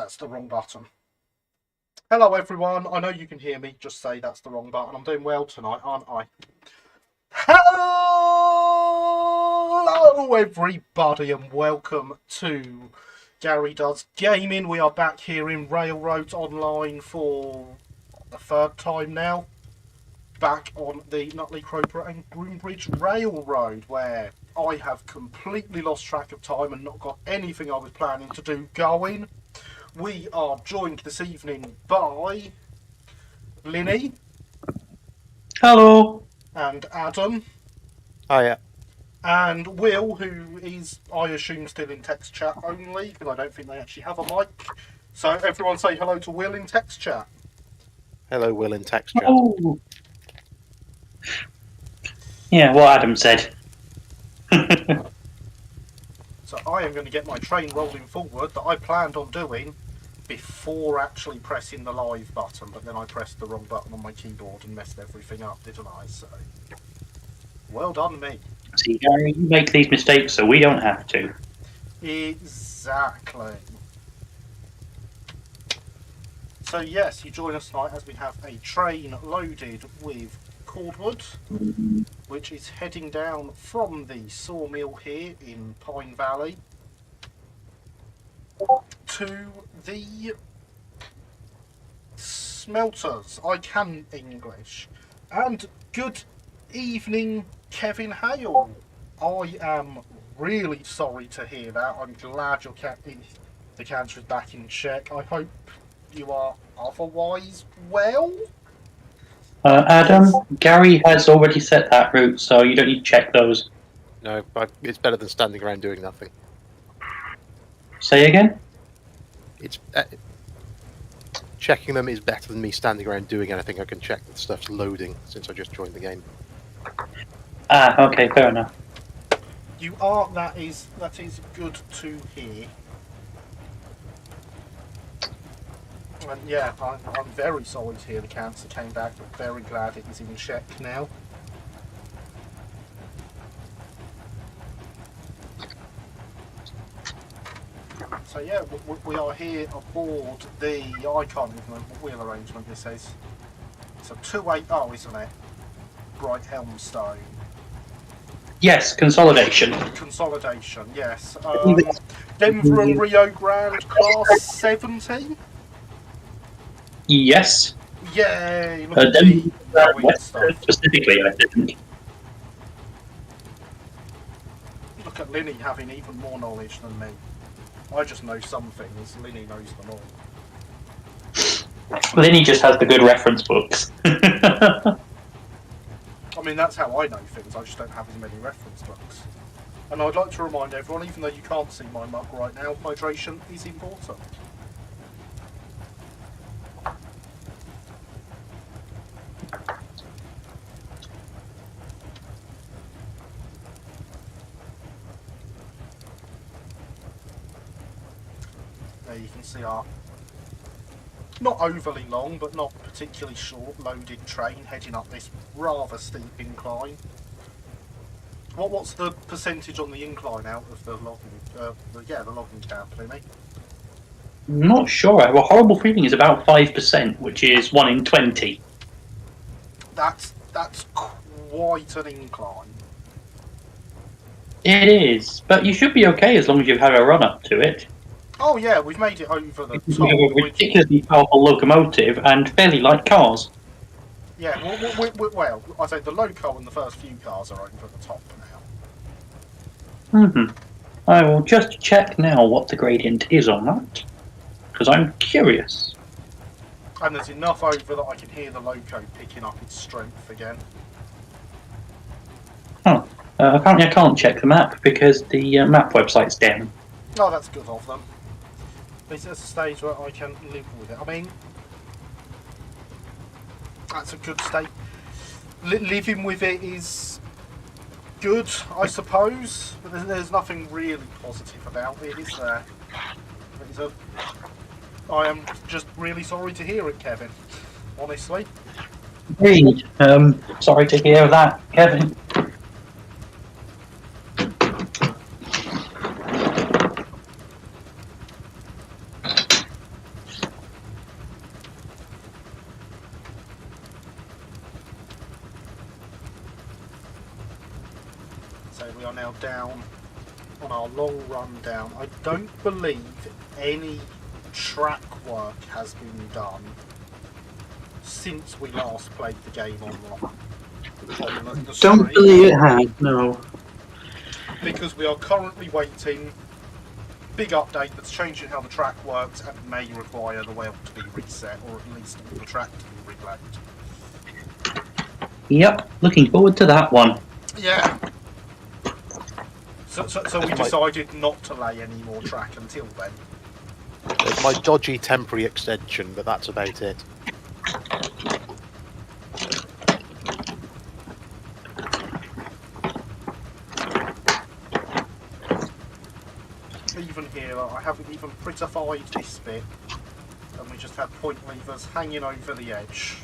That's the wrong button. Hello everyone, I know you can hear me, just say that's the wrong button. I'm doing well tonight, aren't I? Hello everybody and welcome to Gary Does Gaming. We are back here in Railroads Online for the third time now. Back on the Nutley, Crowborough and Groombridge Railroad, where I have completely lost track of time and not got anything I was planning to do going. We are joined this evening by Linny. Hello. And Adam. Hiya. And Will, who is, I assume, still in text chat only, because I don't think they actually have a mic. So everyone say hello to Will in text chat. Hello, Will in text chat. Oh. Yeah, what Adam said. So I am going to get my train rolling forward that I planned on doing before actually pressing the live button, but then I pressed the wrong button on my keyboard and messed everything up, didn't I? So, well done me. See, Gary, you make these mistakes so we don't have to. Exactly. So yes, you join us tonight as we have a train loaded with cordwood, which is heading down from the sawmill here in Pine Valley to the smelters. I can English. And good evening, Kevin Hale. I am really sorry to hear that. I'm glad the cancer is back in check. I hope you are otherwise well. Adam, Gary has already set that route, so you don't need to check those. No, but it's better than standing around doing nothing. Say again? It's checking them is better than me standing around doing anything. I can check that stuff's loading since I just joined the game. Ah, okay, fair enough. You are. That is good to hear. And yeah, I'm very sorry to hear the cancer came back, but very glad it is in check now. So yeah, we are here aboard the, I can't even remember what wheel arrangement this is. It's a 280, isn't it? Bright Helmstone. Yes, consolidation. Consolidation, yes. Denver and Rio Grande Class 70? Yes. Yay! Look at me knowing stuff. Specifically, I think. Look at Linny having even more knowledge than me. I just know some things, Linny knows them all. Linny just has the good reference books. I mean, that's how I know things, I just don't have as many reference books. And I'd like to remind everyone, even though you can't see my mug right now, hydration is important. There you can see our not overly long, but not particularly short, loaded train heading up this rather steep incline. What's the percentage on the incline out of the logging? The logging camp, Linny? I'm not sure. I have a horrible feeling it's about 5%, which is 1 in 20. That's quite an incline. It is, but you should be okay as long as you've had a run up to it. Oh yeah, we've made it over the You top. have a ridiculously powerful locomotive and fairly light cars. Yeah, well, I say the loco and the first few cars are over the top now. I will just check now what the gradient is on that, because I'm curious. And there's enough over that I can hear the loco picking up its strength again. Apparently I can't check the map because the map website's down. Oh, that's good of them. This is a stage where I can live with it. I mean, that's a good state. Living with it is good, I suppose, but there's nothing really positive about it, is there? I am just really sorry to hear it, Kevin, honestly. Indeed. Sorry to hear that, Kevin. Okay, we are now down on our long run down. I don't believe any track work has been done since we last played the game online. On the Don't stream, believe it has, no. because we are currently waiting. Big update that's changing how the track works and may require the well to be reset, or at least all the track to be replayed. Yep, looking forward to that one. Yeah. So we decided not to lay any more track until then. There's my dodgy temporary extension, but that's about it. Even here, I haven't even prettified this bit, and we just have point levers hanging over the edge.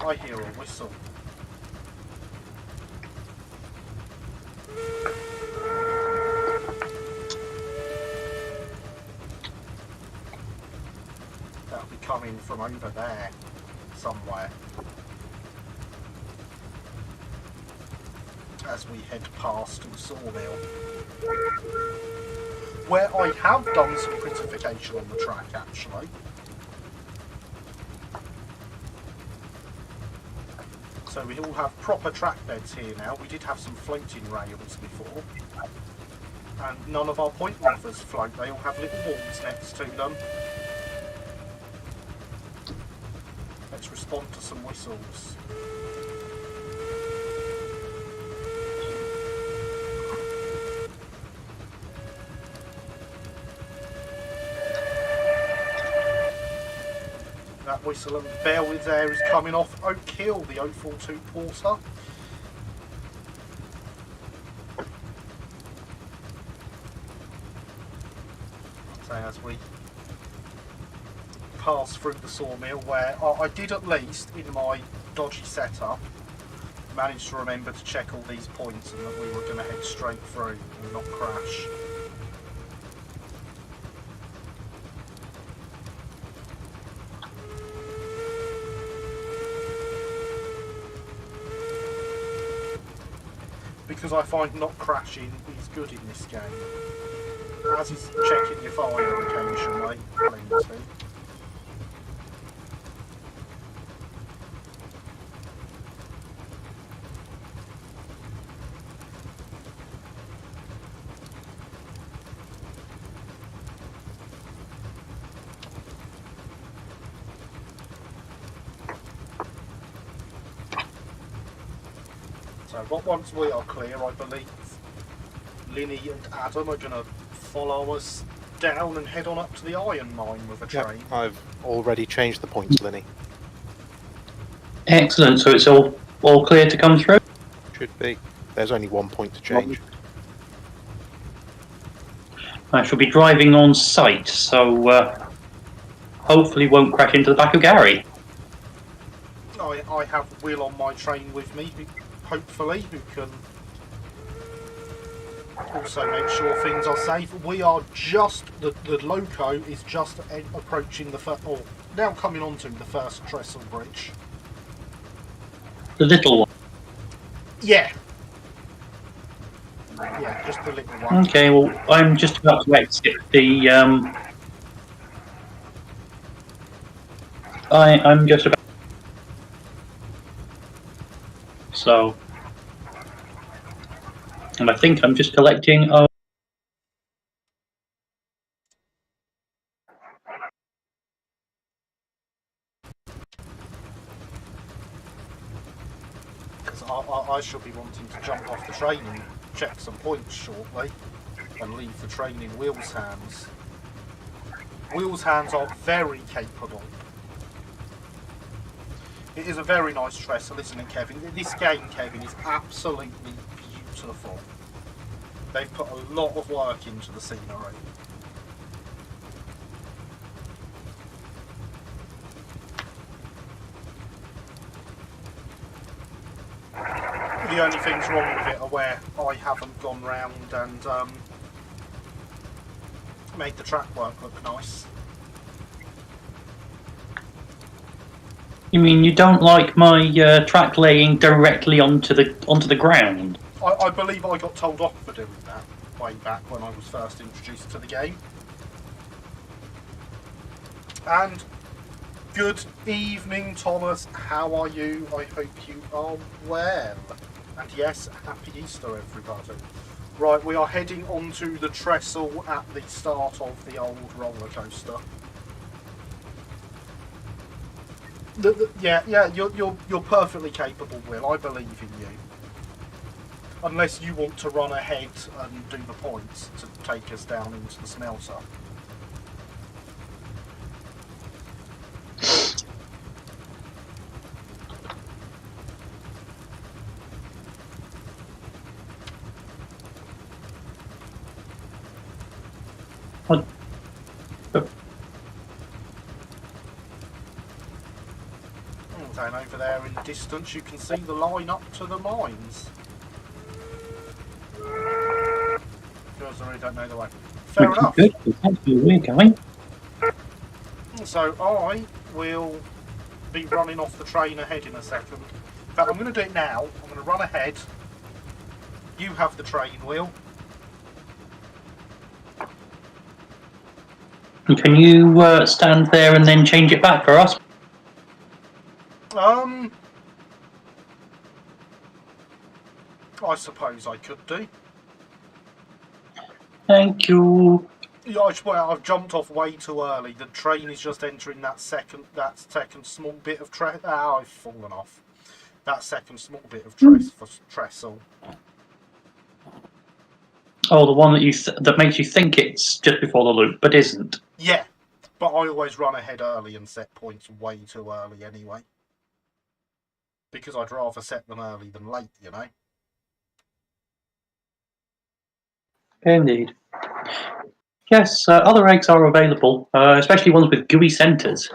I hear a whistle. That'll be coming from over there, somewhere. As we head past the sawmill, where I have done some prettification on the track actually. So we all have proper track beds here now. We did have some floating rails before, and none of our point levers float. They all have little walls next to them. Let's respond to some whistles. That whistle and bell there is coming off Oak Hill, the 042 Porter. So as we pass through the sawmill, where I did at least, in my dodgy setup, manage to remember to check all these points and that we were going to head straight through and not crash. Because I find not crashing is good in this game. As is checking your fire occasionally, plenty. So once we are clear, I believe Linny and Adam are going to follow us down and head on up to the iron mine with a train. Yep, I've already changed the points, Linny. Excellent, so it's all clear to come through? Should be. There's only 1 point to change. I shall be driving on site, so hopefully won't crash into the back of Gary. I have Will on my train with me, hopefully, who can also make sure things are safe. We are just, the loco is just approaching the first, or now coming onto the first trestle bridge. The little one. Yeah. Yeah, just the little one. Okay, well, I'm just about to exit the, I'm just about... So... And I think I'm just collecting... Because I shall be wanting to jump off the train and check some points shortly and leave the train in Will's hands. Will's hands are very capable. It is a very nice trestle, isn't it, Kevin? This game, Kevin, is absolutely beautiful. They've put a lot of work into the scenery. The only things wrong with it are where I haven't gone round and made the track work look nice. You mean you don't like my track laying directly onto the ground? I believe I got told off for doing that way back when I was first introduced to the game. And good evening, Thomas. How are you? I hope you are well. And yes, happy Easter, everybody. Right, we are heading onto the trestle at the start of the old roller coaster. Yeah, you're perfectly capable, Will. I believe in you. Unless you want to run ahead and do the points to take us down into the smelter. Down over there in the distance, you can see the line up to the mines. Because I really don't know the way. Fair enough. Good. Thank you. We're going. So I will be running off the train ahead in a second. In fact, I'm going to do it now. I'm going to run ahead. You have the train, Will. Can you stand there and then change it back for us? I suppose I could do. Thank you. Yeah, I swear I've jumped off way too early. The train is just entering that second small bit of I've fallen off. That second small bit of trestle. Oh, the one that makes you think it's just before the loop, but isn't. Yeah, but I always run ahead early and set points way too early anyway. Because I'd rather set them early than late, you know. Indeed. Yes, other eggs are available, especially ones with gooey centres.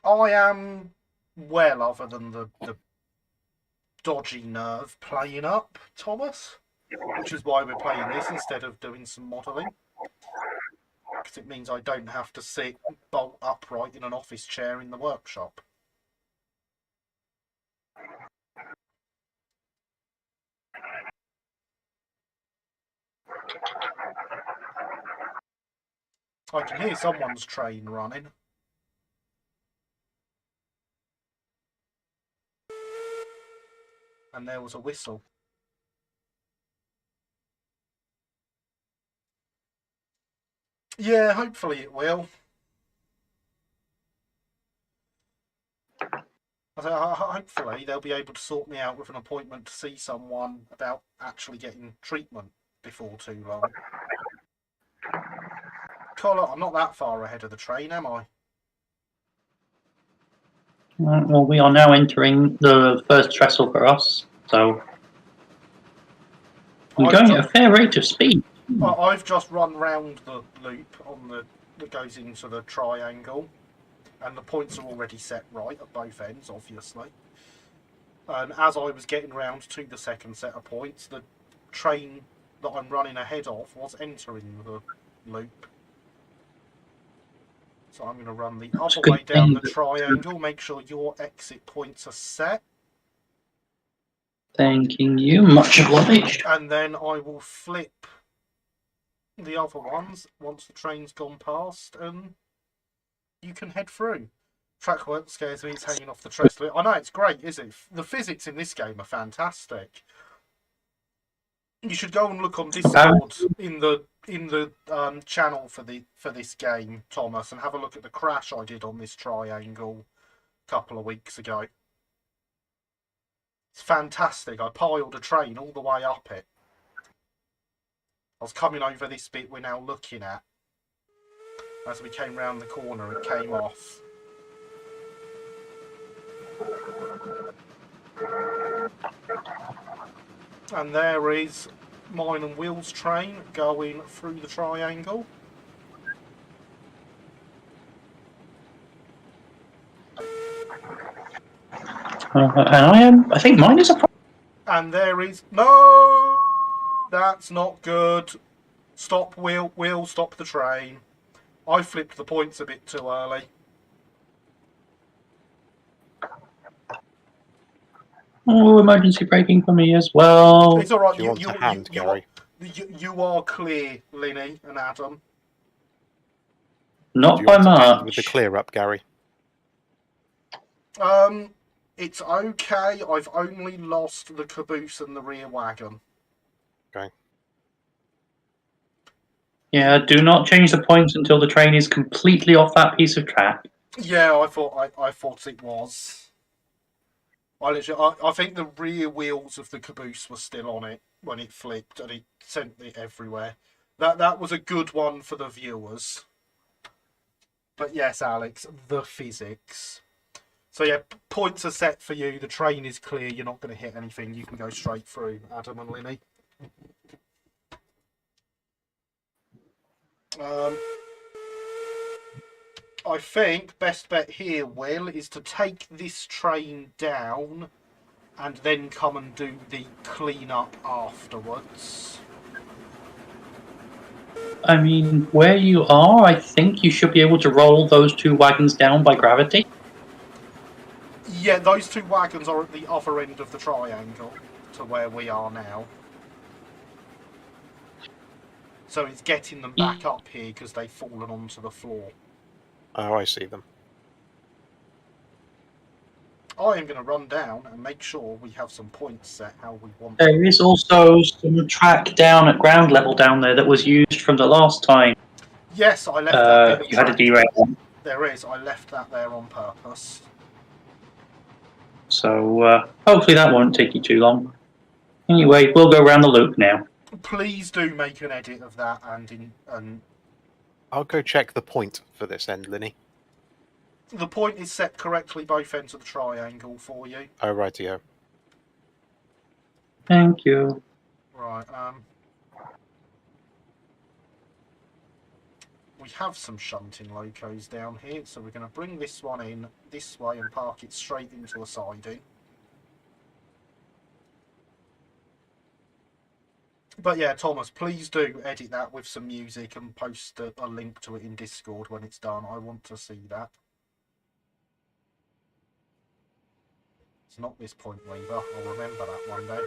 I am well, other than the dodgy nerve playing up, Thomas, which is why we're playing this instead of doing some modelling. Because it means I don't have to sit bolt upright in an office chair in the workshop. I can hear someone's train running. And there was a whistle. Yeah, hopefully it will. Hopefully they'll be able to sort me out with an appointment to see someone about actually getting treatment before too long. Collar, I'm not that far ahead of the train, am I? Well, we are now entering the first trestle for us, so we're going at a fair rate of speed. I've just run round the loop that goes into the triangle, and the points are already set right at both ends, obviously. And as I was getting round to the second set of points, the train that I'm running ahead of was entering the loop. So I'm going to run the other way down the triangle, make sure your exit points are set. Thanking you, much obliged. And then I will flip the other ones once the train's gone past, and you can head through. Track work scares me, it's hanging off the trestle. I know, it's great, isn't it? The physics in this game are fantastic. You should go and look on Discord in the channel for this game, Thomas, and have a look at the crash I did on this triangle a couple of weeks ago. It's fantastic. I piled a train all the way up it. I was coming over this bit we're now looking at. As we came round the corner, it came off. And there is mine and Will's train going through the triangle. And I think mine is a problem. And there is... No! That's not good. Stop, Will, stop the train. I flipped the points a bit too early. Oh, emergency braking for me as well. It's all right. Do you want a hand, Gary? You are clear, Linny and Adam. Do Not you by want a hand with the much. clear up, Gary? It's okay. I've only lost the caboose and the rear wagon. Okay. Yeah, do not change the points until the train is completely off that piece of track. Yeah, I thought it was. I think the rear wheels of the caboose were still on it when it flipped, and it sent it everywhere. That was a good one for the viewers. But yes, Alex, the physics. So yeah, points are set for you. The train is clear. You're not going to hit anything. You can go straight through, Adam and Linny. I think best bet here, Will, is to take this train down and then come and do the clean-up afterwards. I mean, where you are, I think you should be able to roll those 2 wagons down by gravity. Yeah, those 2 wagons are at the other end of the triangle to where we are now. So it's getting them back up here because they've fallen onto the floor. Oh, I see them. I am going to run down and make sure we have some points set how we want. There is also some track down at ground level down there that was used from the last time. Yes, I left that bit of You had a track. derailment. There is. I left that there on purpose. So hopefully that won't take you too long. Anyway, we'll go around the loop now. Please do make an edit of that and I'll go check the point for this end, Linny. the point is set correctly both ends of the triangle for you. Oh, rightio. Thank you. Right, we have some shunting locos down here, so we're going to bring this one in this way and park it straight into a siding. But yeah, Thomas, please do edit that with some music and post a link to it in Discord when it's done. I want to see that. It's not this point, Weaver. I'll remember that one day.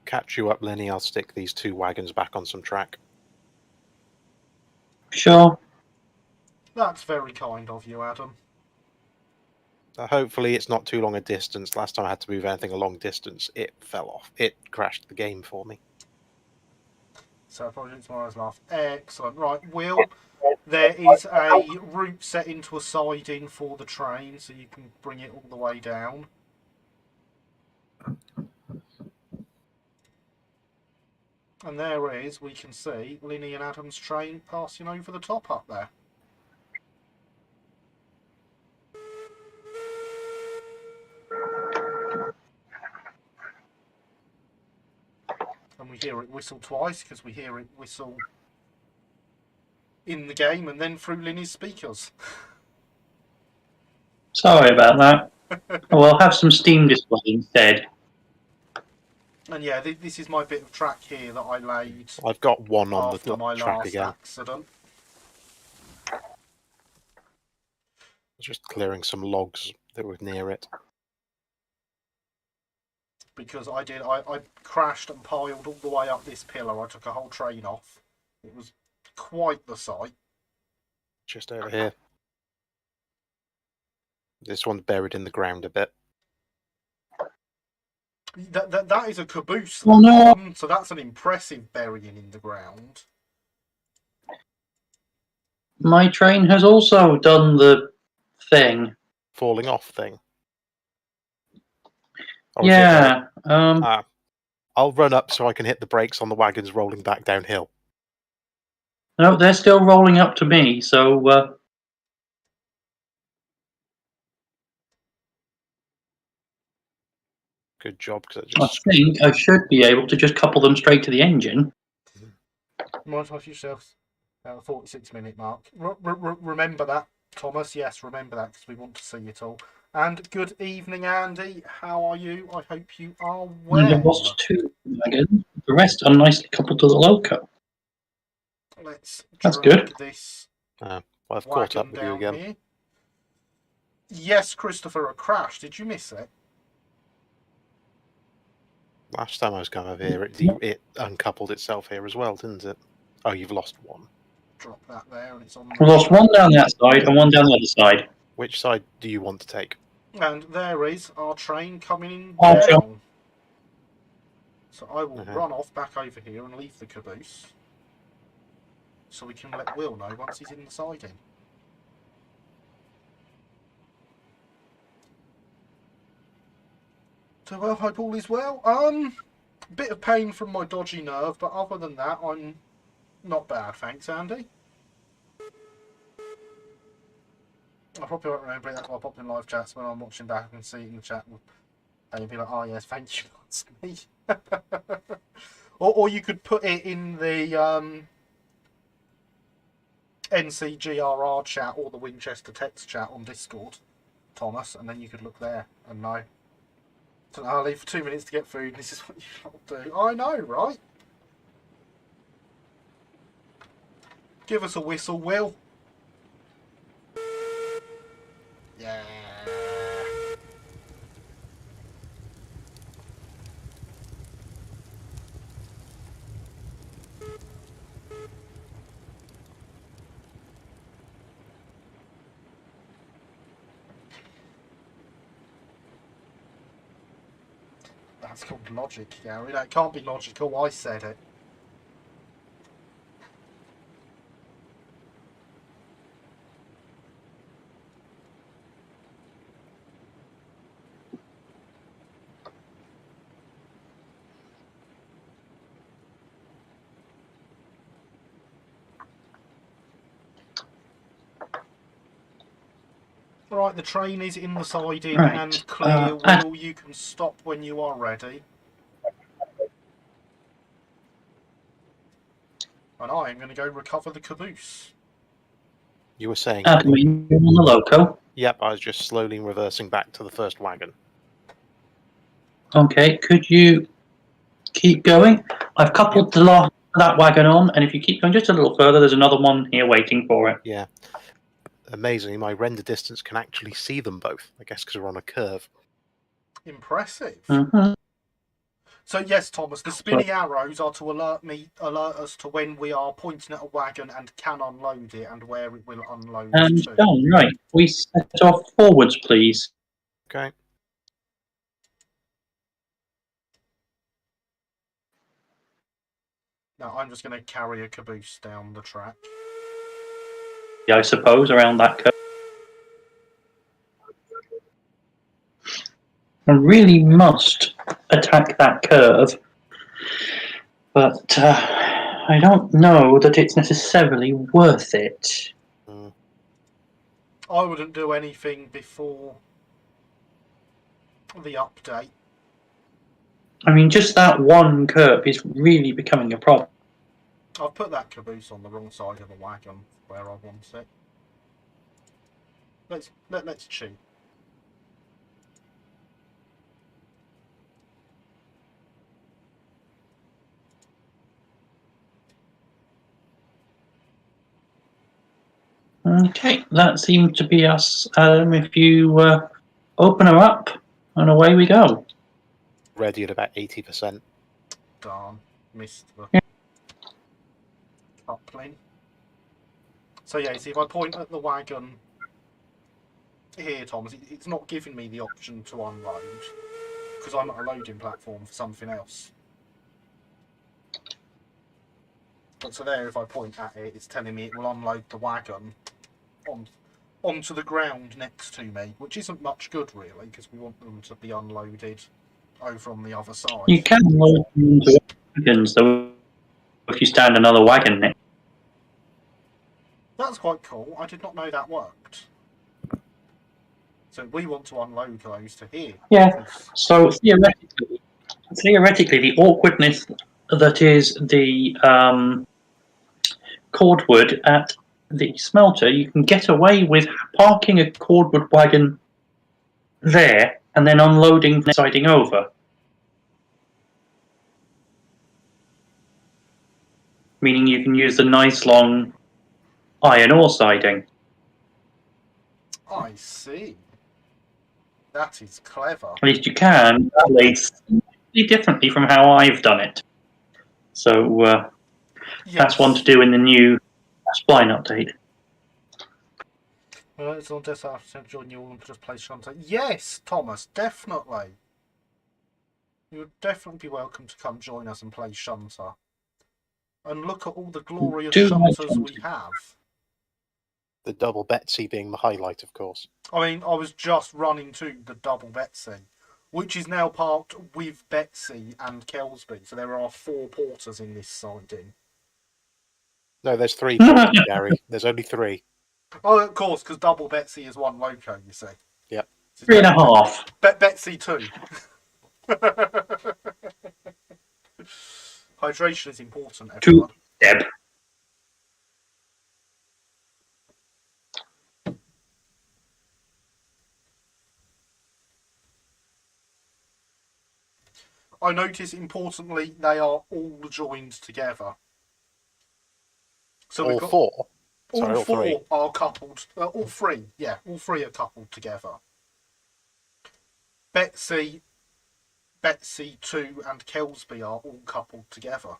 Catch you up, Linny. I'll stick these 2 wagons back on some track. Sure. That's very kind of you, Adam. Hopefully it's not too long a distance. Last time I had to move anything a long distance, it fell off. It crashed the game for me. So Project Tomorrow's Laugh. Excellent. Right, Will, there is a route set into a siding for the train, so you can bring it all the way down. And there is, we can see, Linny and Adam's train passing over the top up there. And we hear it whistle twice, because we hear it whistle in the game and then through Linny's speakers. Sorry about that. We'll have some Steam display instead. And yeah, this is my bit of track here that I laid I've got one on after the my track last again. accident. Just clearing some logs that were near it. Because I crashed and piled all the way up this pillar. I took a whole train off. It was quite the sight. Just over here. This one's buried in the ground a bit. That is a caboose. Oh, no. So that's an impressive burying in the ground. My train has also done the thing. Falling off thing. Or is it Yeah. I'll run up so I can hit the brakes on the wagons rolling back downhill. No, they're still rolling up to me, so Good job, because I think I should be able to just couple them straight to the engine. Right off yourself. 46-minute mark. Remember that, Thomas. Yes, remember that, because we want to see it all. And good evening, Andy. How are you? I hope you are I've well. lost 2 wagons. The rest are nicely coupled to the loco. Let's That's drag good. this Well, I've caught wagon up with you down again. here. Yes, Christopher, a crash. Did you miss it? Last time I was kind of here, it uncoupled itself here as well, didn't it? Oh, you've lost one. Drop that there, and it's on. We lost one down that side and one down the other side. Which side do you want to take? And there is our train coming in Oh, sure. down. So I will run off back over here and leave the caboose, so we can let Will know once he's in the siding. So well, hope all is well. Bit of pain from my dodgy nerve, but other than that, I'm not bad, thanks, Andy. I probably won't remember it, that's why I pop in live chats when I'm watching back and see it in the chat. And you'll be like, oh yes, thank you, that's me. or you could put it in the NC&GRR chat or the Winchester text chat on Discord, Thomas, and then you could look there and know. So I'll leave for 2 minutes to get food, this is what you lot do. I know, right? Give us a whistle, Will. Yeah. That's called logic, Gary. That can't be logical. I said it. Right, the train is in the siding Right, and clear. Will, you can stop when you are ready. And I am going to go recover the caboose. You were saying... Adam, are you on the loco? Yep, I was just slowly reversing back to the first wagon. Okay, could you keep going? I've coupled that wagon on, and if you keep going just a little further, there's another one here waiting for it. Yeah. Amazingly, my render distance can actually see them both. I guess because we're on a curve. Impressive. Mm-hmm. So yes, Thomas, the spinning arrows are to alert us to when we are pointing at a wagon and can unload it, and where it will unload And to. done, right. We set off forwards, please. Okay. Now I'm just going to carry a caboose down the track. Yeah, I suppose, around that curve. I really must attack that curve, but I don't know that it's necessarily worth it. I wouldn't do anything before the update. I mean, just that one curve is really becoming a problem. I've put that caboose on the wrong side of the wagon where I want it. Let's cheat. Okay, that seemed to be us. If you open her up, and away we go. Ready at about 80%. Darn, missed the coupling. So yeah, see if I point at the wagon here, Thomas, it's not giving me the option to unload because I'm at a loading platform for something else. But so there, if I point at it, it's telling me it will unload the wagon onto the ground next to me, which isn't much good really, because we want them to be unloaded over on the other side. You can load them into wagons, though, if you stand another wagon next. That's quite cool. I did not know that worked. So we want to unload those to here. Yeah, so theoretically, the awkwardness that is the cordwood at the smelter, you can get away with parking a cordwood wagon there and then unloading the siding over. Meaning you can use the nice long iron ore siding. I see. That is clever. At least you can, at least differently from how I've done it. So Yes. that's one to do in the new spline update. It's on this after join you all and just play Shunter. Yes, Thomas, definitely. You would definitely be welcome to come join us and play Shunter. And look at all the glorious Shunters we have. The double Betsy being the highlight, of course. I mean, I was just running to the double Betsy, which is now parked with Betsy and Kelsby. So there are 4 porters in this siding. No, there's 3 porters, Gary. There's only 3. Oh, of course, because double Betsy is 1 loco, you see. Yep. 3.5. Betsy 2. Hydration is important, everyone. 2 Deb. I notice, importantly, they are all joined together. So all 4? All Sorry, 4 3. are coupled. All 3, yeah, all 3 are coupled together. Betsy 2, and Kelsby are all coupled together.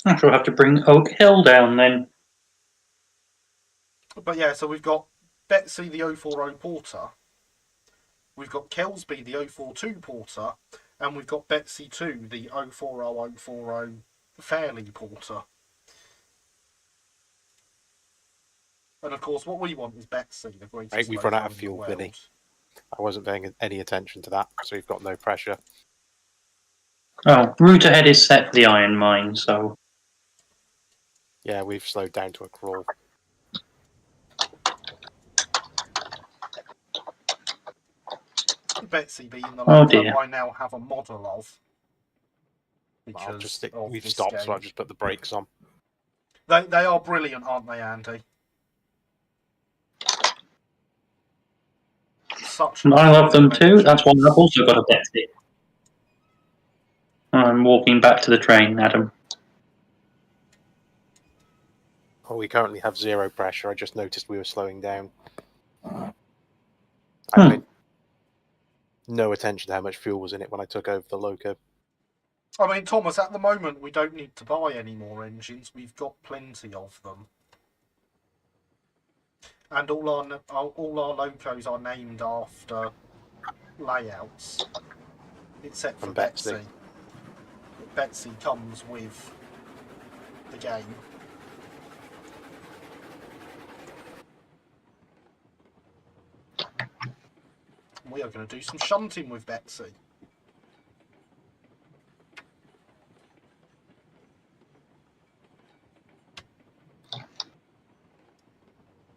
I shall have to bring Oak Hill down then. But yeah, so we've got Betsy the 040 porter, we've got Kelsby the 042 porter, and we've got Betsy 2 the 040040 Fairley porter. And of course, what we want is Betsy, the greatest. Right, we've run out of fuel, Vinny. I wasn't paying any attention to that, so we've got no pressure. Oh, route ahead is set for the iron mine, so... Yeah, we've slowed down to a crawl. Betsy being the Oh, loco dear. I now have a model of. I'll just stick, of we've this stopped, game. so I've just put the brakes on. They are brilliant, aren't they, Andy? Such. I love them too. That's why I've also got a Betsy. I'm walking back to the train, Adam. Oh, we currently have 0 pressure. I just noticed we were slowing down. I paid no attention to how much fuel was in it when I took over the loco. I mean, Thomas, at the moment we don't need to buy any more engines. We've got plenty of them. And all our locos are named after layouts, except for Betsy. Betsy comes with the game. We are going to do some shunting with Betsy.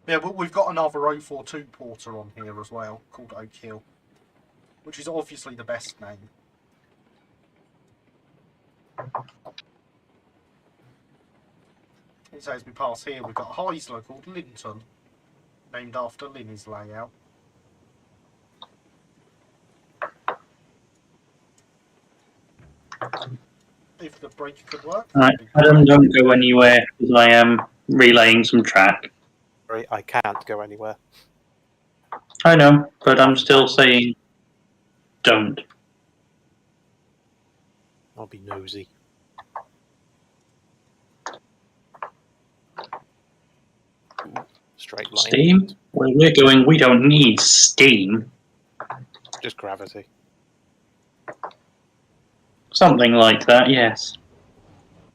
Yeah, but we've got another 042 porter on here as well, called Oak Hill, which is obviously the best name. So as we pass here, we've got a Heisler called Linton, named after Linny's layout. If the brake could work. Right, Adam, don't go anywhere because I am relaying some track. Sorry, I can't go anywhere. I know, but I'm still saying don't. I'll be nosy. Straight line. Steam? Where we're going, we don't need steam. Just gravity. Something like that, yes.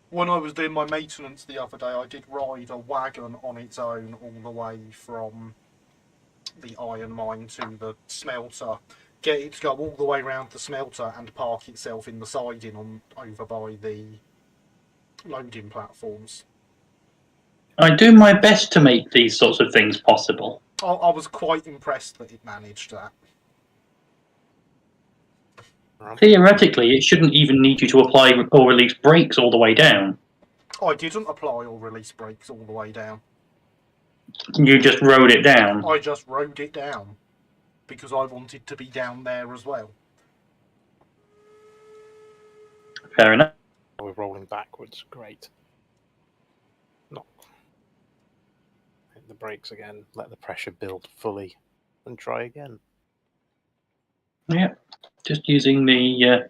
When I was doing my maintenance the other day, I did ride a wagon on its own all the way from the iron mine to the smelter. Get it to go all the way around the smelter and park itself in the siding over by the loading platforms. I do my best to make these sorts of things possible. I was quite impressed that it managed that. Theoretically, it shouldn't even need you to apply or release brakes all the way down. I didn't apply or release brakes all the way down. You just rode it down. I just rode it down. because I wanted to be down there as well. Fair enough. We're rolling backwards. Great. No. Hit the brakes again. Let the pressure build fully, and try again. Yeah, just using the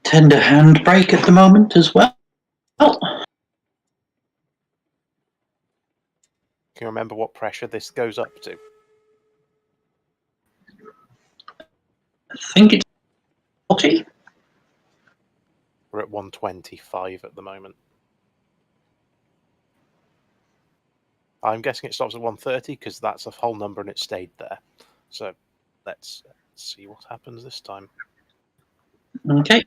tender handbrake at the moment as well. Can you remember what pressure this goes up to? I think it's 40. We're at 125 at the moment. I'm guessing it stops at 130 because that's a whole number and it stayed there. So let's see what happens this time. Okay,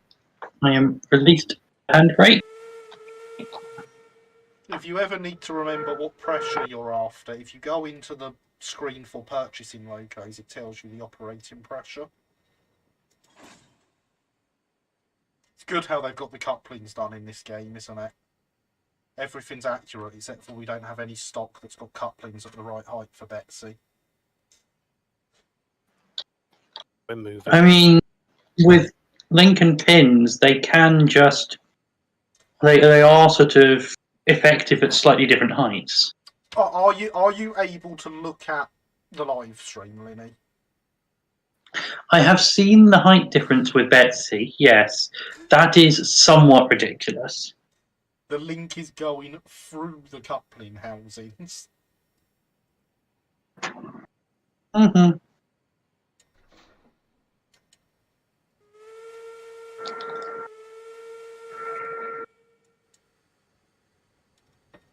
I am released handbrake. If you ever need to remember what pressure you're after, if you go into the screen for purchasing logos, it tells you the operating pressure. It's good how they've got the couplings done in this game, isn't it? Everything's accurate except for we don't have any stock that's got couplings at the right height for Betsy. We're moving. I mean, with Lincoln pins, they can just... They are sort of effective at slightly different heights. Are you able to look at the live stream, Linny? I have seen the height difference with Betsy, yes. That is somewhat ridiculous. The link is going through the coupling housings. Mm-hmm.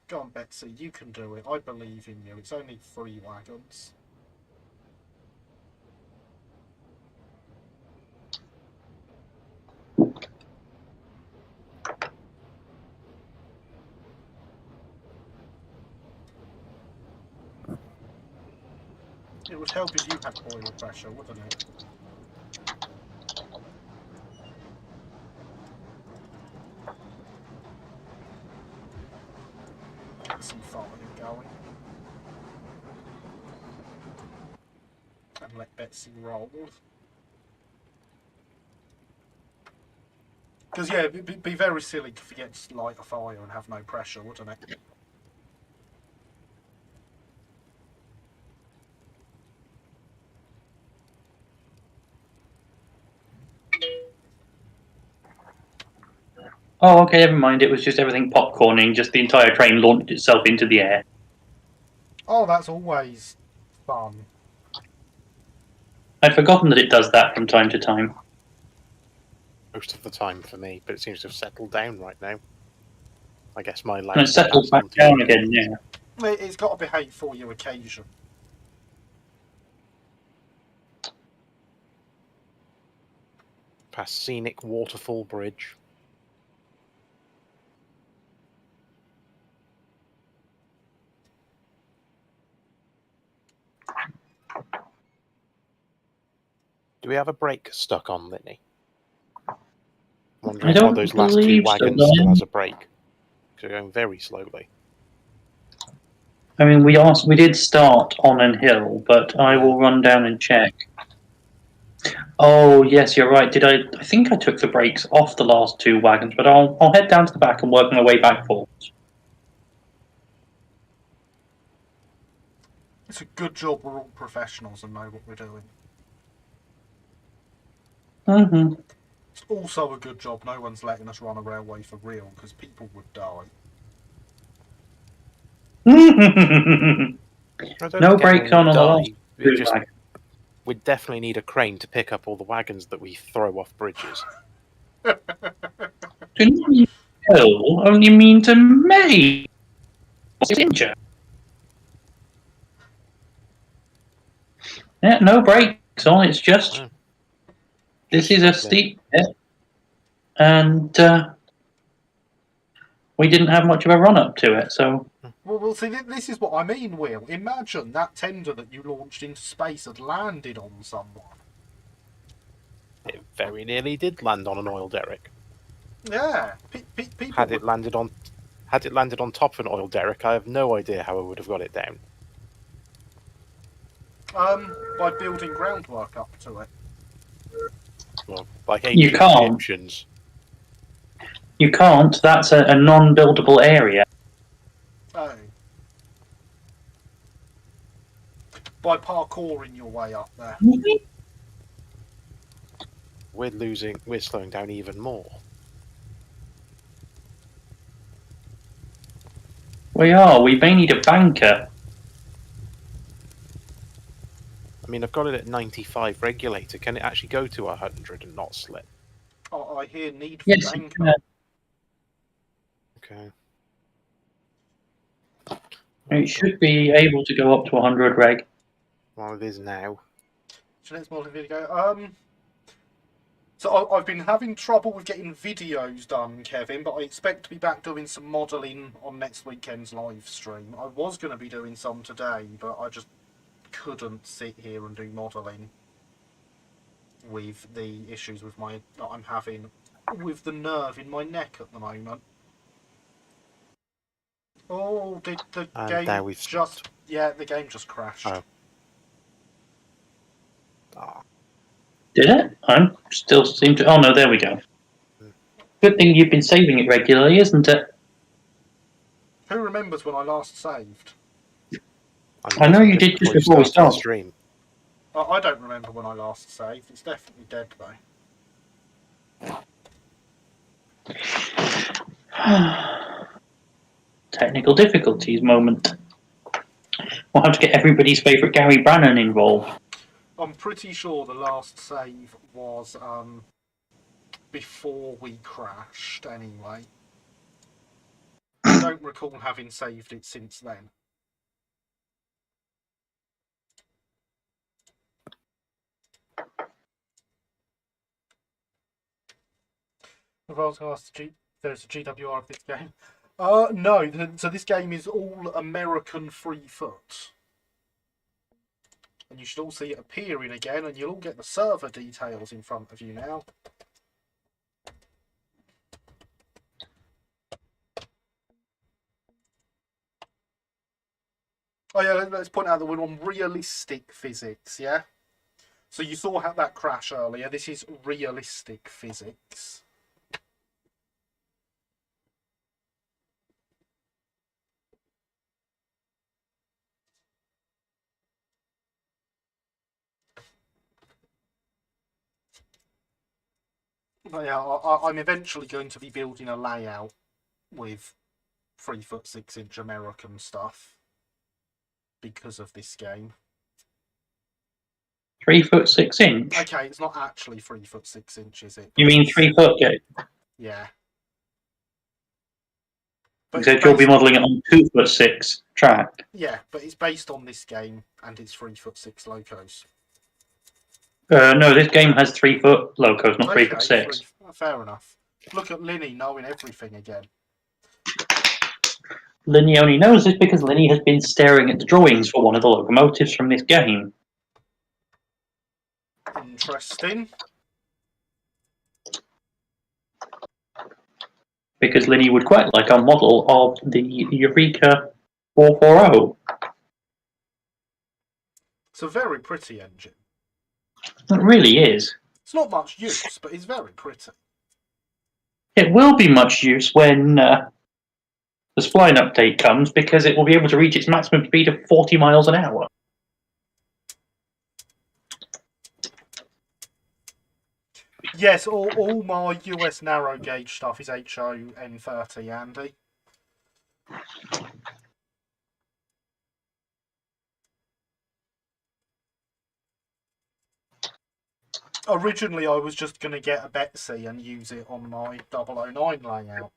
Go on, Betsy, you can do it. I believe in you. It's only 3 wagons. It would help if you had boiler pressure, wouldn't it? Get some fire going. And let Betsy roll. Because, yeah, it'd be very silly to forget to light a fire and have no pressure, wouldn't it? Oh, okay, never mind. It was just everything popcorning, just the entire train launched itself into the air. Oh, that's always fun. I'd forgotten that it does that from time to time. Most of the time for me, but it seems to have settled down right now. I guess my life And it settles back down again, yeah. It's got to behave for your occasion. Past scenic waterfall bridge. Do we have a brake stuck on, Linny? Wondering I don't how those last 2 believe so, wagons no. still has a brake. Because they're going very slowly. I mean, we did start on an hill, but I will run down and check. Oh, yes, you're right. I think I took the brakes off the last 2 wagons, but I'll head down to the back and work my way back forwards. It's a good job we're all professionals and know what we're doing. Mm-hmm. It's also a good job no one's letting us run a railway for real, because people would die. No brakes on the last 2 wagons. We definitely need a crane to pick up all the wagons that we throw off bridges. Do not mean kill, only mean to me. Injure. Yeah, no brakes on. It's just this is a steep bit, and we didn't have much of a run up to it. So, well, see, this is what I mean, Will. Imagine that tender that you launched into space had landed on someone. It very nearly did land on an oil derrick. Yeah, people. Had it landed on top of an oil derrick, I have no idea how I would have got it down. By building groundwork up to it. Well, like You ancient can't. Egyptians. You can't. That's a non-buildable area. Oh. By parkouring your way up there. We're slowing down even more. We are. We may need a banker. I mean, I've got it at 95 regulator. Can it actually go to 100 and not slip? Oh, I hear need for Yes, you banker. can. Okay. It should be able to go up to 100 reg. Well, it is now. So let's multi-video. So I've been having trouble with getting videos done, Kevin, but I expect to be back doing some modelling on next weekend's live stream. I was going to be doing some today, but I just couldn't sit here and do modelling with the issues with that I'm having with the nerve in my neck at the moment. Oh, did the And now we've just... Yeah, the game just crashed. Oh. Ah. Did it? I'm still seem to. Oh no, there we go. Good thing you've been saving it regularly, isn't it? Who remembers when I last saved? I know you did just before we the started. stream. I don't remember when I last saved. It's definitely dead though. Technical difficulties moment. We'll have to get everybody's favourite Gary Brannon involved. I'm pretty sure the last save was before we crashed anyway. I don't recall having saved it since then. I've also asked there's a GWR of this game. No, so this game is all American free foot. And you should all see it appearing again, and you'll all get the server details in front of you now. Oh yeah, let's point out that we're on realistic physics, yeah? So you saw how that crash earlier. This is realistic physics. But yeah, I'm eventually going to be building a layout with 3 foot 6 inch American stuff because of this game. 3 foot 6 inch. Okay, it's not actually 3 foot 6 inches, is it? You mean 3 foot? Yeah. But Except you'll be modelling it on 2 foot 6 track. Yeah, but it's based on this game and it's 3 foot 6 locos. No, this game has 3 foot locos, not 3 foot 6. Fair enough. Look at Linny knowing everything again. Linny only knows this because Linny has been staring at the drawings for one of the locomotives from this game. Interesting. Because Linny would quite like a model of the Eureka 440. It's a very pretty engine. It really is. It's not much use, but it's very pretty. It will be much use when the spline update comes, because it will be able to reach its maximum speed of 40 miles an hour. Yes, all my US narrow gauge stuff is HON30, Andy. Originally, I was just going to get a Betsy and use it on my 009 layout.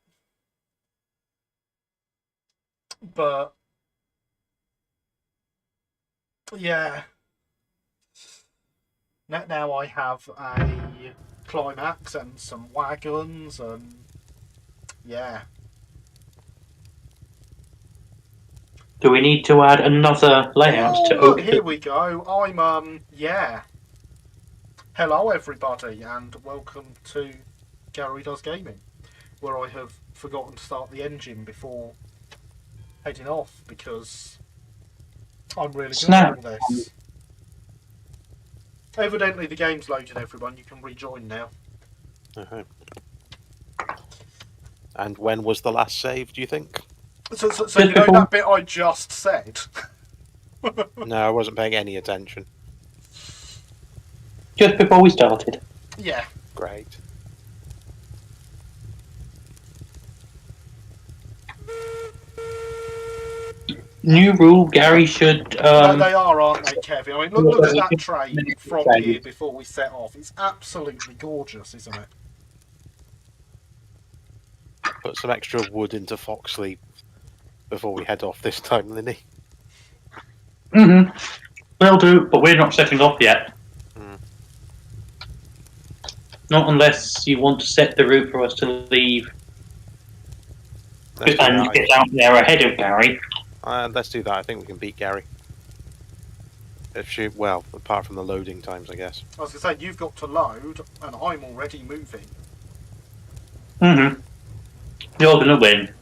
But, yeah. Now I have a Climax and some wagons and, yeah. Do we need to add another layout to look, open? here we go. I'm, yeah. Hello, everybody, and welcome to Gary Does Gaming, where I have forgotten to start the engine before heading off because I'm really good at all this. Evidently the game's loaded, everyone. You can rejoin now. Uh-huh. And when was the last save, do you think? So you know that bit I just said? No, I wasn't paying any attention. Just before we started. Yeah. Great. New rule, Gary should... No, they are, aren't they, Kevin? I mean, look at that train from here before we set off. It's absolutely gorgeous, isn't it? Put some extra wood into Foxley before we head off this time, Linny. Will do, but we're not setting off yet. Not unless you want to set the route for us to leave and get out there ahead of Gary. Let's do that. I think we can beat Gary. Well, apart from the loading times, I guess. I was going to say, you've got to load, and I'm already moving. You're going to win.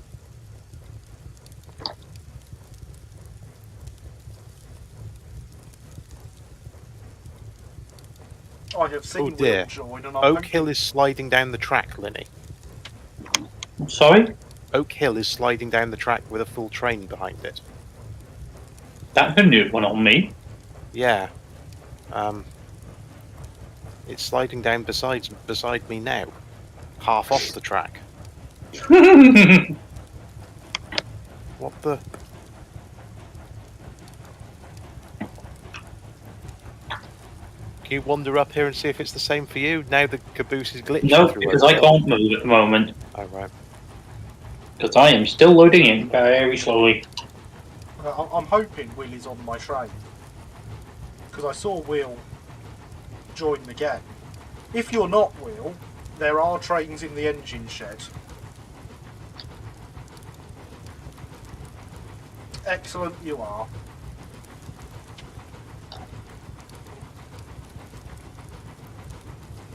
I have seen dear. Will join, and Oak Hill is sliding down the track, Linny. Sorry? Oak Hill is sliding down the track with a full train behind it. That's a new one on me. Yeah. It's sliding down beside me now. Half off the track. What the... Can you wander up here and see if it's the same for you? Now the caboose is glitching. No, because I can't move at the moment. Oh, right. Because I am still loading in very slowly. I'm hoping Will is on my train. Because I saw Will join the game. If you're not Will, there are trains in the engine shed. Excellent, you are.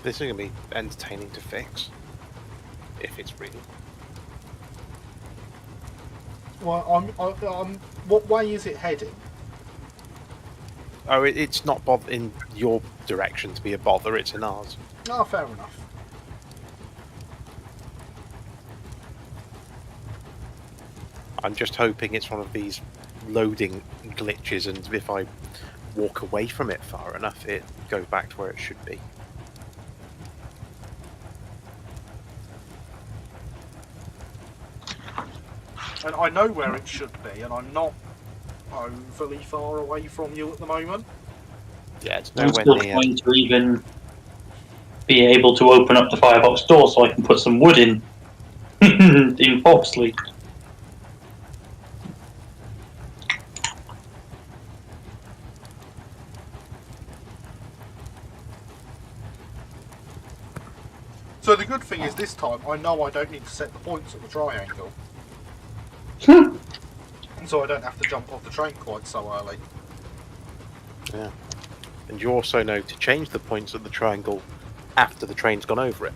This is going to be entertaining to fix. If it's real. Well, what way is it heading? Oh, it's not in your direction to be a bother, it's in ours. Oh, fair enough. I'm just hoping it's one of these loading glitches, and if I walk away from it far enough, it goes back to where it should be. And I know where it should be, and I'm not overly far away from you at the moment. Yeah, it's I'm nowhere still near. trying to even be able to open up the firebox door so I can put some wood in. in Foxley. So the good thing is this time I know I don't need to set the points at the triangle. So I don't have to jump off the train quite so early. Yeah. And you also know to change the points of the triangle after the train's gone over it.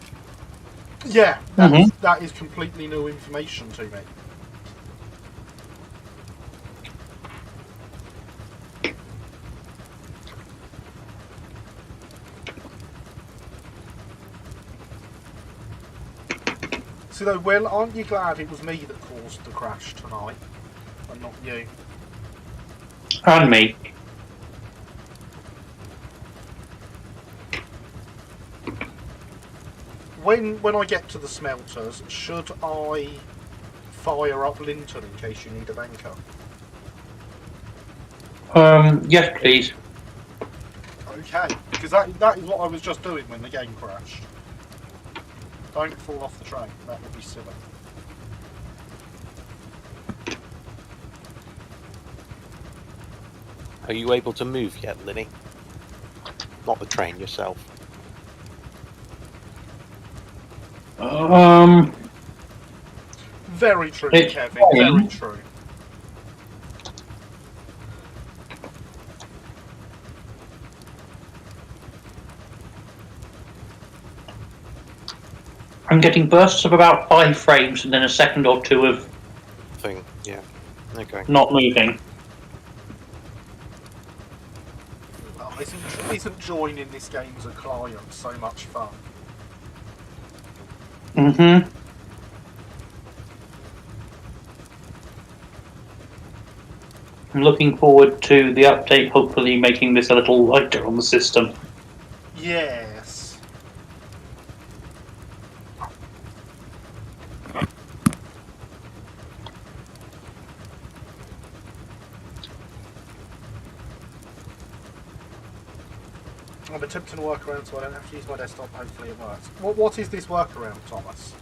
Yeah, that is completely new information to me. So though, Will, aren't you glad it was me that caused the crash tonight, and not you? And me. When I get to the smelters, should I fire up Linton in case you need a banker? Yes, please. Okay, because that is what I was just doing when the game crashed. Don't fall off the train, that would be silly. Are you able to move yet, Linny? Not the train, yourself. Very true, It's Kevin, very true. I'm getting bursts of about 5 frames and then a second or two of Thing, yeah. Okay. not moving. That isn't true. isn't joining this game as a client so much fun? Mm-hmm. I'm looking forward to the update, hopefully making this a little lighter on the system. Yes. I'm attempting to work around so I don't have to use my desktop. Hopefully it works. What is this workaround, Thomas?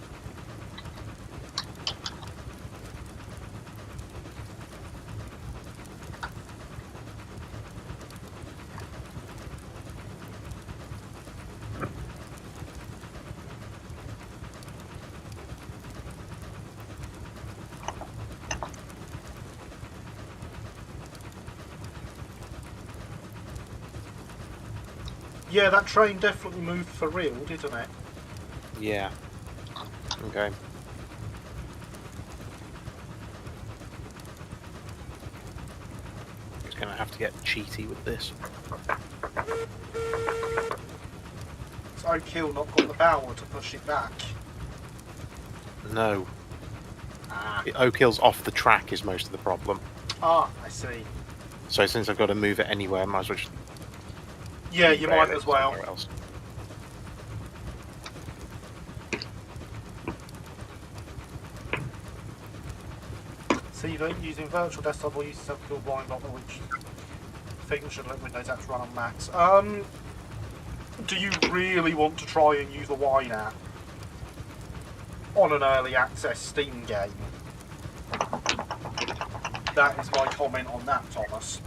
Yeah, that train definitely moved for real, didn't it? Yeah. Okay. Just gonna have to get cheaty with this. It's O'Kill not got the power to push it back. No. Ah, O'Kill's off the track is most of the problem. I see. So since I've got to move it anywhere, I might as well just Yeah, you derail might it as well. somewhere else. So either using virtual desktop or using self-kill blind bottle, which thing should let Windows apps run on Macs. Do you really want to try and use the Wine app on an early access Steam game? That is my comment on that, Thomas.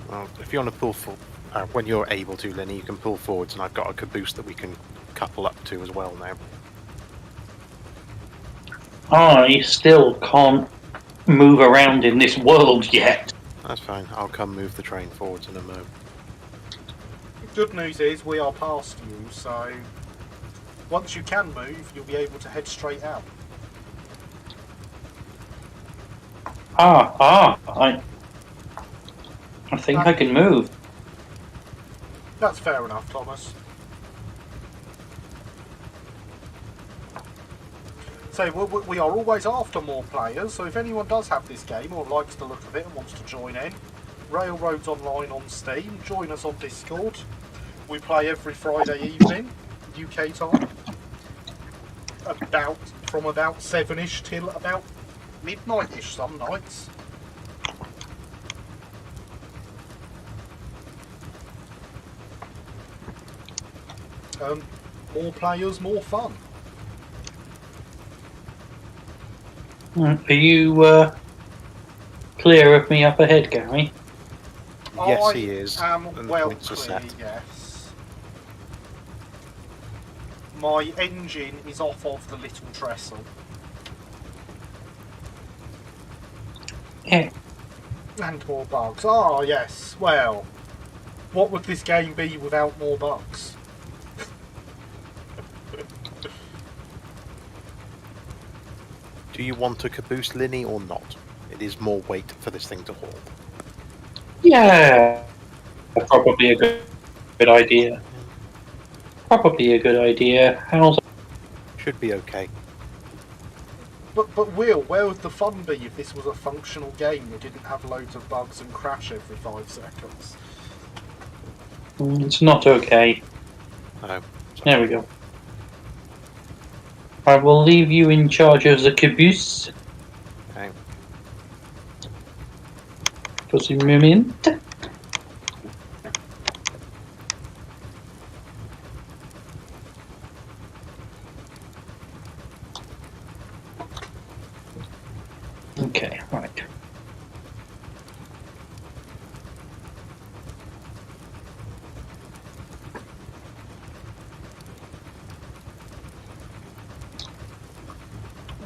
Well, if you want to pull when you're able to, Lenny, you can pull forwards, and I've got a caboose that we can couple up to as well now. I still can't move around in this world yet. That's fine. I'll come move the train forwards in a moment. Good news is we are past you, so once you can move, you'll be able to head straight out. I think I can move. That's fair enough, Thomas. So we are always after more players, so if anyone does have this game or likes the look of it and wants to join in, Railroads Online on Steam, join us on Discord. We play every Friday evening, UK time, from about 7ish till about midnight-ish some nights. More players, more fun. Are you clear of me up ahead, Gary? Yes, he is. I am and the well points are clear, set. yes. My engine is off of the little trestle. Yeah. And more bugs. Ah, yes. Well, what would this game be without more bugs? Do you want a caboose, Lenny, or not? It is more weight for this thing to haul. Yeah. Probably a good idea. Probably a good idea. How's Should be okay. But Will, where would the fun be if this was a functional game that didn't have loads of bugs and crash every 5 seconds? it's not okay. No. There we go. I will leave you in charge of the caboose Okay. for the moment. Okay, right.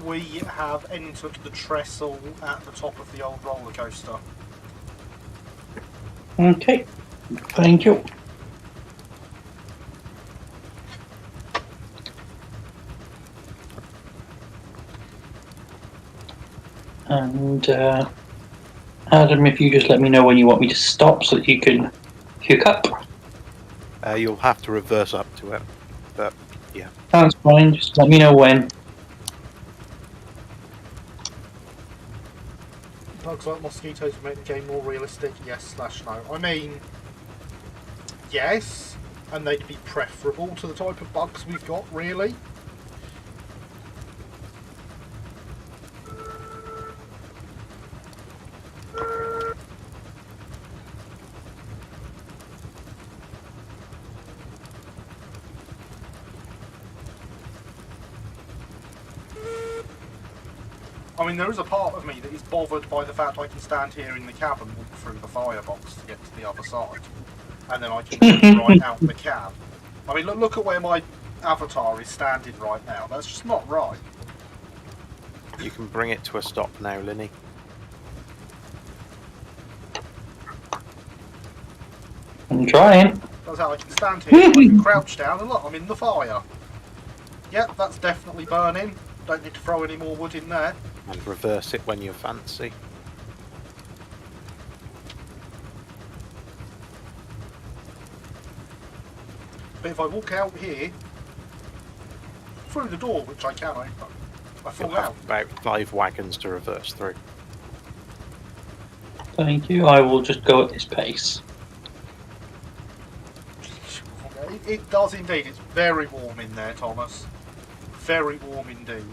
We have entered the trestle at the top of the old roller coaster. Okay, thank you. And Adam, if you just let me know when you want me to stop so that you can hook up. You'll have to reverse up to it, but yeah. That's fine, just let me know when. Bugs like mosquitoes would make the game more realistic, yes/no. I mean, yes, and they'd be preferable to the type of bugs we've got, really. I mean, there is a part of me that is bothered by the fact I can stand here in the cab and walk through the firebox to get to the other side. And then I can walk right out the cab. I mean, look at where my avatar is standing right now. That's just not right. You can bring it to a stop now, Linny. I'm trying. That's how I can stand here, I can crouch down, and look, I'm in the fire. Yep, that's definitely burning. Don't need to throw any more wood in there. And reverse it when you fancy. But if I walk out here, through the door, which I can open, I fall You'll have out. about 5 wagons to reverse through. Thank you. I will just go at this pace. It does indeed. It's very warm in there, Thomas. Very warm indeed.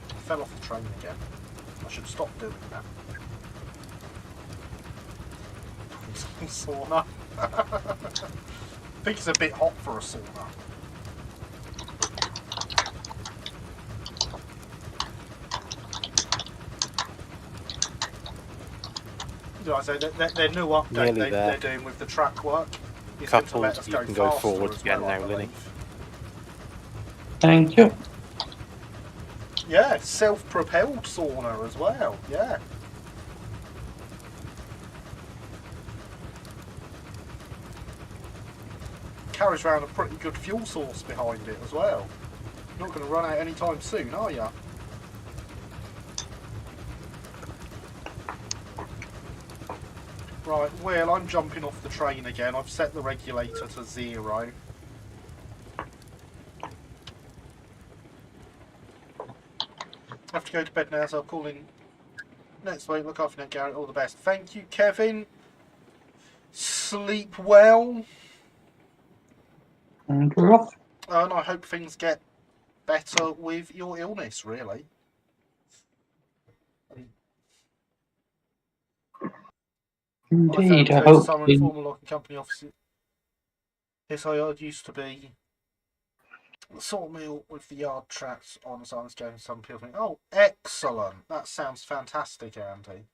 I fell off the train again. I should stop doing that. Sauna. I think it's a bit hot for a sauna. Did I say that their new update they're doing with the track work is going to let us you can go forward again now, Linny. Thank you. Yeah, self-propelled sauna as well. Yeah. Carries around a pretty good fuel source behind it as well. You're not going to run out anytime soon, are you? Right, well, I'm jumping off the train again. I've set the regulator to 0. I have to go to bed now, so I'll call in next week. Look after Nick, Garrett. All the best. Thank you, Kevin. Sleep well. And we're off. And I hope things get better with your illness, really. Indeed, I found hope. some informal locking company offices. Yes, I used to be the sawmill with the yard tracks on science game. Some people think, oh, excellent. That sounds fantastic, Andy.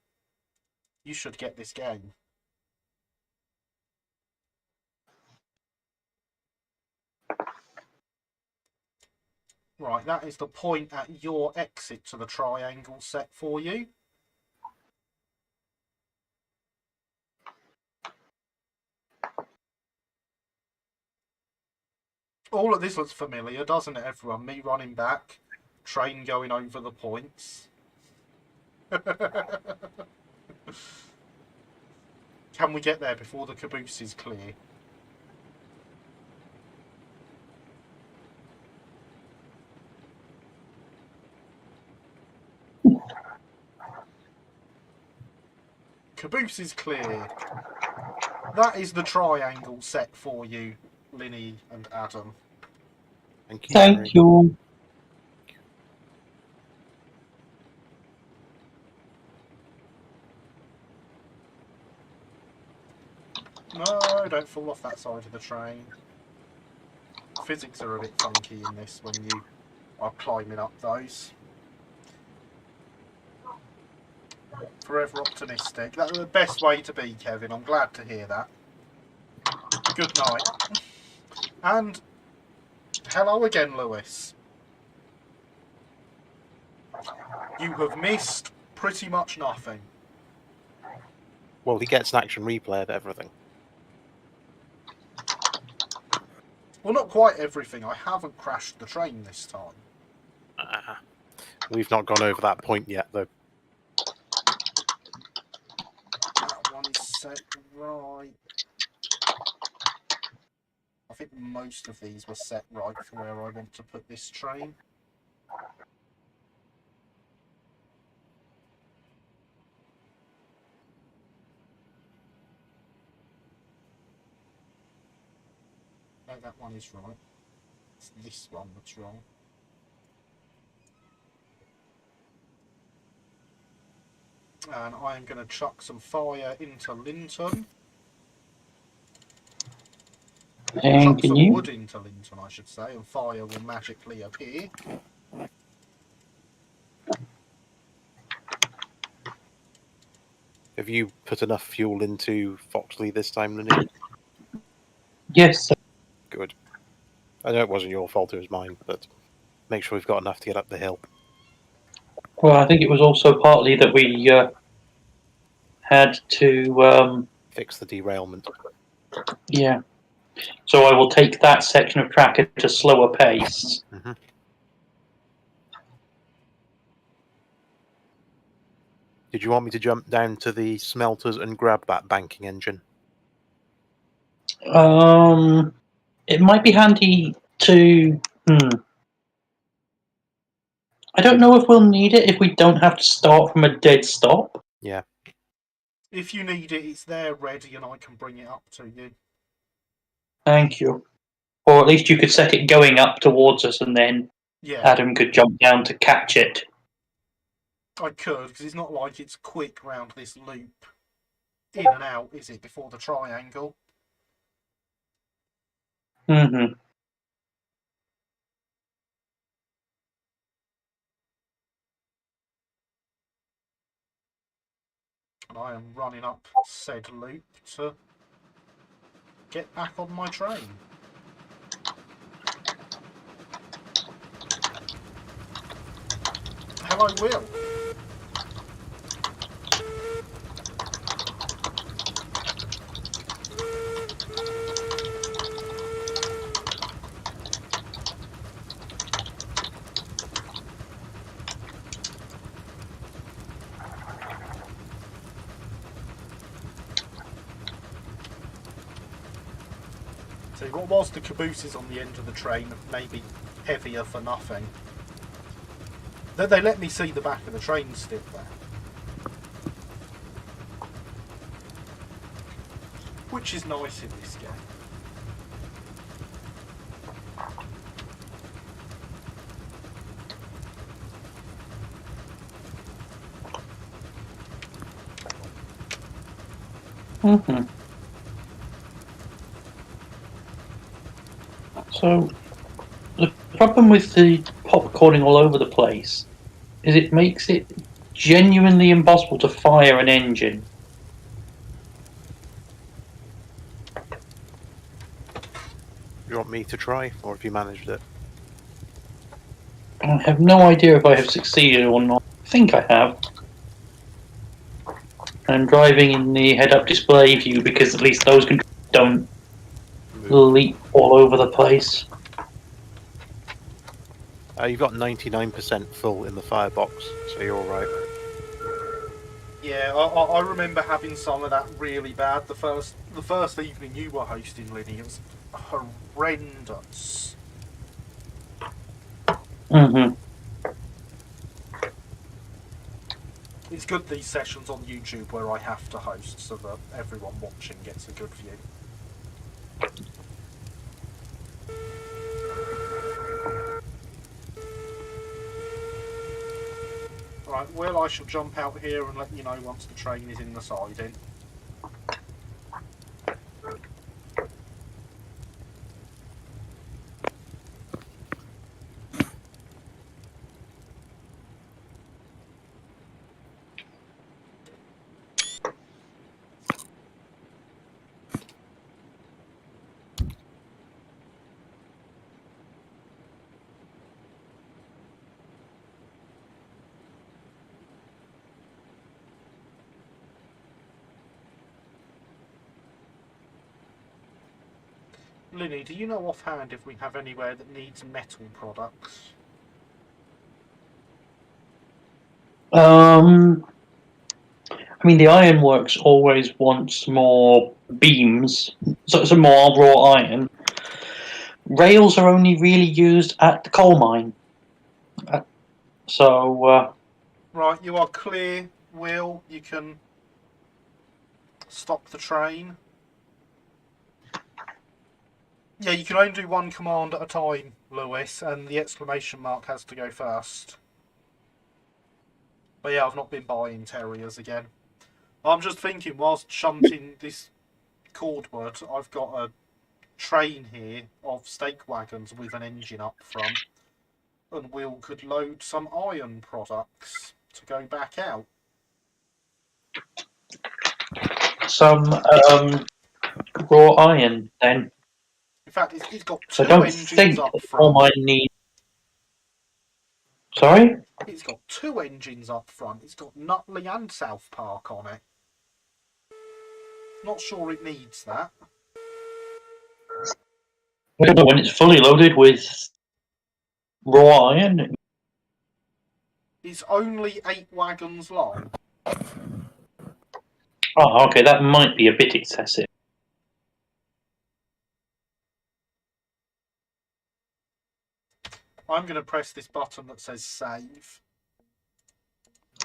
You should get this game. Right, that is the point at your exit to the triangle set for you. All of this looks familiar, doesn't it, everyone? Me running back, train going over the points. Can we get there before the caboose is clear? Caboose is clear. That is the triangle set for you, Linny and Adam. Thank you. Thank you. No, don't fall off that side of the train. Physics are a bit funky in this when you are climbing up those. Forever optimistic. That's the best way to be, Kevin. I'm glad to hear that. Good night. And hello again, Lewis. You have missed pretty much nothing. Well, he gets an action replay of everything. Well, not quite everything. I haven't crashed the train this time. We've not gone over that point yet, though. That one is set right. I think most of these were set right for where I want to put this train. No, that one is right. It's this one that's wrong. And I am going to chuck some fire into Linton. Chuck Can some you? wood into Linton, I should say, and fire will magically appear. Have you put enough fuel into Foxley this time, Linny? Yes. Good. I know it wasn't your fault, it was mine, but make sure we've got enough to get up the hill. Well, I think it was also partly that we had to. Fix the derailment. Yeah. So I will take that section of track at a slower pace. Mm-hmm. Did you want me to jump down to the smelters and grab that banking engine? It might be handy to. I don't know if we'll need it if we don't have to start from a dead stop. Yeah. If you need it, it's there ready and I can bring it up to you. Thank you. Or at least you could set it going up towards us and then Yeah, Adam could jump down to catch it. I could, because it's not like it's quick round this loop. In and out, is it, before the triangle? Mm-hmm. And I am running up said loop to get back on my train. Hello, Will. So what was the cabooses on the end of the train maybe heavier for nothing? They let me see the back of the train still there. Which is nice in this game. Mm-hmm. So, the problem with the popcorning all over the place is it makes it genuinely impossible to fire an engine. You want me to try, or have you managed it? I have no idea if I have succeeded or not. I think I have. I'm driving in the head-up display view because at least those controls don't leap all over the place. You've got 99% full in the firebox, so you're all right. Yeah, I remember having some of that really bad. The first evening you were hosting, Linny, it was horrendous. Mm-hmm. It's good these sessions on YouTube where I have to host so that everyone watching gets a good view. Right, well, I shall jump out here and let you know once the train is in the siding. Linny, do you know offhand if we have anywhere that needs metal products? I mean, the ironworks always wants more beams, so some more raw iron. Rails are only really used at the coal mine. Right, you are clear, Will. You can stop the train. Yeah, you can only do one command at a time, Lewis, and the exclamation mark has to go first. But yeah, I've not been buying terriers again. I'm just thinking, whilst shunting this cordwood, I've got a train here of stake wagons with an engine up front, and Will could load some iron products to go back out. Some raw iron, then. In fact, it's got I two don't engines think up that coal front. mine needs. Sorry? It's got two engines up front. It's got Nutley and South Park on it. Not sure it needs that. I don't know when it's fully loaded with raw iron. It's only 8 wagons long. Oh, okay, that might be a bit excessive. I'm going to press this button that says save.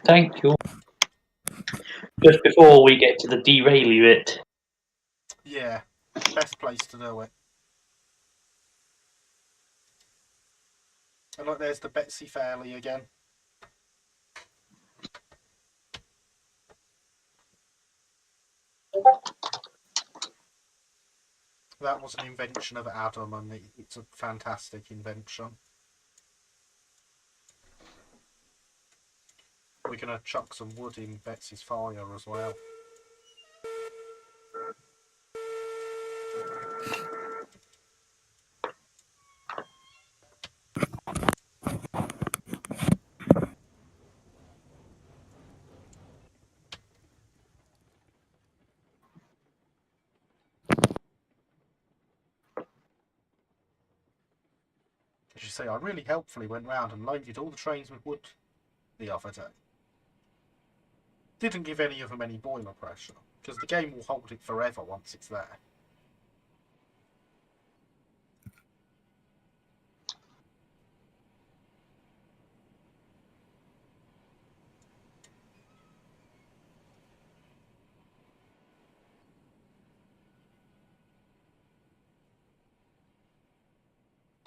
Thank you. Just before we get to the derailing bit. Yeah, best place to do it. And look, there's the Betsy Fairley again. That was an invention of Adam, and it's a fantastic invention. We're going to chuck some wood in Betsy's fire as well. As you say, I really helpfully went round and loaded all the trains with wood the other day. Didn't give any of them any boiler pressure, because the game will hold it forever once it's there.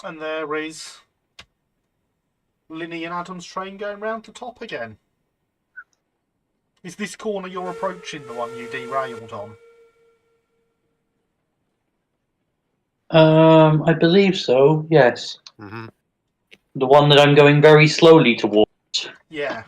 And there is Linny and Adam's train going round the top again. Is this corner you're approaching the one you derailed on? I believe so, yes. Mm-hmm. The one that I'm going very slowly towards. Yeah.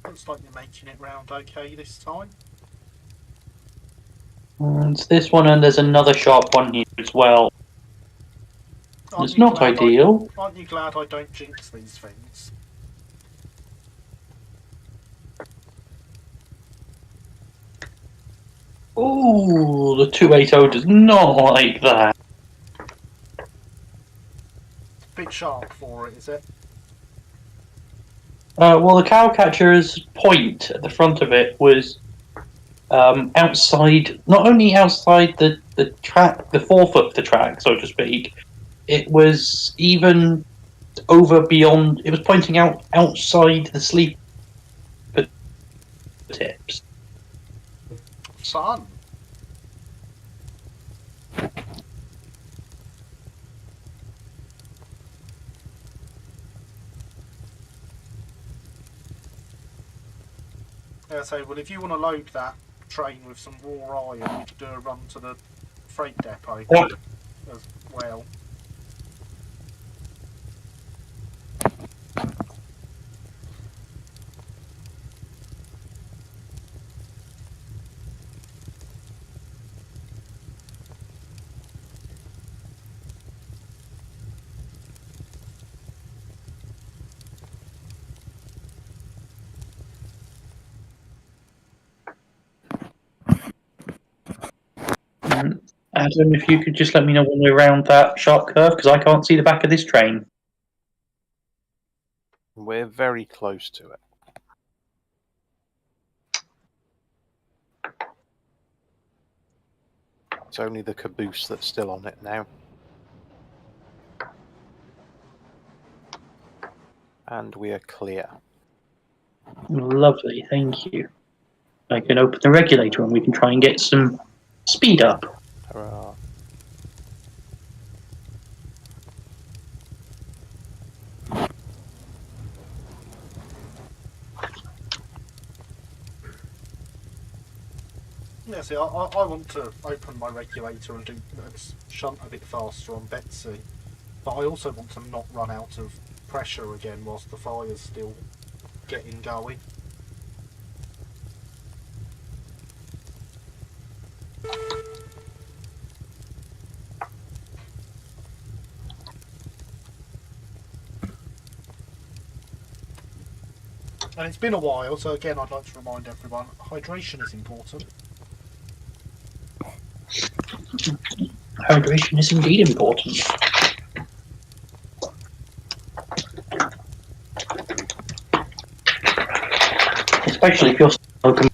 Looks like you're making it round okay this time. It's this one, and there's another sharp one here as well. It's not ideal. Aren't you glad I don't jinx these things? Ooh, the 280 does not like that. Bit sharp for it, is it? Well, the cowcatcher's point at the front of it was outside, not only outside the track, the forefoot of the track, so to speak, it was even over beyond, it was pointing out outside the sleeper tips. son. Yeah, so, well, if you want to load that train with some raw iron, we could do a run to the freight depot What? as well. Adam, if you could just let me know when we're around that sharp curve, because I can't see the back of this train. We're very close to it. It's only the caboose that's still on it now. And we are clear. Lovely, thank you. I can open the regulator and we can try and get some speed up. Hurrah. Yeah, see, I want to open my regulator and shunt a bit faster on Betsy, but I also want to not run out of pressure again whilst the fire's still getting going. And it's been a while, so again, I'd like to remind everyone, hydration is important. Hydration is indeed important. Especially if you're smoking.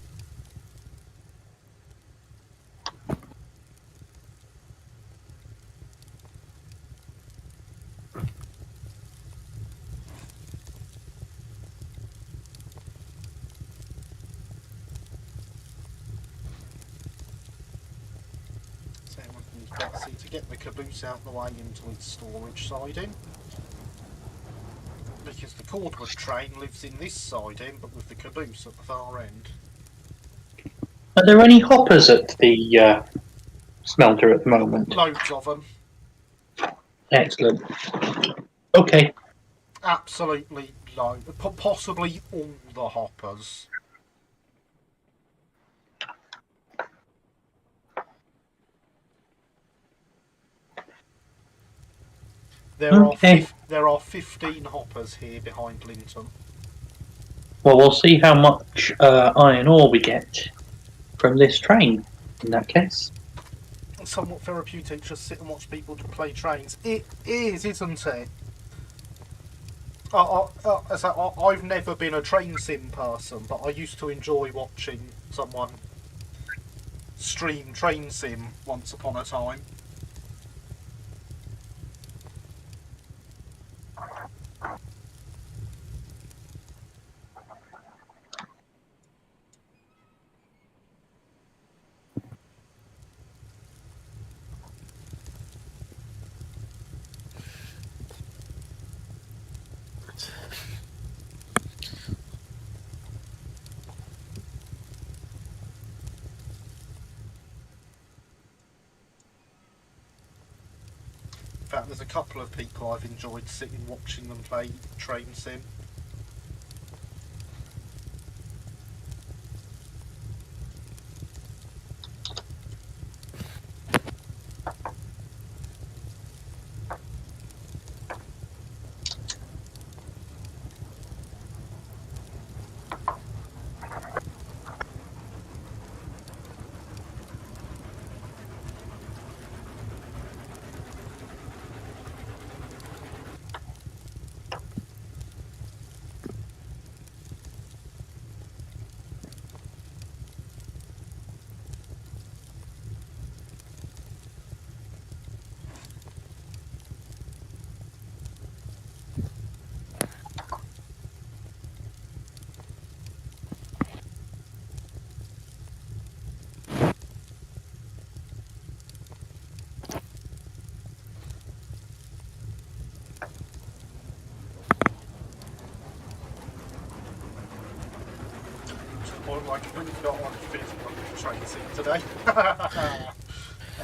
So we can use Betsy to get the caboose out the way into its storage siding. Because the cordwood train lives in this siding, but with the caboose at the far end. Are there any hoppers at the smelter at the moment? Loads of them. Excellent. Okay. Absolutely loads. Possibly all the hoppers. There are 15 hoppers here behind Linton. Well, we'll see how much iron ore we get from this train, in that case. Somewhat therapeutic, just sit and watch people play trains. It is, isn't it? I've never been a train sim person, but I used to enjoy watching someone stream train sim once upon a time. In fact, there's a couple of people I've enjoyed sitting watching them play train sim. I completely forgot I'm finishing on the train scene today.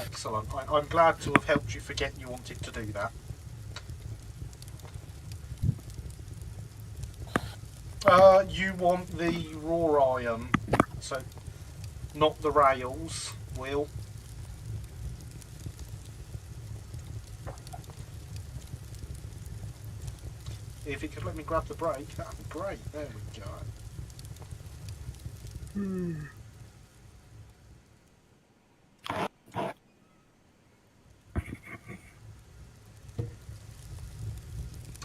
Excellent. I'm glad to have helped you forget you wanted to do that. You want the raw iron, so not the rails, Will. If it could let me grab the brake, that'd be great. There we go.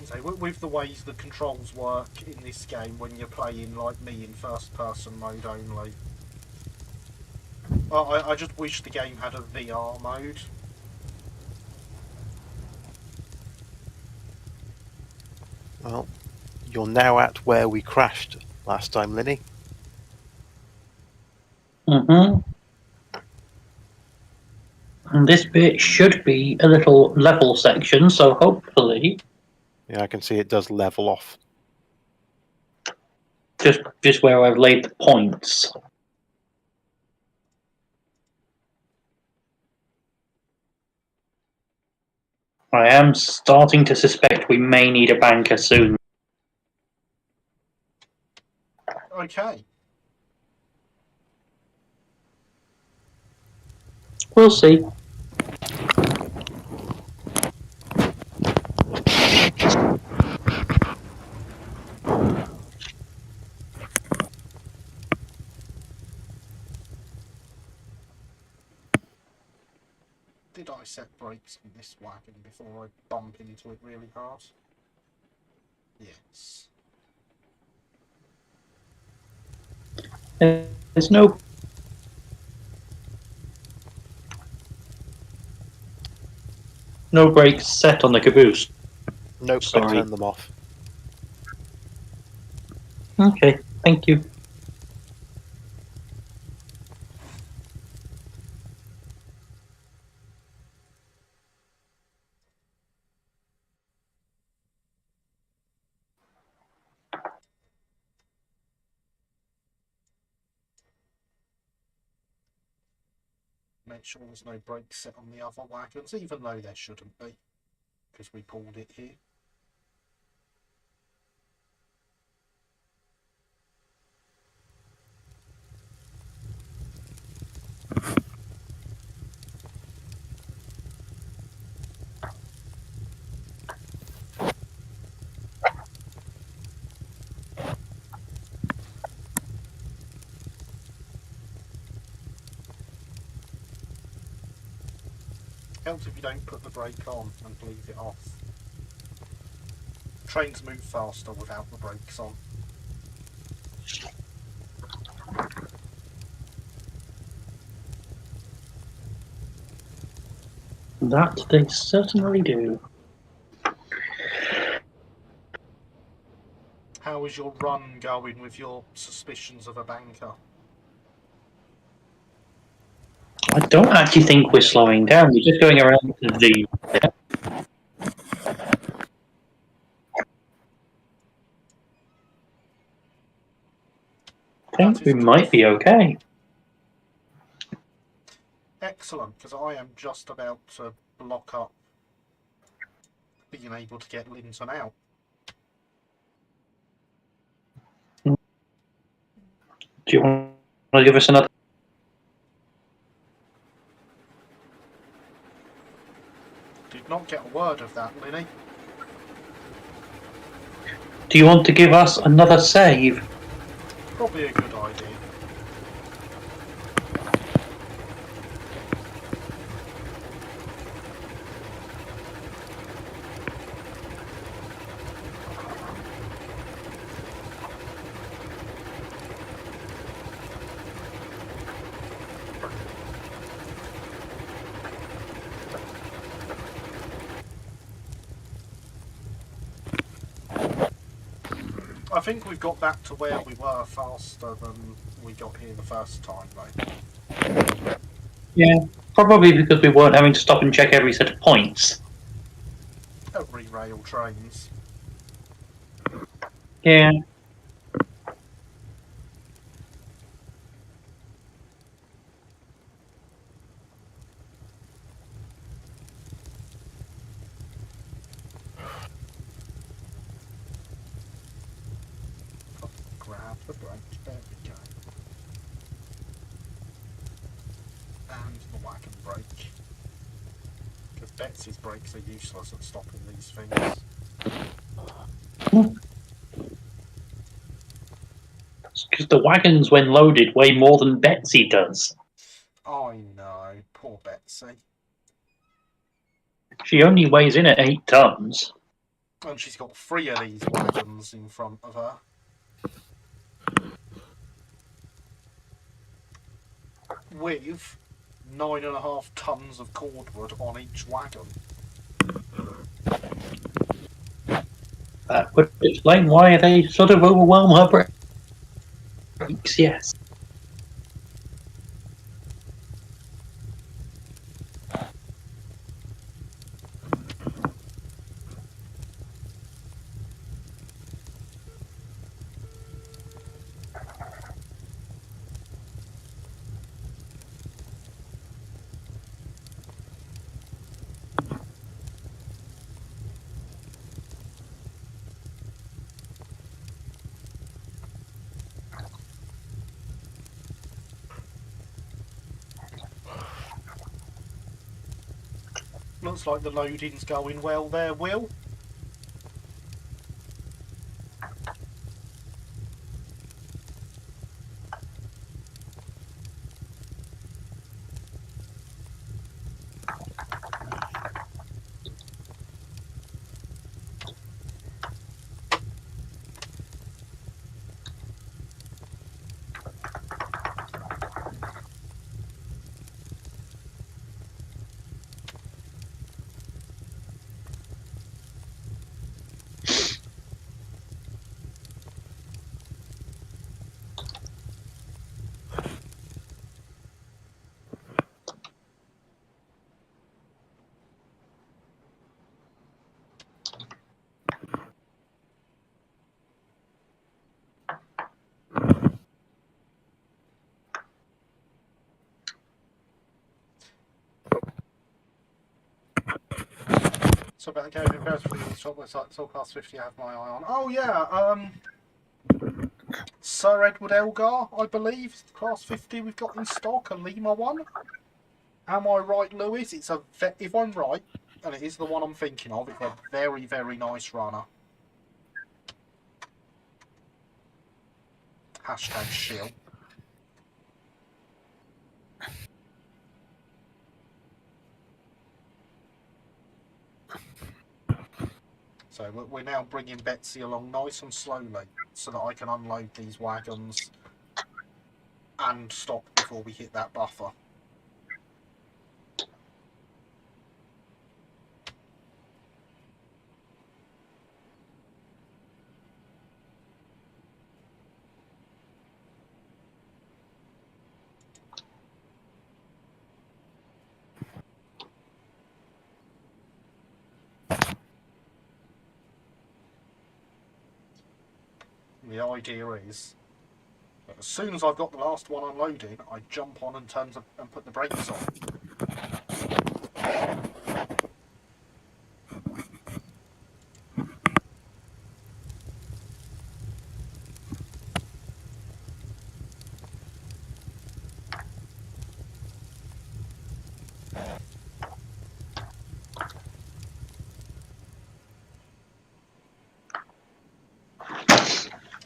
So with the ways the controls work in this game when you're playing like me in first person mode only, I just wish the game had a VR mode. Well, you're now at where we crashed last time, Linny. Mm-hmm. And this bit should be a little level section, so hopefully Yeah, I can see it does level off. just where I've laid the points. I am starting to suspect we may need a banker soon. Okay. We'll see. Did I set brakes on this wagon before I bump into it really hard? Yes. There's no brakes set on the caboose. Nope, I Sorry. turned them off. Okay, thank you. Make sure there's no brakes set on the other wagons, even though there shouldn't be, because we pulled it here. Helps if you don't put the brake on and leave it off. Trains move faster without the brakes on. That they certainly do. How is your run going with your suspicions of a banker? I don't actually think we're slowing down. We're just going around the. I think we might be okay. Excellent, because I am just about to block up being able to get Linton out. Do you want to give us another? Did not get a word of that, Linny. Do you want to give us another save? Probably a good idea. I think we've got back to where we were faster than we got here the first time, though. Yeah, probably because we weren't having to stop and check every set of points. Every rail trains. Yeah. And the wagon brake. Because Betsy's brakes are useless at stopping these things. Because the wagons, when loaded, weigh more than Betsy does. I know, poor Betsy. She only weighs in at 8 tons. And she's got 3 of these wagons in front of her. With 9.5 tons of cordwood on each wagon. That would explain why they sort of overwhelm her brakes, yes. Looks like the loading's going well there, Will. So about the game in Beresford, the shop website, it's all class 50 I have my eye on. Oh yeah, Sir Edward Elgar, I believe, class 50 we've got in stock, a Lima one. Am I right, Lewis? It's a if I'm right, and it is the one I'm thinking of, it's a very, very nice runner. Hashtag shill. So we're now bringing Betsy along nice and slowly so that I can unload these wagons and stop before we hit that buffer. The idea is that as soon as I've got the last one unloading, I jump on and and put the brakes on.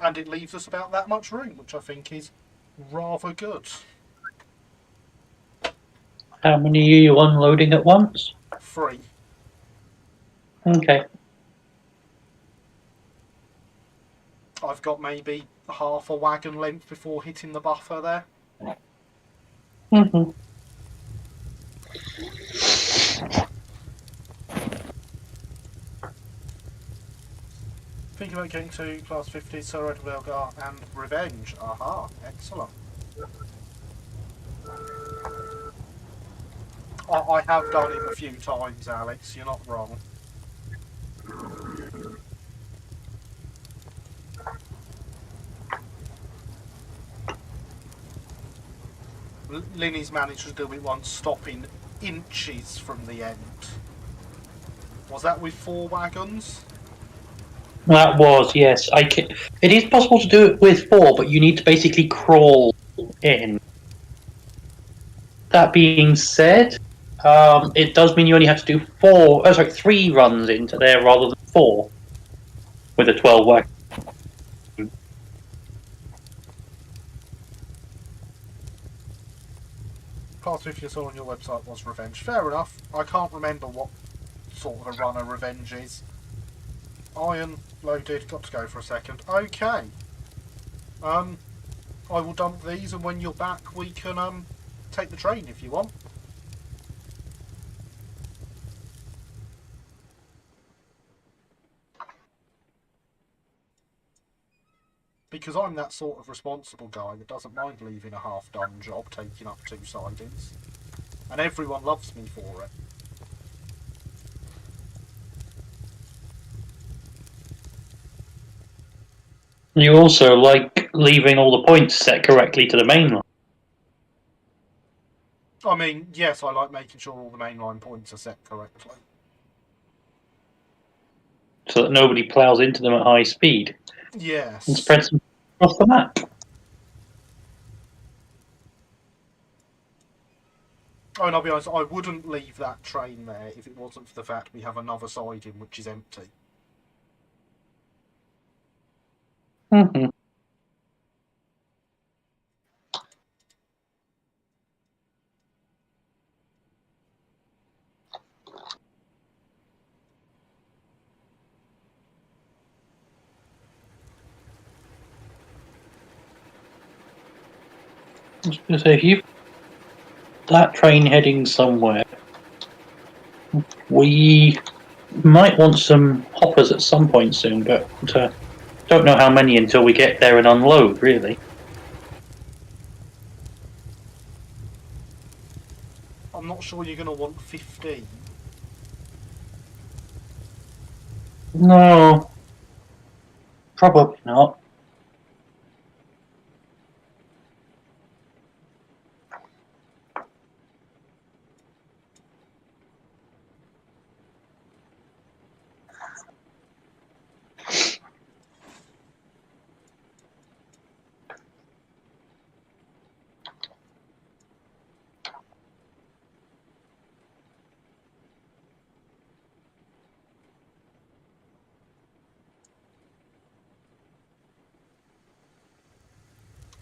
And it leaves us about that much room, which I think is rather good. How many are you unloading at once? 3. Okay. I've got maybe half a wagon length before hitting the buffer there. Mm-hmm. Thinking about getting to class 50, Sir Edward Elgar and Revenge. Aha, excellent. I have done it a few times, Alex, you're not wrong. Linny's managed to do it once, stopping inches from the end. Was that with 4 wagons? That was, yes. It is possible to do it with 4, but you need to basically crawl in. That being said, it does mean you only have to do 3 runs into there rather than 4 with a 12 wagon. Part if you saw on your website was Revenge. Fair enough. I can't remember what sort of a runner Revenge is. Iron loaded. Got to go for a second. Okay. I will dump these, and when you're back, we can take the train if you want. Because I'm that sort of responsible guy that doesn't mind leaving a half-done job taking up 2 sidings. And everyone loves me for it. You also like leaving all the points set correctly to the main line. I mean, yes, I like making sure all the mainline points are set correctly. So that nobody ploughs into them at high speed. Yes. And spreads them across the map. Oh, and I'll be honest, I wouldn't leave that train there if it wasn't for the fact we have another siding which is empty. Mm-hmm. I was going to say, if you've that train heading somewhere, we might want some hoppers at some point soon, but don't know how many until we get there and unload, really. I'm not sure you're going to want 15. No, probably not.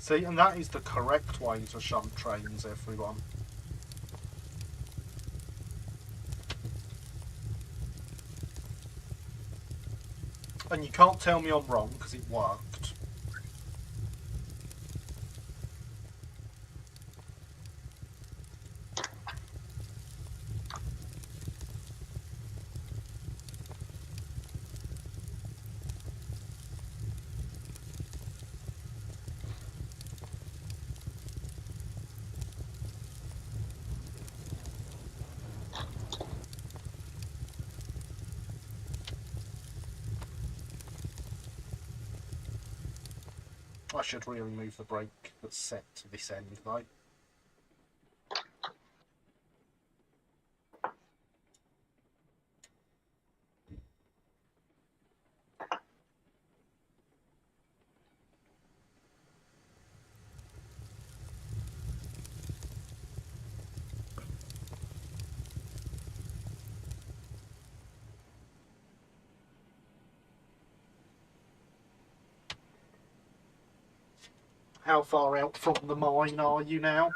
See, and that is the correct way to shunt trains, everyone. And you can't tell me I'm wrong, because it worked. I should really move the brake that's set to this end, though. How far out from the mine are you now?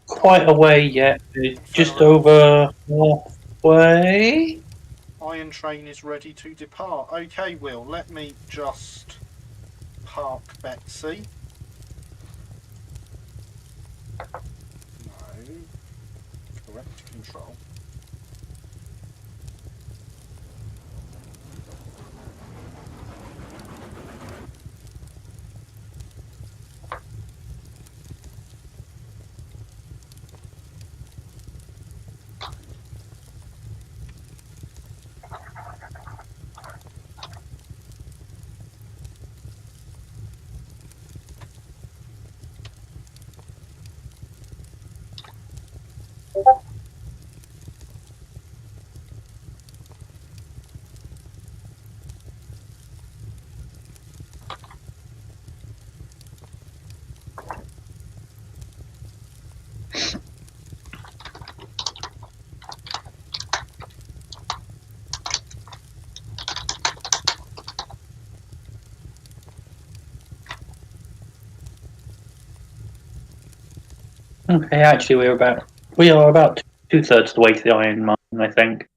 Quite a way yet. Just over halfway. Iron train is ready to depart. Okay, Will, let me just park Betsy. No. Correct control. Okay, actually, we are about 2/3 of the way to the iron mine, I think.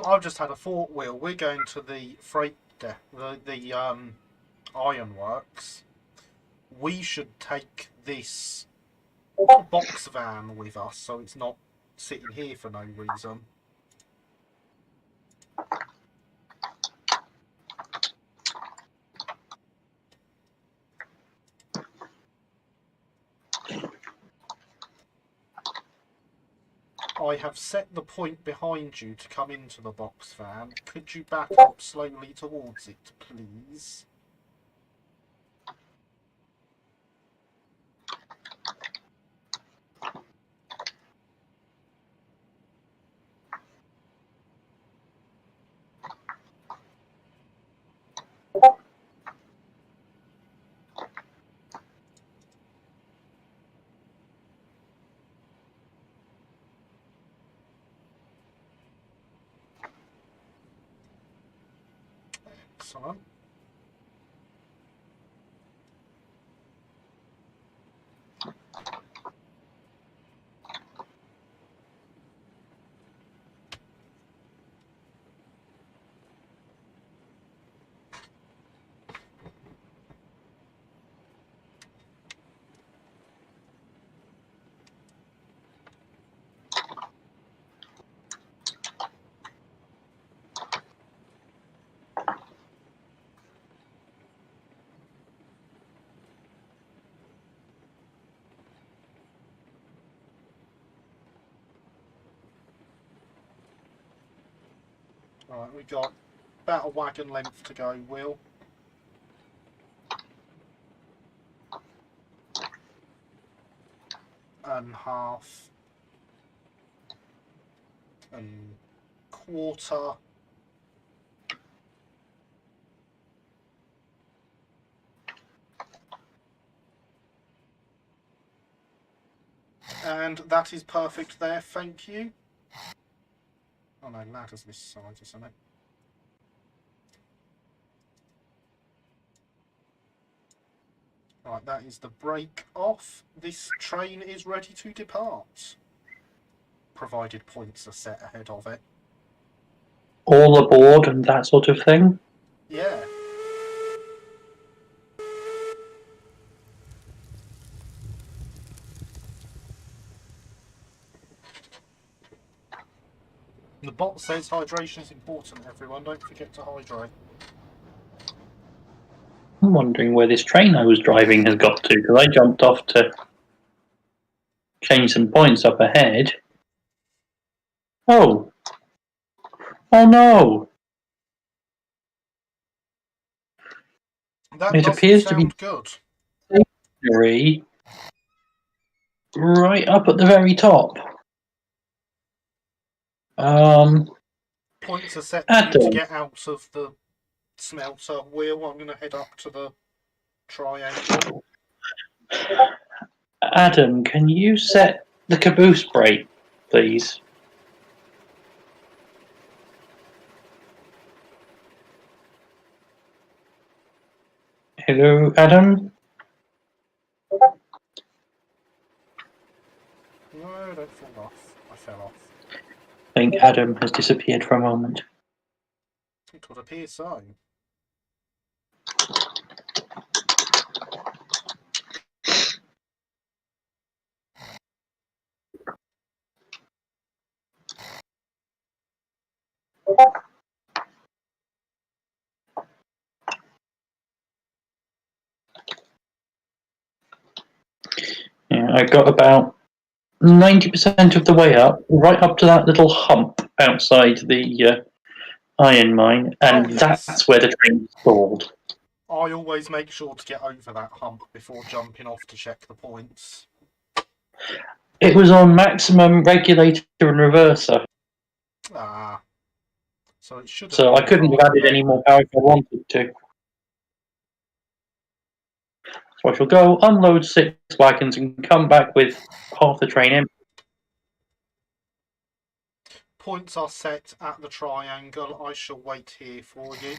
I've just had a thought, Will. We're going to the the ironworks. We should take this box van with us, so it's not sitting here for no reason. I have set the point behind you to come into the box van. Could you back up slowly towards it, please? Excellent. Right, we've got about a wagon length to go, Will. And half. And quarter. And that is perfect there, thank you. Oh no, ladder's this side, isn't it? Right, that is the brake off. This train is ready to depart. Provided points are set ahead of it. All aboard and that sort of thing. Yeah. The bot says hydration is important, everyone. Don't forget to hydrate. I'm wondering where this train I was driving has got to, because I jumped off to change some points up ahead. Oh. Oh no! That It doesn't appears to be sound good. stationary right up at the very top. Points are set for you to Adam. get out of the smelter. Will, I'm going to head up to the triangle. Adam, can you set the caboose brake, please? Hello, Adam? No, don't fall off. I fell off. I think Adam has disappeared for a moment. It would appear so. Yeah, I got about 90% of the way up, right up to that little hump outside the iron mine, and Oh, yes. that's where the train stalled. I always make sure to get over that hump before jumping off to check the points. It was on maximum regulator and reverser, Ah. So it should have so I been couldn't have fine added then. any more power if I wanted to. So I shall go unload 6 wagons and come back with half the train empty. Points are set at the triangle. I shall wait here for you.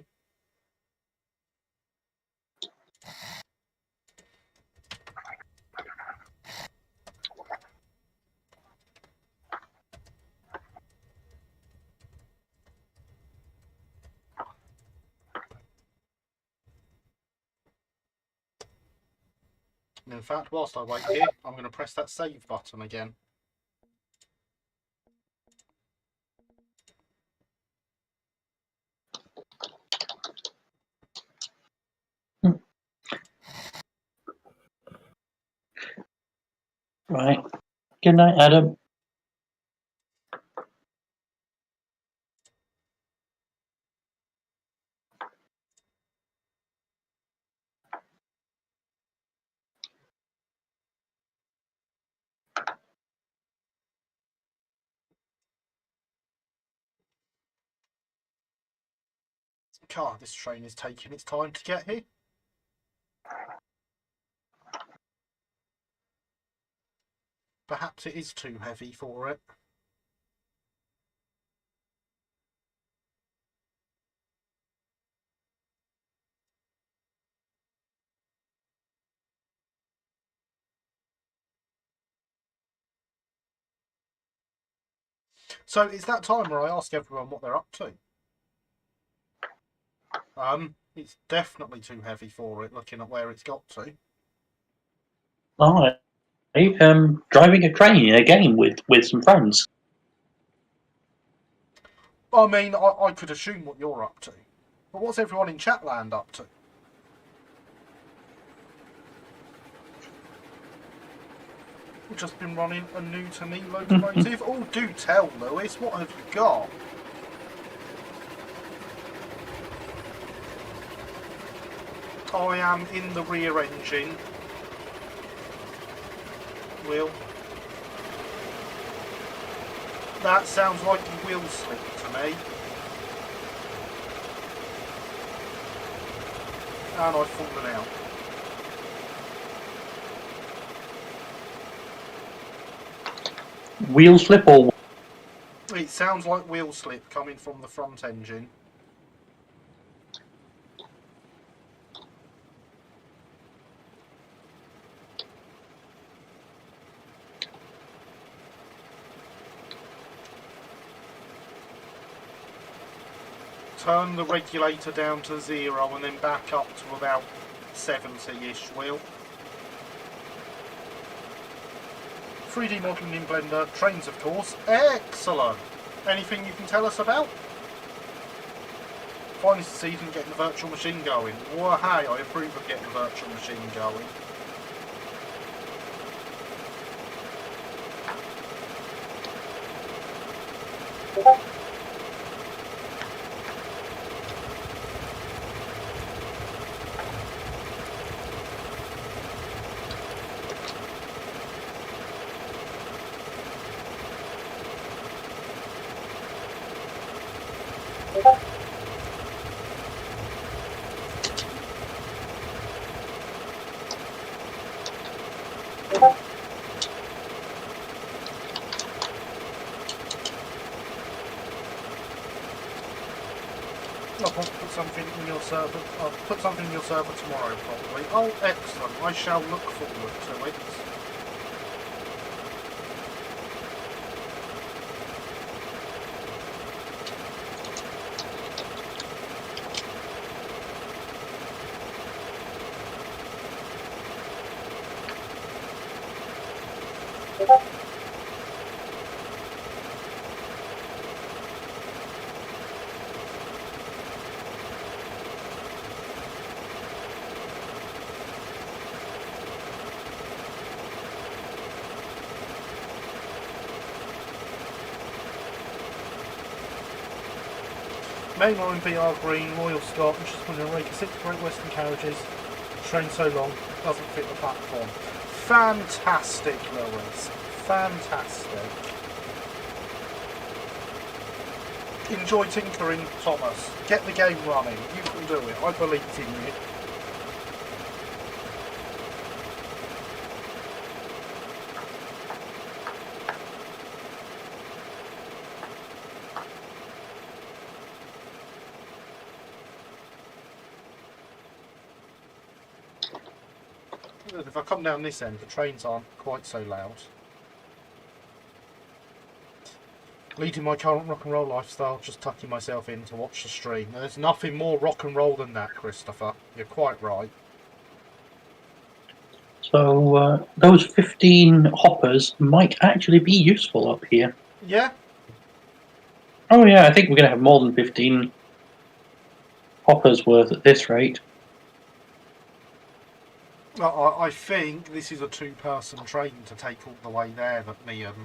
And in fact, whilst I wait here, I'm going to press that save button again. Right. Good night, Adam. God, this train is taking its time to get here. Perhaps it is too heavy for it. So it's that time where I ask everyone what they're up to. It's definitely too heavy for it, looking at where it's got to. Oh, driving a train in a game with some friends. I mean, I could assume what you're up to. But what's everyone in Chatland up to? We've just been running a new to me locomotive. Oh, do tell, Lewis, what have you got? I am in the rear engine. Will. That sounds like you will slip to me. And I've fallen out. Wheel slip or... It sounds like wheel slip coming from the front engine. Turn the regulator down to 0 and then back up to about 70-ish, Will. 3D modelling in Blender, trains of course. Excellent! Anything you can tell us about? Finally succeeded in getting the virtual machine going. Well, hey, I approve of getting the virtual machine going. I'll put something in your server. I'll put something in your server tomorrow, probably. Oh, excellent! I shall look forward to it. Mainline VR green, Royal Scot, and just going to rake 6 Great Western carriages. Train so long, doesn't fit the platform. Fantastic, Lewis. Fantastic. Enjoy tinkering, Thomas. Get the game running. You can do it. I believe in you. If I come down this end, the trains aren't quite so loud. Leading my current rock and roll lifestyle, just tucking myself in to watch the stream. There's nothing more rock and roll than that, Christopher. You're quite right. So those 15 hoppers might actually be useful up here. Yeah. Oh yeah, I think we're going to have more than 15 hoppers worth at this rate. I think this is a two-person train to take all the way there that me and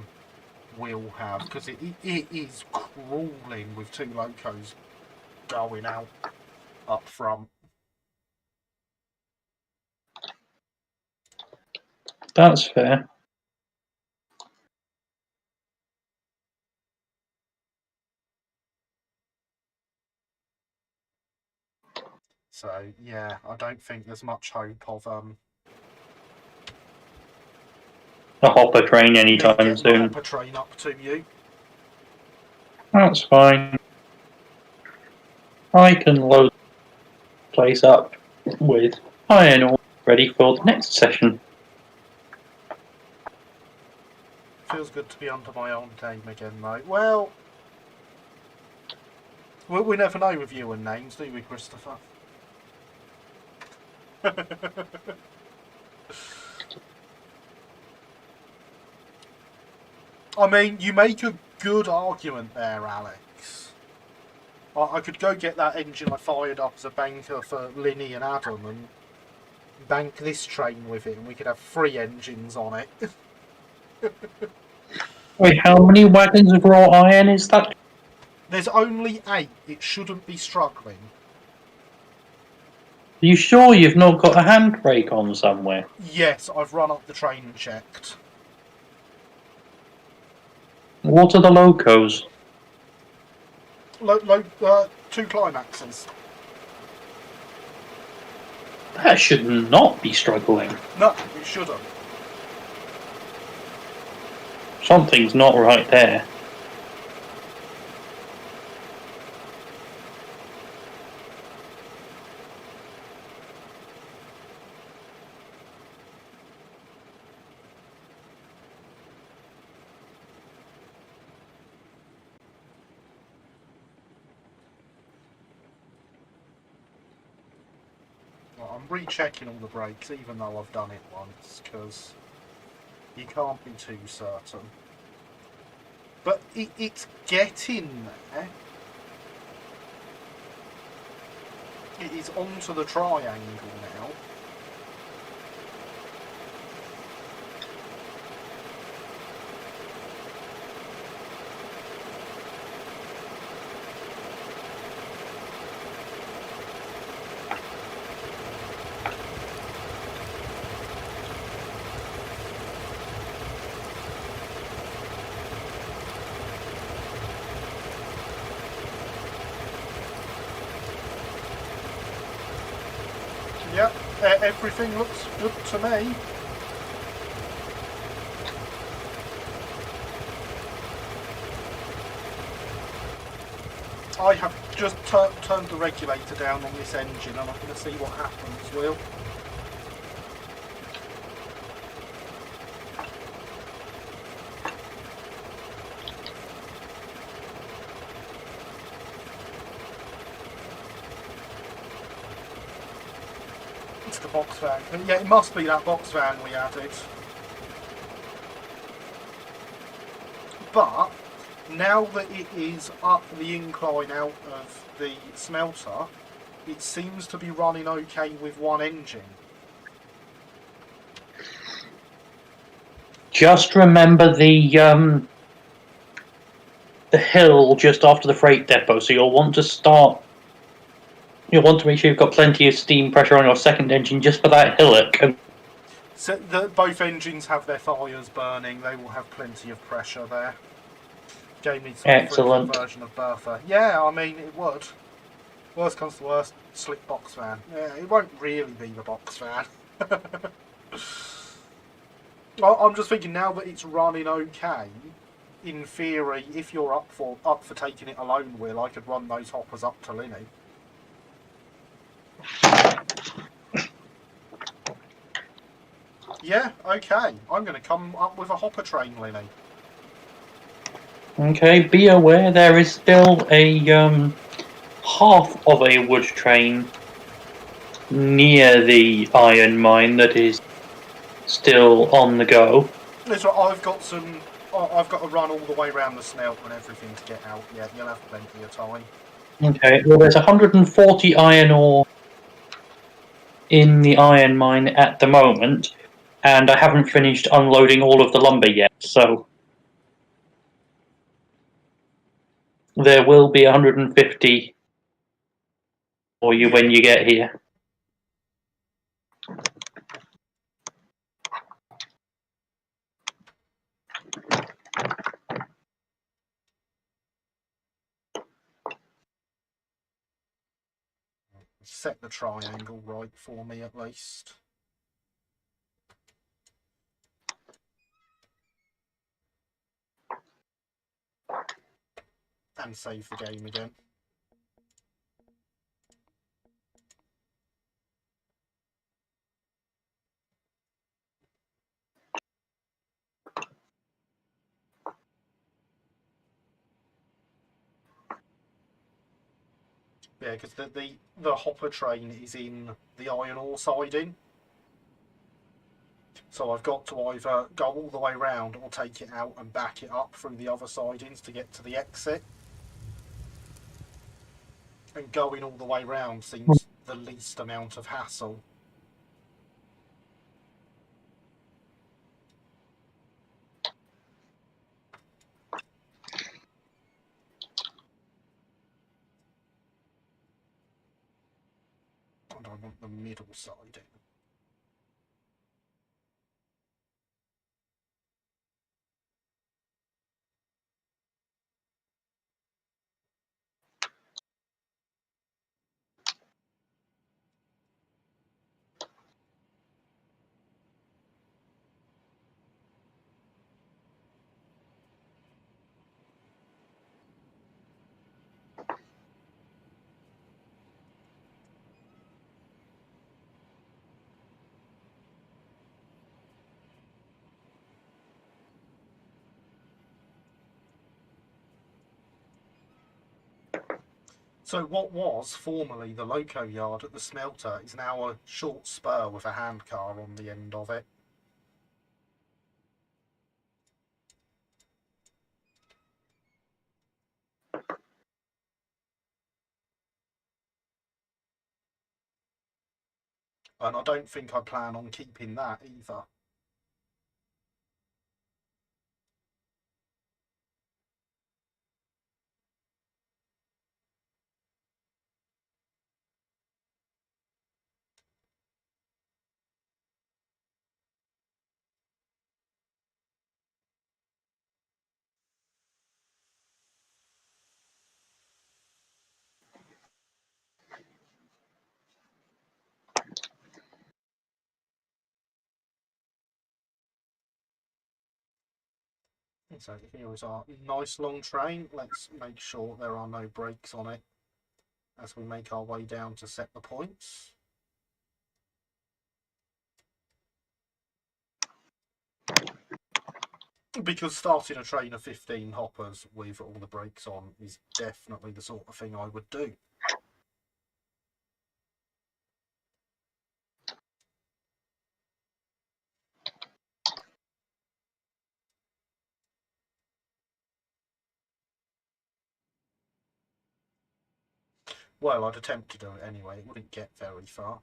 Will have, because it is crawling with two locos going out up front. That's fair. So yeah, I don't think there's much hope of A hopper train anytime getting the soon. hopper train up to you. That's fine. I can load the place up with iron ore ready for the next session. Feels good to be under my own name again, though. Well, we never know with you and names, do we, Christopher? I mean, you make a good argument there, Alex. I could go get that engine I fired up as a banker for Linny and Adam and bank this train with it, and we could have 3 engines on it. Wait, how many wagons of raw iron is that? There's only 8. It shouldn't be struggling. Are you sure you've not got a handbrake on somewhere? Yes, I've run up the train and checked. What are the locos? 2 climaxes. That should not be struggling. No, it shouldn't. Something's not right there. Well, I'm rechecking all the brakes, even though I've done it once, because you can't be too certain. But it's getting there. It is onto the triangle now. Yep, everything looks good to me. I have just turned the regulator down on this engine, and I'm going to see what happens, Will. It's the box van. Yeah, it must be that box van we added. But now that it is up the incline out of the smelter, it seems to be running okay with one engine. Just remember the hill just after the freight depot, so you'll want to start. You'll want to make sure you've got plenty of steam pressure on your second engine just for that hillock. So both engines have their fires burning. They will have plenty of pressure there. Gave me some Excellent version of Bertha. Yeah, I mean it would. Worst comes to worst, slick box van. Yeah, it won't really be the box van. I'm just thinking now that it's running okay. In theory, if you're up for taking it alone, Will, I could run those hoppers up to Linny. Yeah, okay. I'm going to come up with a hopper train, Lily. Okay, be aware there is still a half of a wood train near the iron mine that is still on the go. So I've got some. I've got to run all the way around the smelter and everything to get out. Yeah, you'll have plenty of time. Okay, well, there's 140 iron ore in the iron mine at the moment, and I haven't finished unloading all of the lumber yet, so there will be 150 for you when you get here. Set the triangle right for me at least. And save the game again. Yeah, because the hopper train is in the iron ore siding. So I've got to either go all the way round or take it out and back it up through the other sidings to get to the exit. And going all the way round seems the least amount of hassle. And I want the middle siding. So what was formerly the loco yard at the smelter is now a short spur with a handcar on the end of it. And I don't think I plan on keeping that either. So here is our nice long train. Let's make sure there are no brakes on it as we make our way down to set the points. Because starting a train of 15 hoppers with all the brakes on is definitely the sort of thing I would do. Well, I'd attempt to do it anyway. It wouldn't get very far.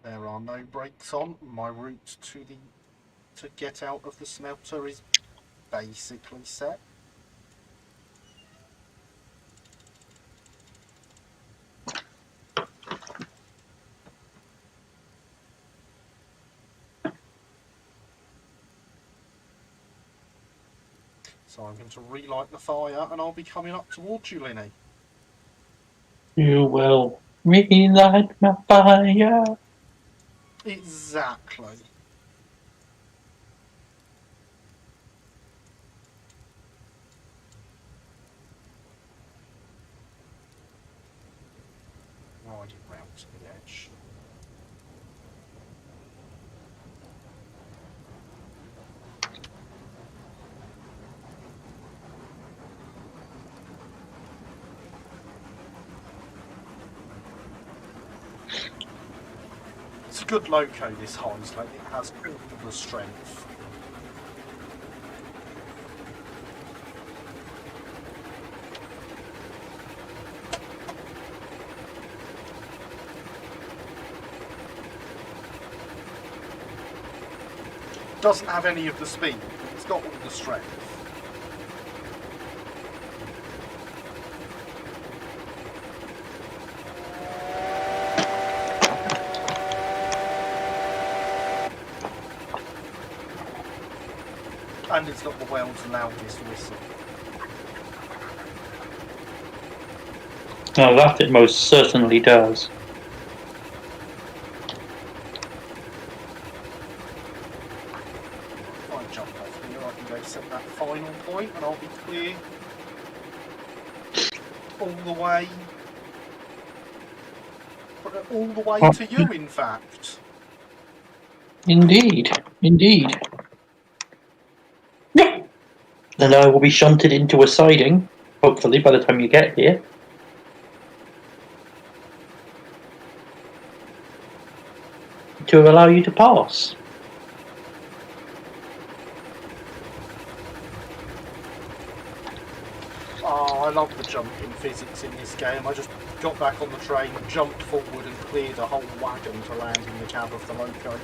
There are no brakes on my route to the to get out of the smelter is basically set. So I'm going to relight the fire and I'll be coming up towards you, Linny. You will relight my fire. Exactly. Ride it round to the edge. It's a good loco, this Highsley. It has all the strength. Doesn't have any of the speed, but it's got all the strength. And it's got the world's loudest whistle. Now that it most certainly does. If I jump off here, I can go set that final point and I'll be clear all the way to you, in fact. Indeed, indeed. Yeah. Then I will be shunted into a siding, hopefully by the time you get here. To allow you to pass. Oh, I love the jumping physics in this game. I just got back on the train, jumped forward and cleared a whole wagon to land in the cab of the loco.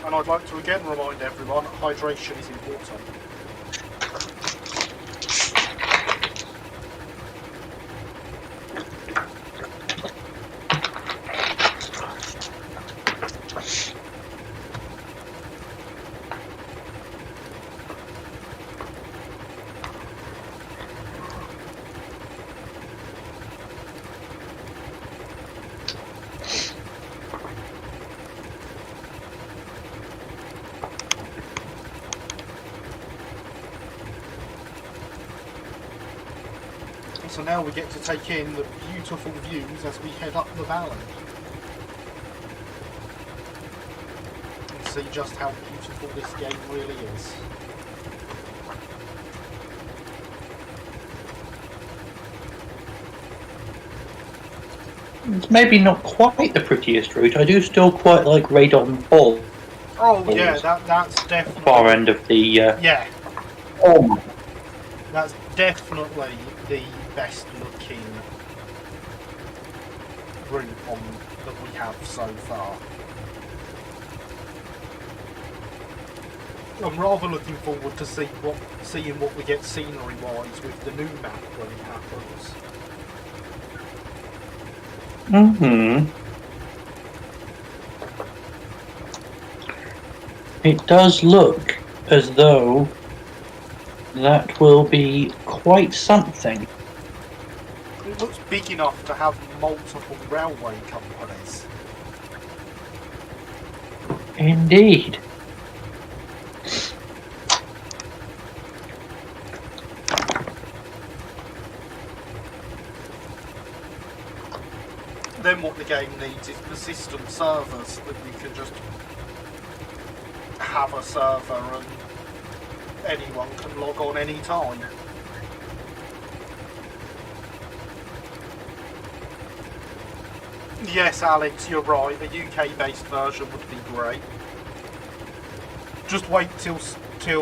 And I'd like to again remind everyone, hydration is important. So now we get to take in the beautiful views as we head up the valley. And see just how beautiful this game really is. It's maybe not quite the prettiest route. I do still quite like Radon Ball. Oh yeah, that's definitely... Far end of the... Yeah. Oh. That's definitely the best looking route that we have so far. I'm rather looking forward to seeing what we get scenery wise with the new map when it happens. It does look as though that will be quite something. It looks big enough to have multiple railway companies. Indeed. Then what the game needs is persistent servers that you can just have a server and anyone can log on any time. Yes, Alex, you're right. A UK-based version would be great. Just wait till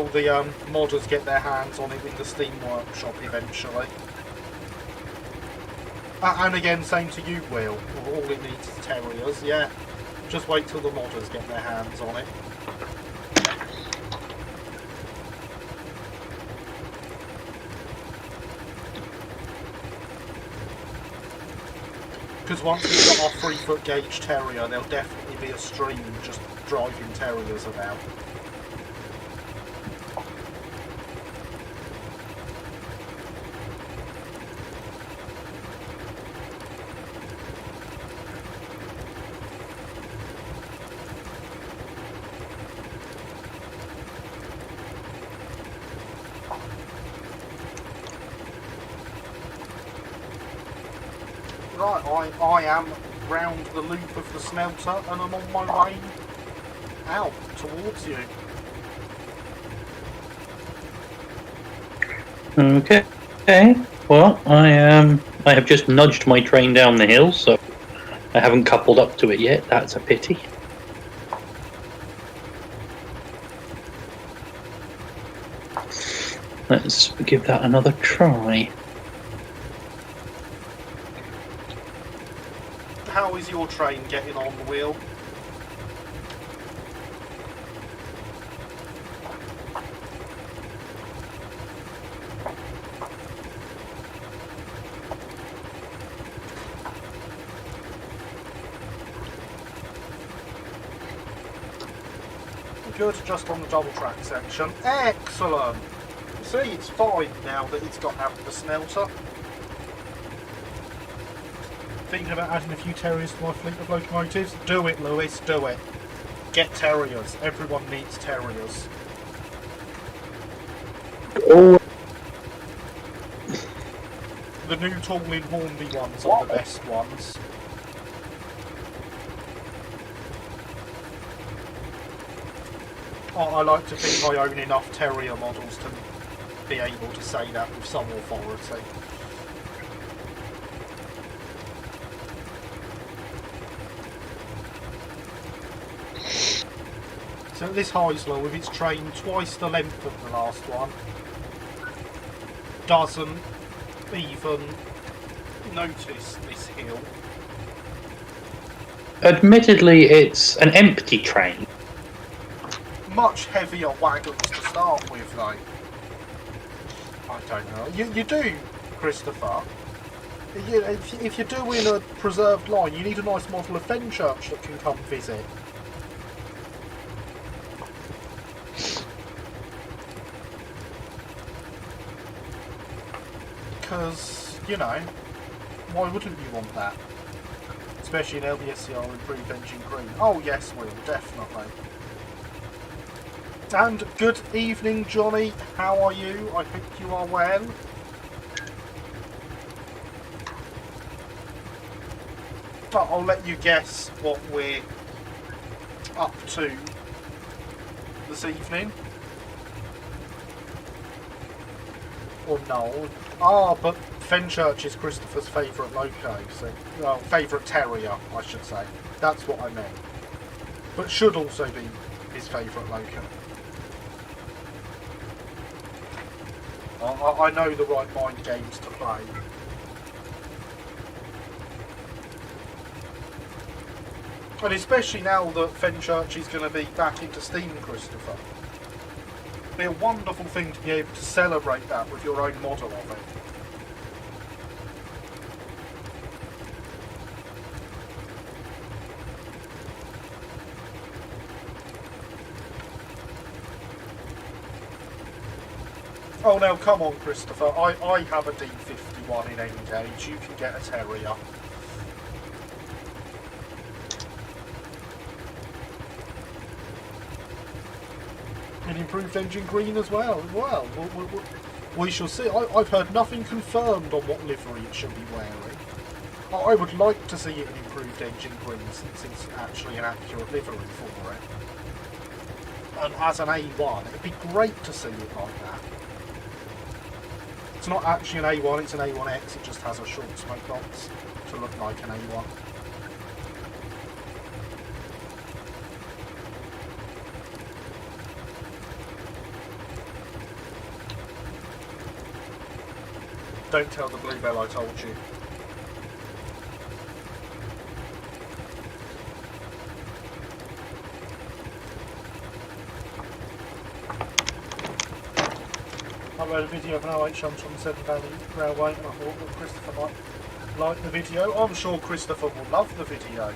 the modders get their hands on it in the Steam Workshop eventually. And again, same to you, Will. All it needs is terriers, yeah. Just wait till the modders get their hands on it. Because once we've got our 3-foot gauge terrier, there'll definitely be a stream just driving terriers about. Right, I am round the loop of the smelter and I'm on my way out towards you. Okay. Well, I have just nudged my train down the hill, so I haven't coupled up to it yet. That's a pity. Let's give that another try. How is your train getting on, Will? Good, just on the double track section. Excellent! See, it's fine now that it's got out of the smelter. Thinking about adding a few terriers to my fleet of locomotives? Do it, Lewis, do it. Get terriers. Everyone needs terriers. Oh. The new Tallinn Hornby ones are the best ones. I like to think I own enough terrier models to be able to say that with some authority. So this Heisler, with its train twice the length of the last one, doesn't even notice this hill. Admittedly, it's an empty train. Much heavier wagons to start with, though. I don't know. You do, Christopher. If you're doing a preserved line, you need a nice model of Fenchurch that can come visit. Because, you know, why wouldn't you want that? Especially in LBSCR improved engine green. Oh yes, Will, definitely. And good evening, Johnny. How are you? I hope you are well. But I'll let you guess what we're up to this evening. Or no. Ah, but Fenchurch is Christopher's favourite loco, so... Well, favourite terrier, I should say. That's what I meant. But should also be his favourite loco. I know the right mind games to play. And especially now that Fenchurch is going to be back into Steam, Christopher. It'll be a wonderful thing to be able to celebrate that with your own model of it. Oh, now come on, Christopher. I have a D51 in Engage. You can get a Terrier. An improved engine green as well. Well, we shall see. I've heard nothing confirmed on what livery it should be wearing. I would like to see it an improved engine green since it's actually an accurate livery for it. And as an A1, it'd be great to see it like that. It's not actually an A1, it's an A1X, it just has a short smoke box to look like an A1. Don't tell the Bluebell I told you. I read a video of an OH jumps on the Severn Valley Railway and I thought that Christopher might like the video. I'm sure Christopher will love the video.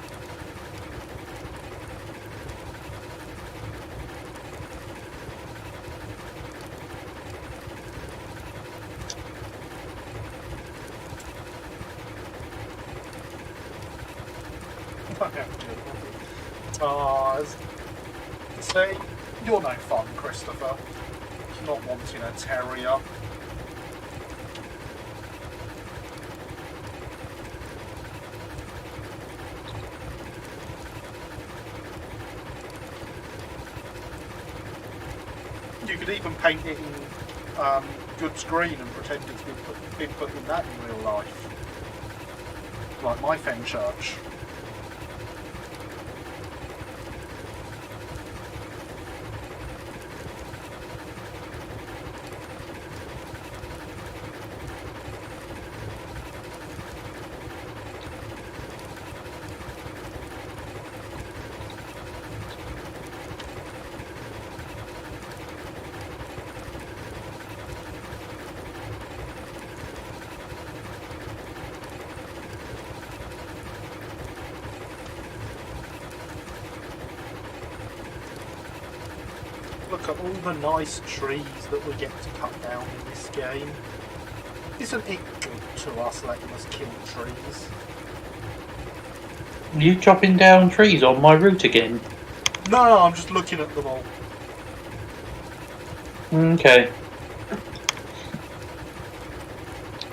See, you're no fun, Christopher. Not wanting a terrier. You could even paint it in good screen and pretend it's been put in that in real life. Like my Fenchurch. Look at all the nice trees that we get to cut down in this game. Isn't it good to us letting us kill trees? Are you chopping down trees on my route again? No, I'm just looking at them all. Okay.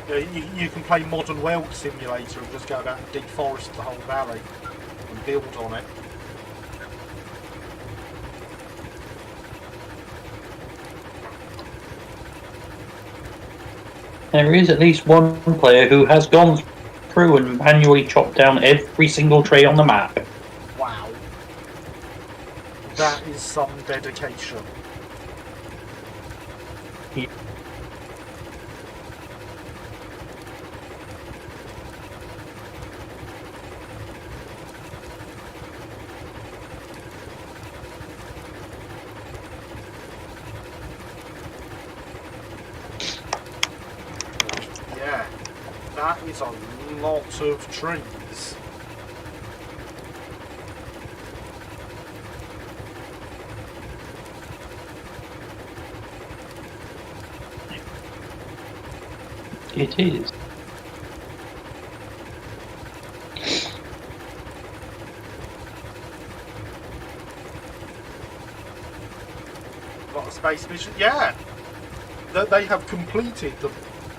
Yeah, you can play Modern World Simulator and just go about and deforest the whole valley and build on it. There is at least one player who has gone through and manually chopped down every single tree on the map. Wow. That is some dedication. Yeah, that is a lot of trees. It is. Got a space mission? Yeah! They have completed the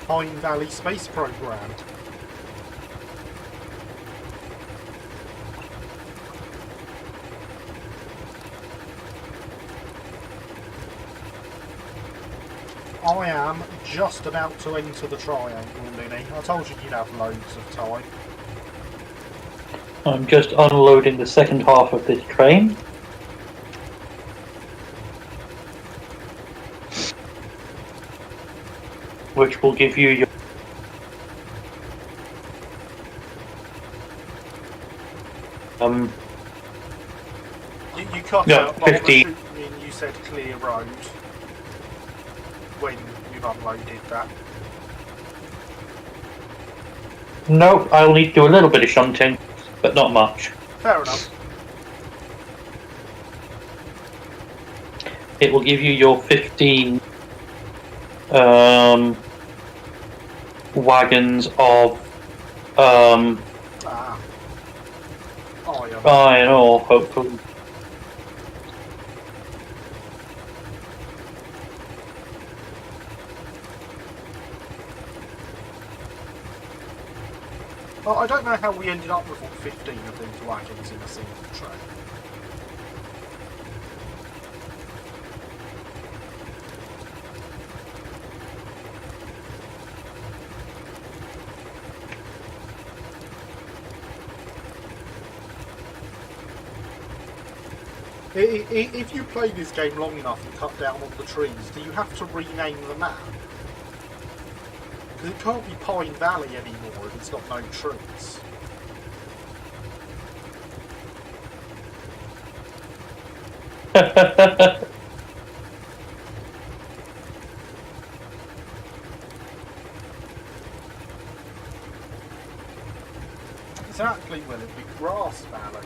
Pine Valley space program. I am just about to enter the triangle, Linny. I told you you'd have loads of time. I'm just unloading the second half of this train. Which will give you your... You cut No, out, but I'm 15. assuming you said clear road when you've unloaded that. Nope, I'll need to do a little bit of shunting, but not much. Fair enough. It will give you your 15 wagons of iron ore, hopefully. Well, I don't know how we ended up with all 15 of these wagons in a single train. If you play this game long enough and cut down all the trees, do you have to rename the map? Because it can't be Pine Valley anymore if it's got no trees. grass valley.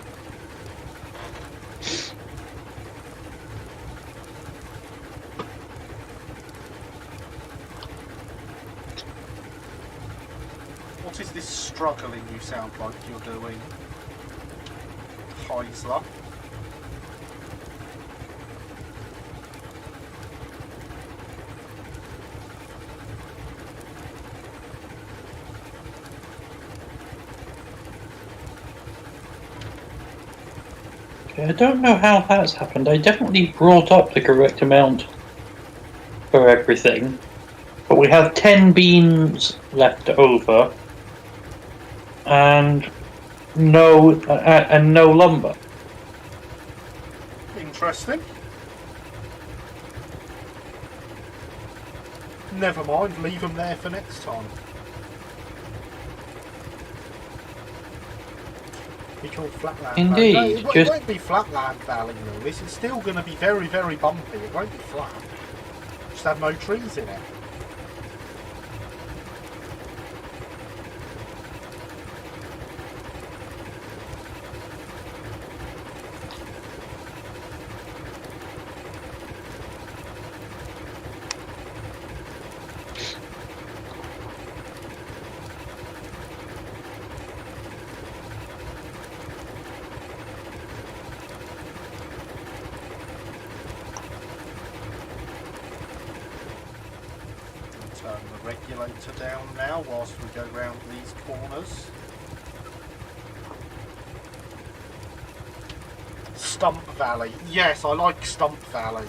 What is this struggling you sound like you're doing, Heisler? I don't know how that's happened. I definitely brought up the correct amount for everything, but we have 10 beams left over, and no lumber. Interesting. Never mind, leave them there for next time. Be called Flatland Indeed, Valley. No, it just- won't be Flatland Valley, though. This is still going to be very, very bumpy. It won't be flat. Just have no trees in it. Turn the regulator down now whilst we go round these corners. Stump Valley. Yes, I like Stump Valley.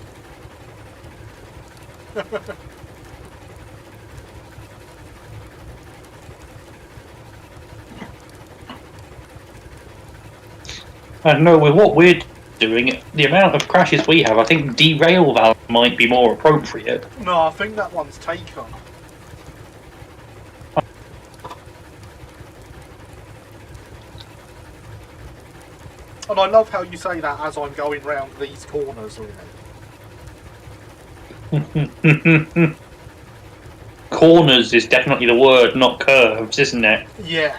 I know with what we're doing, the amount of crashes we have, I think Derail Valley might be more appropriate. No, I think that one's taken. And I love how you say that as I'm going round these corners, really. Corners is definitely the word, not curves, isn't it? Yeah.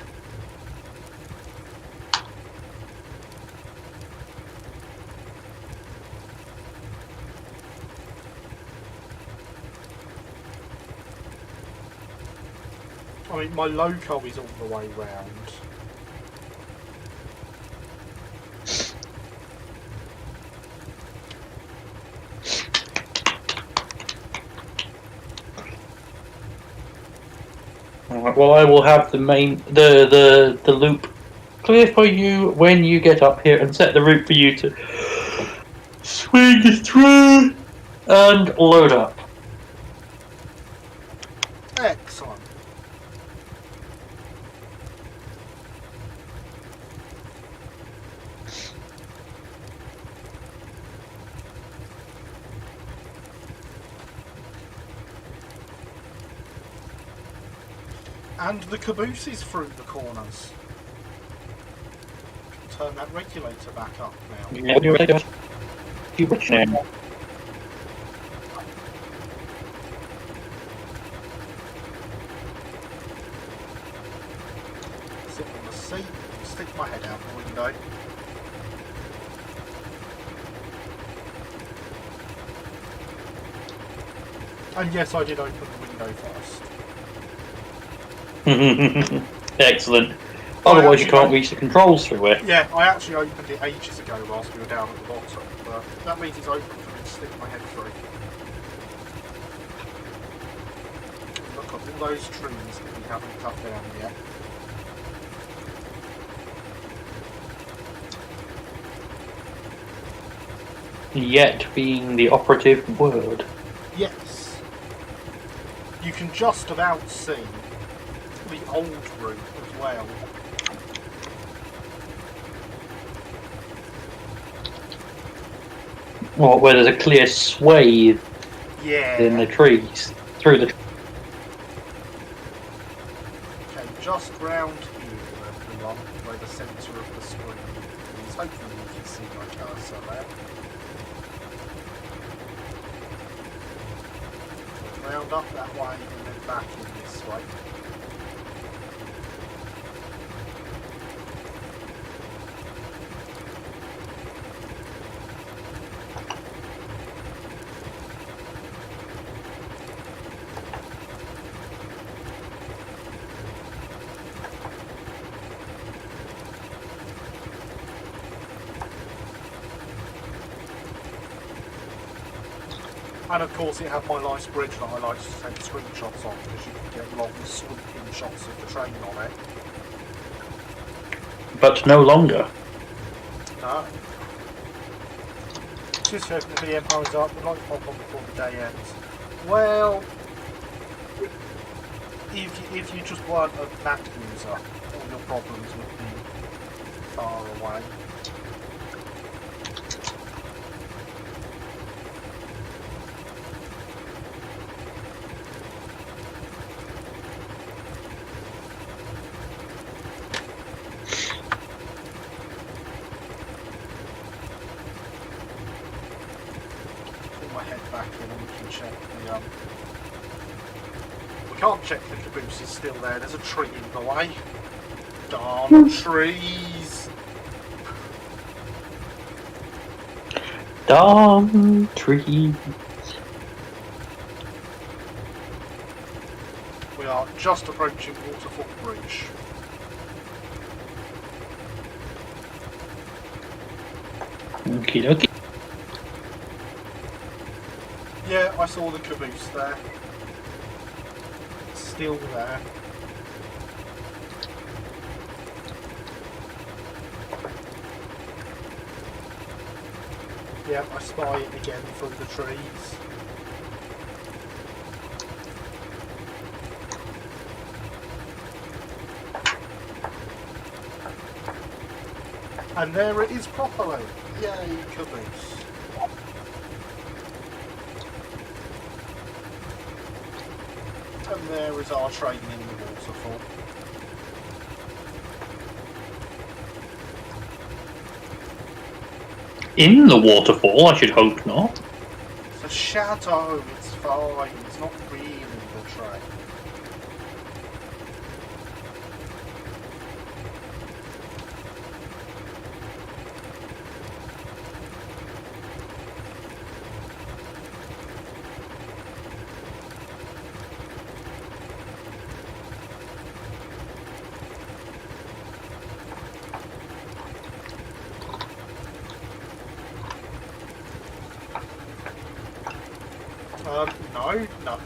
I mean, my loco is all the way round. Alright, well, I will have the loop clear for you when you get up here and set the route for you to swing through and load up. Excellent. And the caboose is through the corners. Turn that regulator back up now. Yeah, you're ready. You're rich now. Sit on the seat, stick my head out the window. And yes, I did open the window first. Excellent. Otherwise, you can't reach the controls through it. Yeah, I actually opened it ages ago whilst we were down at the bottom, but that means it's open for me to stick my head through. Look at all those trees that we haven't cut down yet. Yet being the operative word. Yes. You can just about see the old route as well. Well, where there's a clear swathe Yeah. in the trees through the. Okay, just round here, everyone, where the centre of the screen is. Hopefully you can see my cursor there. So round up that way and then back in this way. And of course it had my nice bridge that I like to take screenshots of because you can get long sweeping shots of the train on it. But no longer. No. Just hoping the video powers up. We'd like to pop on before the day ends. Well, if you just weren't a Mac user, all your problems would be far away. We can't check the caboose is still there. There's a tree in the way. Darn trees! Darn trees. We are just approaching Waterfall Bridge. Okie dokie. Yeah, I saw the caboose there. It's still there. Yeah, I spy it again through the trees. And there it is properly. Yay, caboose. And there is our train in the waterfall. In the waterfall, I should hope not. It's a shadow, it's fine, it's not really the train.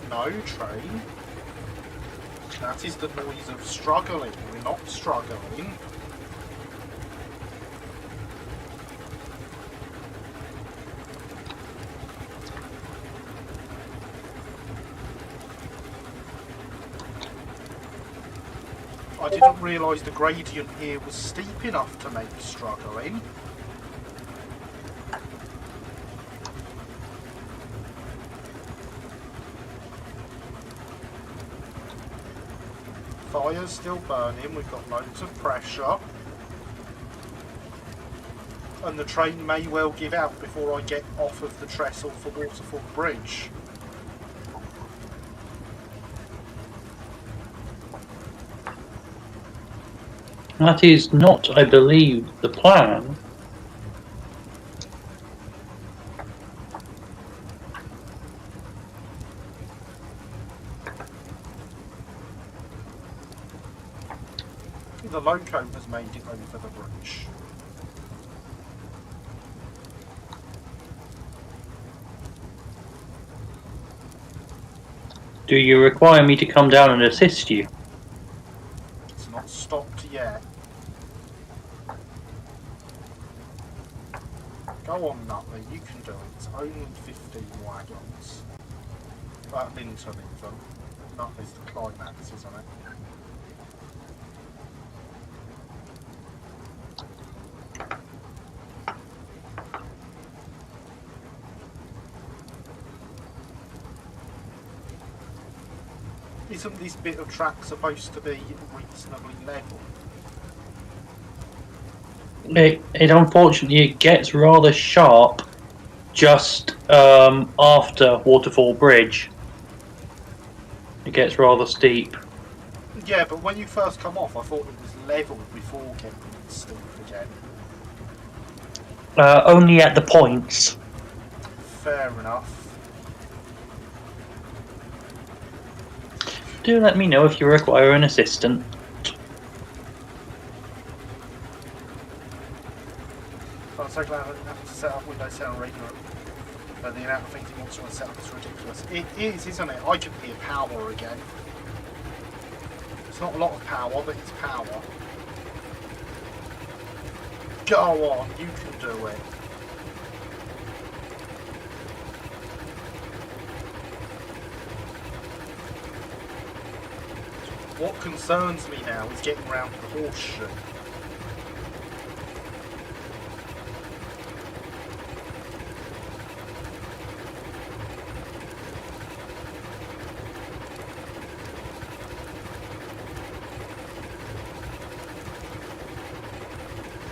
No train. That is the noise of struggling. We're not struggling. I didn't realise the gradient here was steep enough to make struggling. Fire's still burning, we've got loads of pressure. And the train may well give out before I get off of the trestle for Waterfall Bridge. That is not, I believe, the plan. The loco has made it over the bridge. Do you require me to come down and assist you? It's not stopped yet. Go on, Nutley, you can do it. It's only 15 wagons. Linton even. Nutley's the climax, isn't it? Isn't this bit of track supposed to be reasonably level? It unfortunately it gets rather sharp just after Waterfall Bridge. It gets rather steep. Yeah, but when you first come off, I thought it was level before getting steep again. Only at the points. Fair enough. Do let me know if you require an assistant. I'm so glad I didn't have to set up Windows 10 on regular. But the amount of things he wants to set up is ridiculous. It is, isn't it? I can hear power again. It's not a lot of power, but it's power. Go on, you can do it. What concerns me now is getting round to the horseshoe.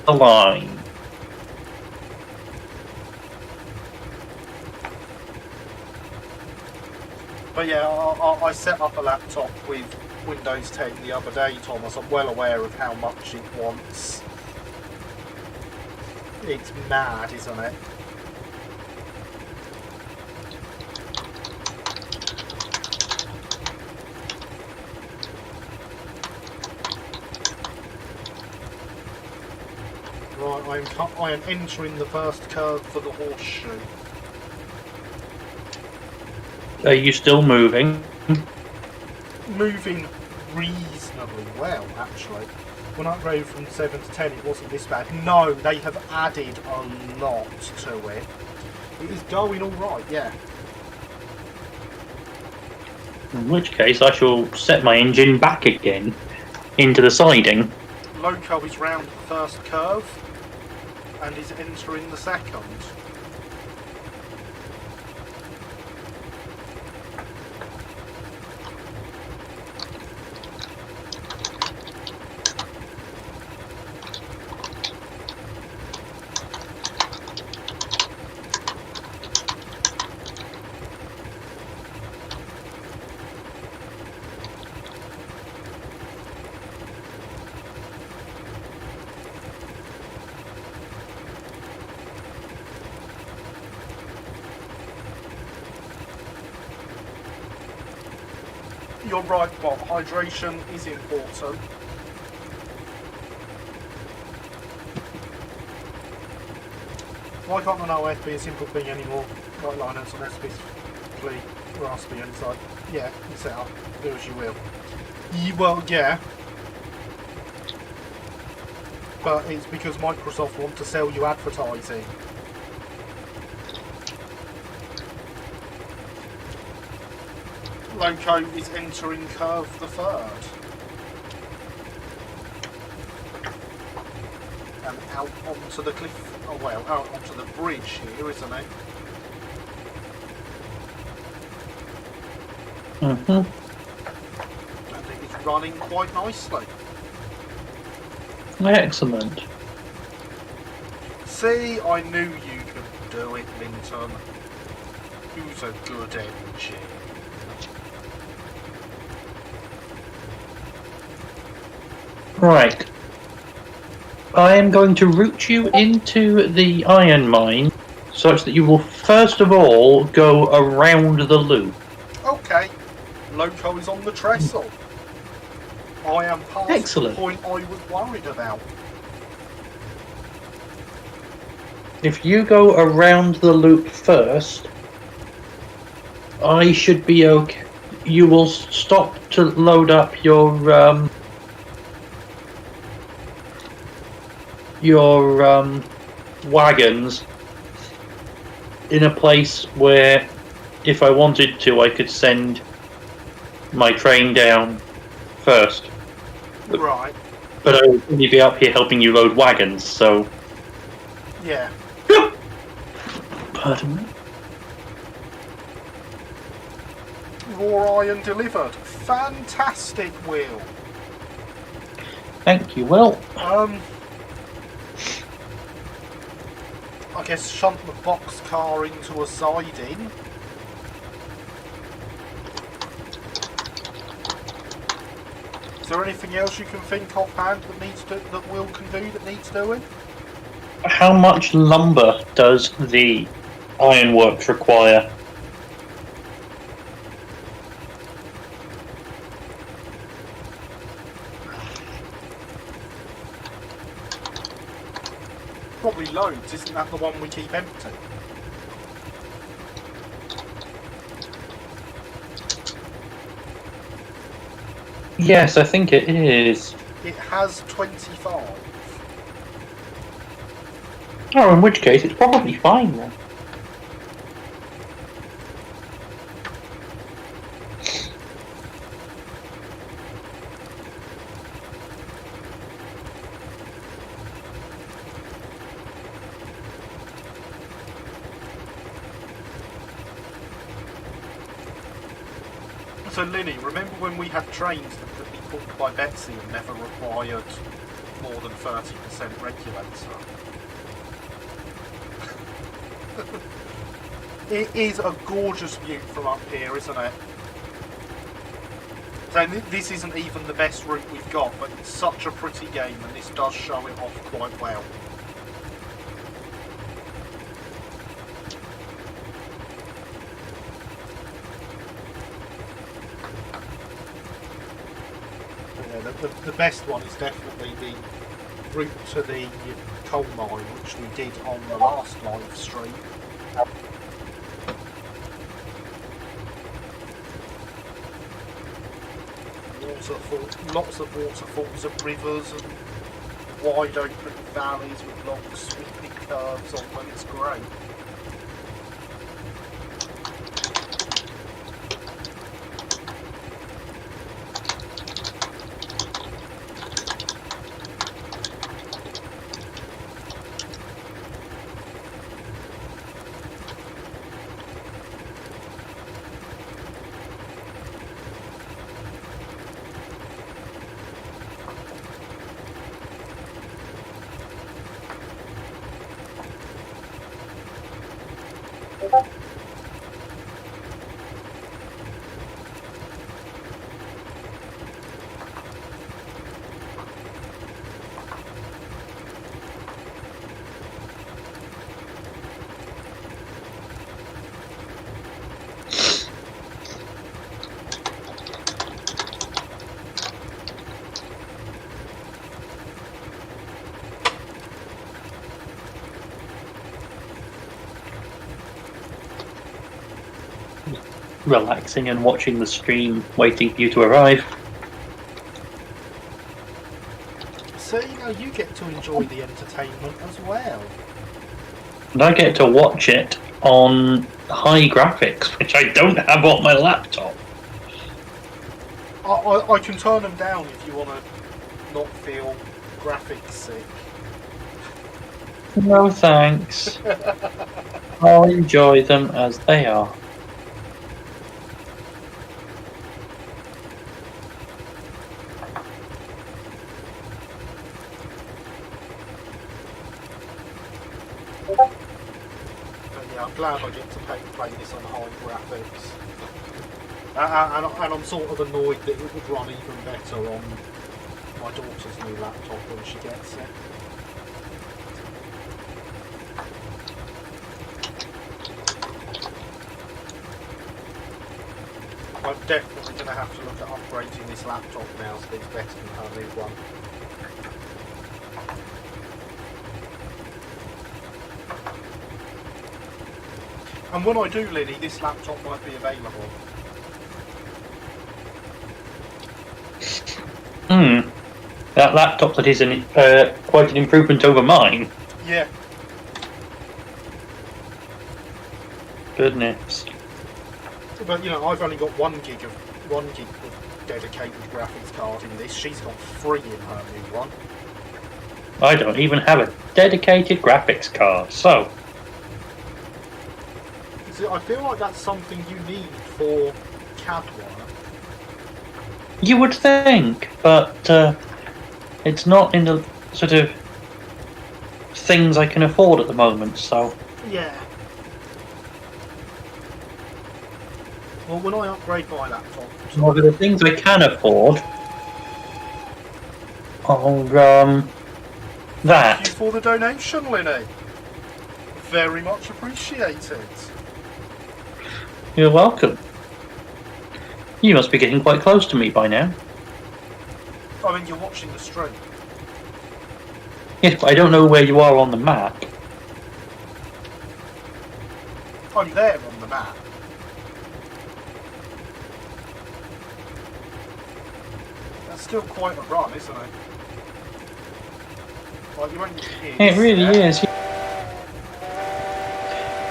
The line. But yeah, I set up a laptop with Windows 10 the other day, Thomas. I'm well aware of how much it wants. It's mad, isn't it? Right, I am entering the first curve for the horseshoe. Are you still moving? Moving reasonably well, actually. When I upgraded from 7 to 10, it wasn't this bad. No, they have added a lot to it. It is going alright, yeah. In which case, I shall set my engine back again into the siding. Loco is round the first curve and is entering the second. You're right, Bob. Hydration is important. Why can't an OS be a simple thing anymore? Like Linux on specifically raspy, and it's like, yeah, you set up, do as you will. Well, yeah. But it's because Microsoft want to sell you advertising. Loco is entering curve the third. And out onto the cliff, oh well, out onto the bridge here, isn't it? Mm-hmm. And it is running quite nicely. Excellent. See, I knew you could do it, Linton. Who's a good engine? Right. I am going to route you into the iron mine such that you will first of all go around the loop. Okay. Loco is on the trestle. I am past Excellent. the point I was worried about. If you go around the loop first, I should be okay. You will stop to load up your wagons in a place where, if I wanted to, I could send my train down first. Right. But I would only be up here helping you load wagons, so... Yeah. Pardon me? Raw iron delivered. Fantastic, Will. Thank you. Well, I guess shunt the box car into a siding. Is there anything else you can think offhand that Will can do that needs doing? how much lumber does the ironworks require? Probably loads, isn't that the one we keep empty? Yes, I think it is. It has 25. Oh, in which case it's probably fine then. So, Linny, remember when we had trains that could be pulled by Betsy and never required more than 30% regulator? It is a gorgeous view from up here, isn't it? So this isn't even the best route we've got, but it's such a pretty game, and this does show it off quite well. The best one is definitely the route to the coal mine, which we did on the last live stream. Lots of waterfalls and rivers and wide open valleys with long sweeping curves on them. It's great. Relaxing and watching the stream, waiting for you to arrive. So, you get to enjoy the entertainment as well. And I get to watch it on high graphics, which I don't have on my laptop. I can turn them down if you want to not feel graphics sick. No thanks. I'll enjoy them as they are. I'm glad I get to play this on high graphics. And I'm sort of annoyed that it would run even better on my daughter's new laptop when she gets it. I'm definitely going to have to look at upgrading this laptop now so it's better than her new one. And when I do, Linny, this laptop might be available. That laptop that is quite an improvement over mine. Yeah. Goodness. But I've only got 1 gig of dedicated graphics card in this. She's got 3 in her new one. I don't even have a dedicated graphics card, so... I feel like that's something you need for CAD work. You would think, but it's not in the sort of things I can afford at the moment, so... Yeah. Well, when I upgrade my laptop... Well, the things I can afford are, that. Thank you for the donation, Linny. Very much appreciated. You're welcome. You must be getting quite close to me by now. I mean, you're watching the stream. Yes, but I don't know where you are on the map. I'm there on the map. That's still quite a run, isn't it? Like, you ain't It really is.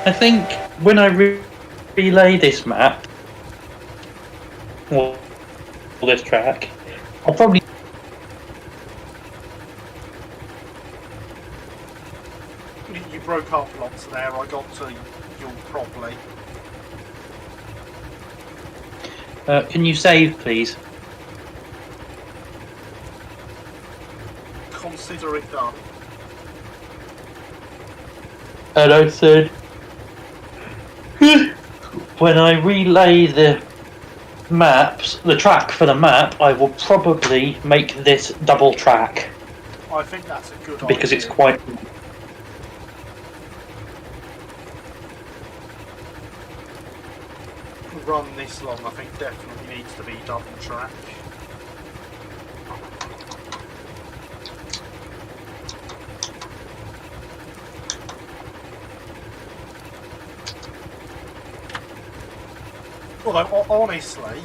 I think when I relay this map, or this track, I'll probably. You broke up lots there. I got to you properly. Can you save, please? Consider it done. And I said, when I relay the track for the map, I will probably make this double track. I think that's a good idea. Because it's quite. Run this long, I think definitely needs to be double track. Although, honestly,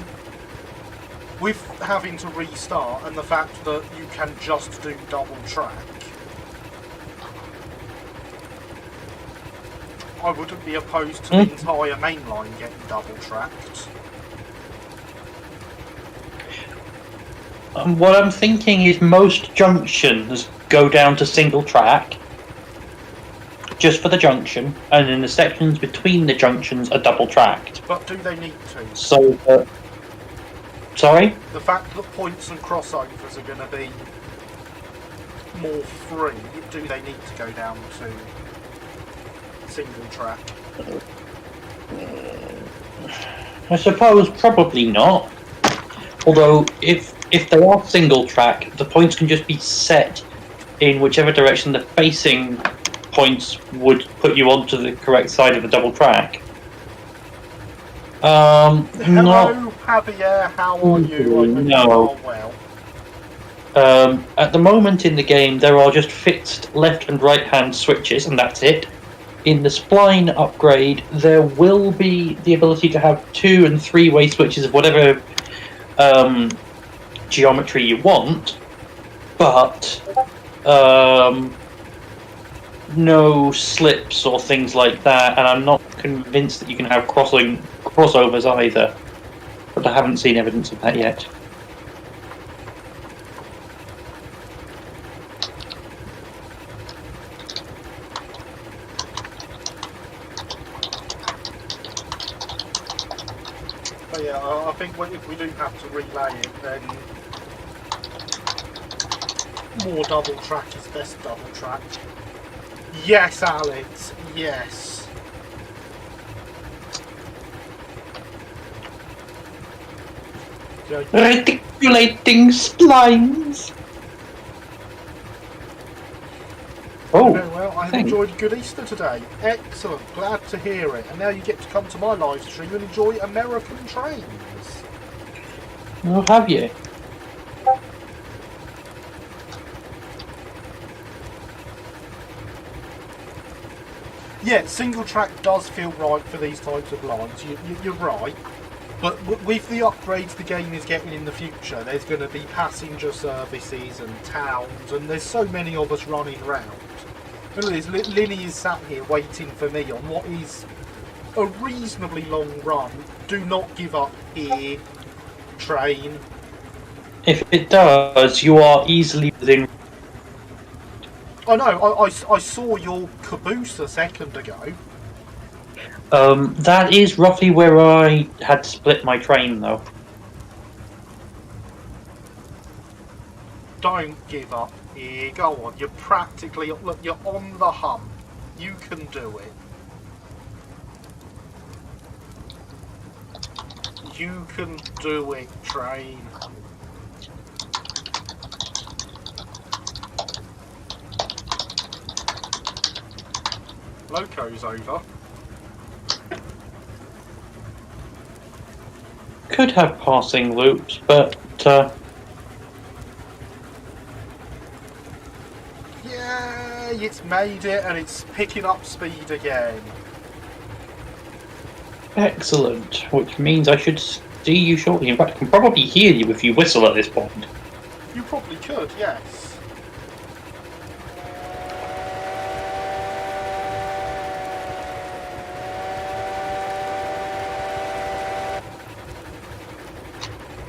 with having to restart and the fact that you can just do double track, I wouldn't be opposed to the entire main line getting double tracked. What I'm thinking is most junctions go down to single track, just for the junction, and then the sections between the junctions are double tracked. But do they need to? So, sorry? The fact that points and crossovers are going to be more free, do they need to go down to single track? I suppose probably not. Although, if they are single track, the points can just be set in whichever direction the facing points would put you onto the correct side of the double track. Hello, Javier, how are you? I hope you are well. At the moment in the game, there are just fixed left and right hand switches, and that's it. In the spline upgrade, there will be the ability to have 2- and 3-way switches of whatever geometry you want, but no slips or things like that, and I'm not convinced that you can have crossovers either, but I haven't seen evidence of that yet. But yeah, I think if we do have to relay it, then more double track is best double track. Yes, Alex, yes. Reticulating splines! Oh, very well. I have enjoyed a good Easter today. Excellent, glad to hear it. And now you get to come to my live stream and enjoy American trains. Well, have you? Yeah, single track does feel right for these types of lines. You're right. But with the upgrades the game is getting in the future, there's going to be passenger services and towns, and there's so many of us running around. Look at this, Lily is sat here waiting for me on what is a reasonably long run. Do not give up here, train. If it does, you are easily within. I know, I saw your caboose a second ago. That is roughly where I had split my train, though. Don't give up here, go on. You're practically, look, you're on the hump. You can do it. You can do it, train. Loco's over. Could have passing loops, but Yeah, it's made it and it's picking up speed again. excellent. Which means I should see you shortly. In fact, I can probably hear you if you whistle at this point. You probably could, yes.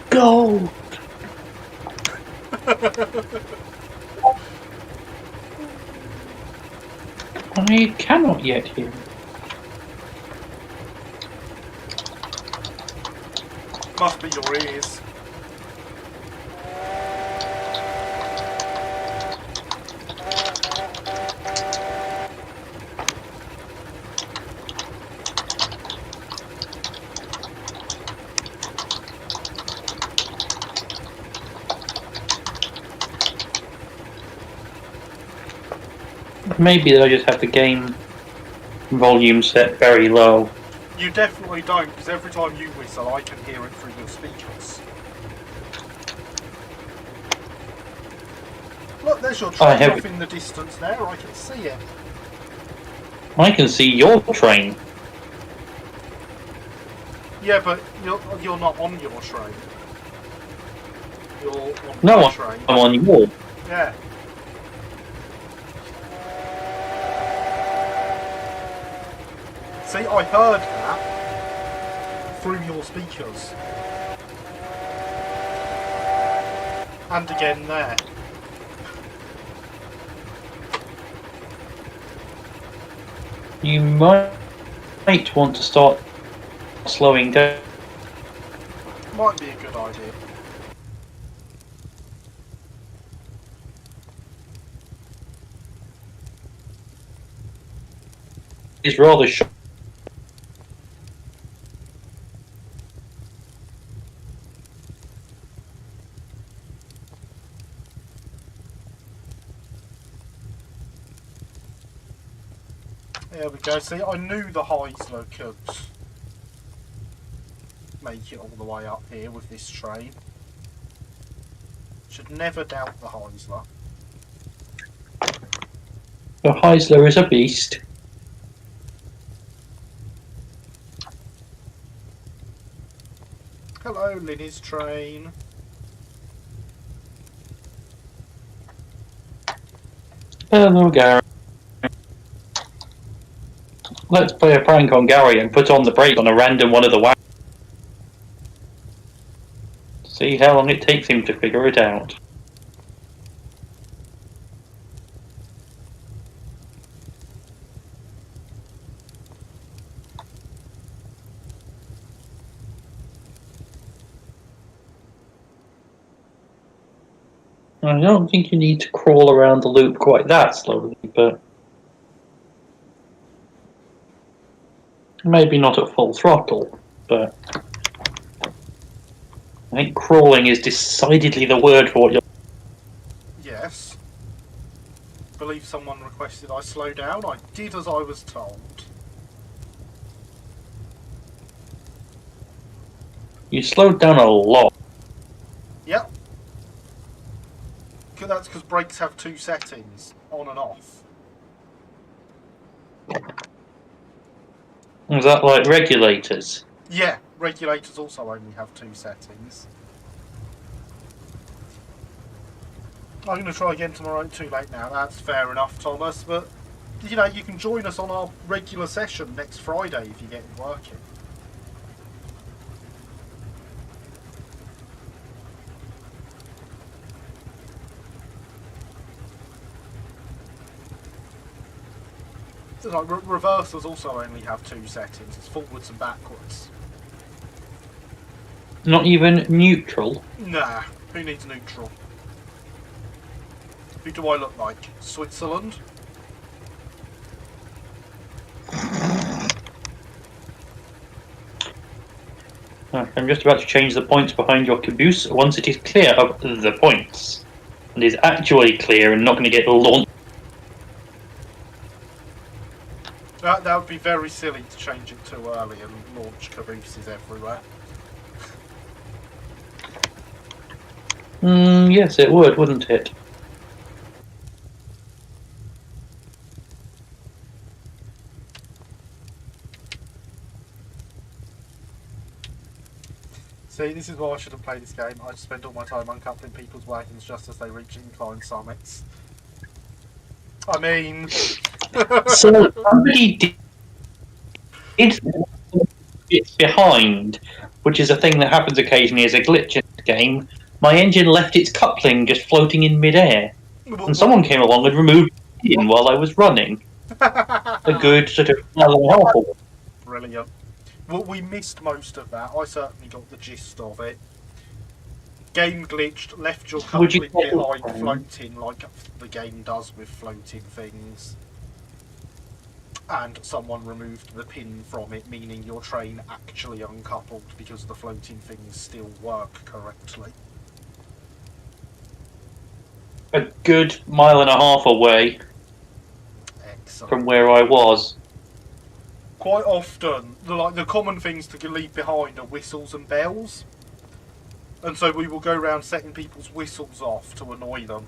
Go! I cannot yet hear. Must be your ears. Maybe I just have the game volume set very low. You definitely don't, because every time you whistle, I can hear it through your speakers. Look, there's your train off in the distance there. I can see it. I can see your train. Yeah, but you're not on your train. You're on No, my train. I'm on yours. Yeah. See, I heard that through your speakers. And again there. You might want to start slowing down. Might be a good idea. It's rather short. There we go. See, I knew the Heisler could make it all the way up here with this train. Should never doubt the Heisler. The Heisler is a beast. Hello, Linny's train. Hello, Gary. Let's play a prank on Gary and put on the brake on a random one of the wagons. See how long it takes him to figure it out. I don't think you need to crawl around the loop quite that slowly, but maybe not at full throttle, but I think crawling is decidedly the word for what you're... Yes. Believe someone requested I slow down. I did as I was told. You slowed down a lot. Yep. That's because brakes have two settings, on and off. Is that like regulators? Yeah, regulators also only have two settings. I'm going to try again tomorrow. Too late now. That's fair enough, Thomas. But, you know, you can join us on our regular session next Friday if you get it working. So, like, reversers also only have two settings. It's forwards and backwards. Not even neutral? Nah, who needs neutral? Who do I look like? Switzerland? I'm just about to change the points behind your caboose once it is clear of the points. And is actually clear and not going to get launched. That would be very silly to change it too early and launch cabooses everywhere. Yes, it would, wouldn't it? See, this is why I shouldn't play this game. I spend all my time uncoupling people's wagons just as they reach inclined summits. I mean... So somebody did it's behind, which is a thing that happens occasionally as a glitch in the game. My engine left its coupling just floating in midair, and someone came along and removed it while I was running. A good sort of helpful. Brilliant. Well, we missed most of that. I certainly got the gist of it. Game glitched, left your Would you coupling behind say- floating like the game does with floating things. And someone removed the pin from it, meaning your train actually uncoupled because the floating things still work correctly. A good mile and a half away Excellent. from where I was. Quite often, the common things to leave behind are whistles and bells. And so we will go around setting people's whistles off to annoy them.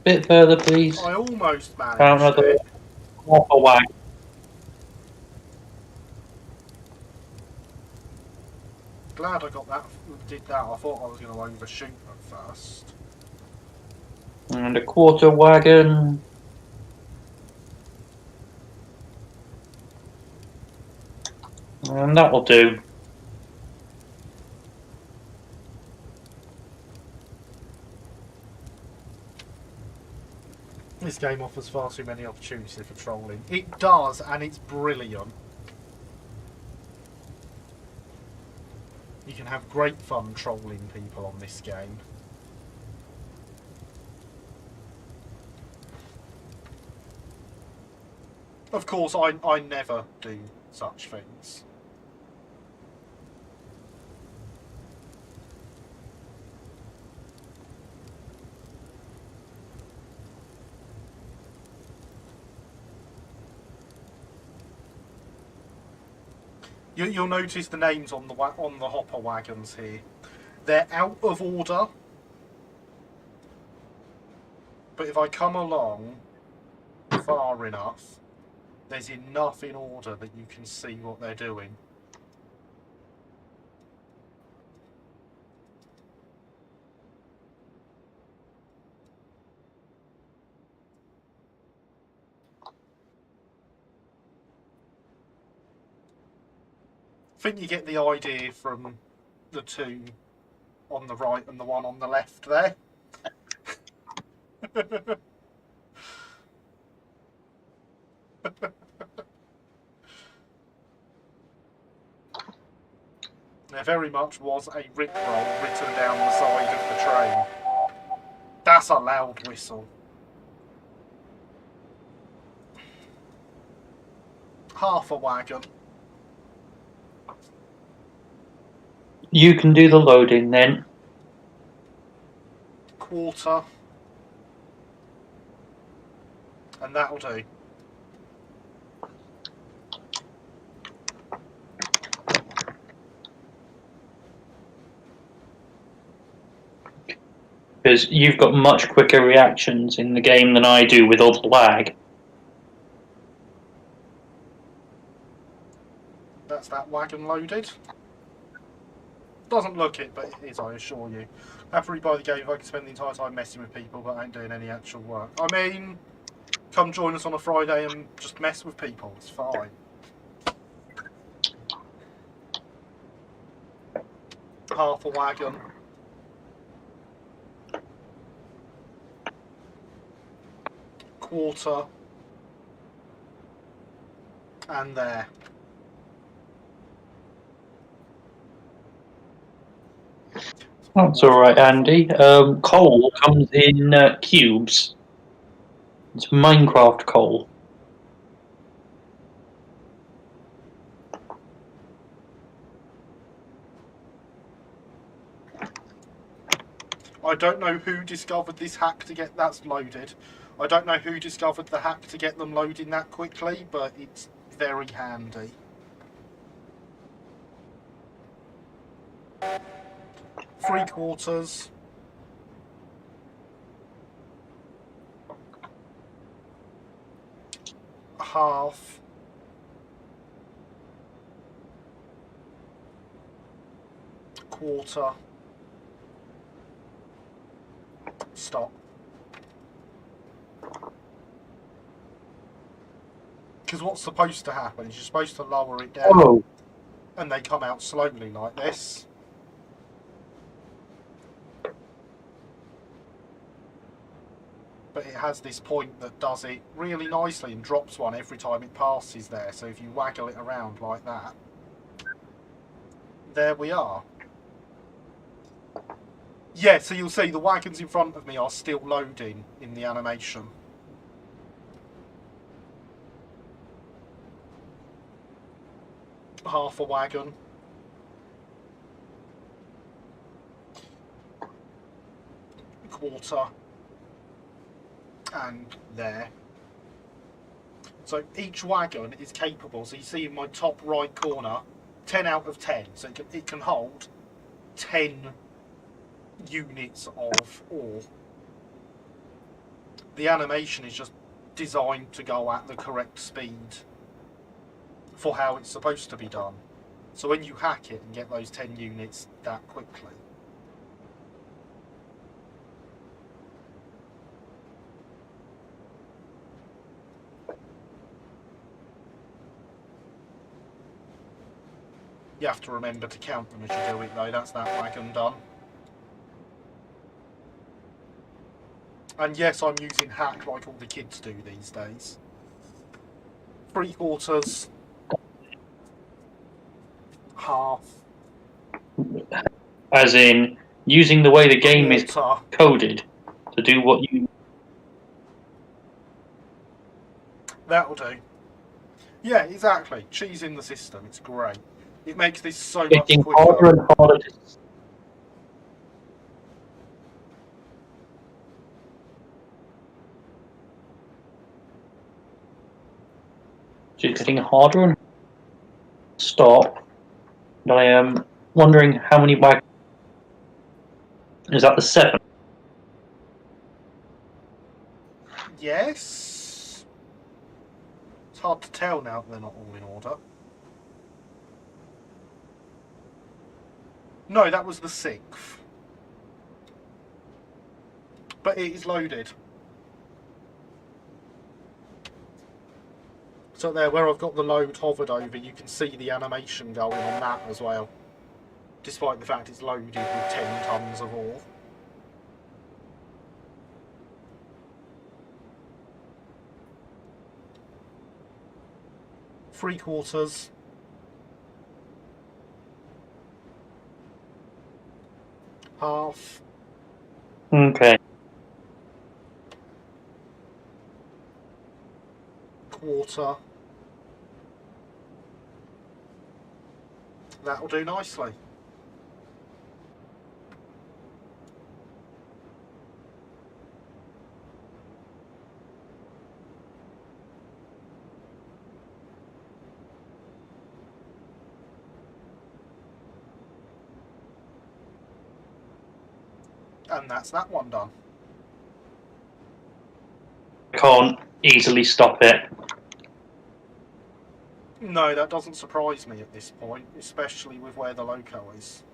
Bit further, please. I almost managed Another it. half a wag. Glad I got that. Did that. I thought I was going to overshoot at first. And a quarter wagon. And that will do. This game offers far too many opportunities for trolling. It does, and it's brilliant. You can have great fun trolling people on this game. Of course, I never do such things. You'll notice the names on the hopper wagons here. They're out of order, but if I come along far enough, there's enough in order that you can see what they're doing. I think you get the idea from the two on the right and the one on the left there. There very much was a rickroll written down the side of the train. That's a loud whistle. Half a wagon. You can do the loading then. Quarter. And that'll do. Because you've got much quicker reactions in the game than I do with all the lag. That's that wagon loaded. Doesn't look it, but it is, I assure you. Happily buy the game if I can spend the entire time messing with people but ain't doing any actual work. I mean, come join us on a Friday and just mess with people. It's fine. Half a wagon. Quarter. And there. That's alright, Andy. Coal comes in cubes. It's Minecraft coal. I don't know who discovered this hack to get that's loaded. I don't know who discovered the hack to get them loading that quickly, but it's very handy. Three quarters. Half. Quarter. Stop. Because what's supposed to happen is you're supposed to lower it down, Oh, and they come out slowly like this. But it has this point that does it really nicely and drops one every time it passes there. So if you waggle it around like that, there we are. Yeah, so you'll see the wagons in front of me are still loading in the animation. Half a wagon. Quarter. And there. So each wagon is capable, so you see in my top right corner, 10 out of 10. So it can hold 10 units of ore. The animation is just designed to go at the correct speed for how it's supposed to be done. So when you hack it and get those 10 units that quickly. You have to remember to count them as you do it though, that's that wagon done. And yes, I'm using hack like all the kids do these days. Three quarters. Half. as in using the way the game is Quarter. coded to do what you. That'll do. Yeah, exactly. Cheese in the system, it's great. It makes this so much Getting quicker. harder and harder to. It's getting harder and stop. And I am wondering how many wagons. Is that the 7? Yes. It's hard to tell now that they're not all in order. No, that was the 6th. But it is loaded. So there, where I've got the load hovered over, you can see the animation going on that as well. Despite the fact it's loaded with 10 tons of ore. Three quarters. Half. Okay. Quarter. That'll do nicely. And that's that one done. Can't easily stop it. No, that doesn't surprise me at this point, especially with where the loco is.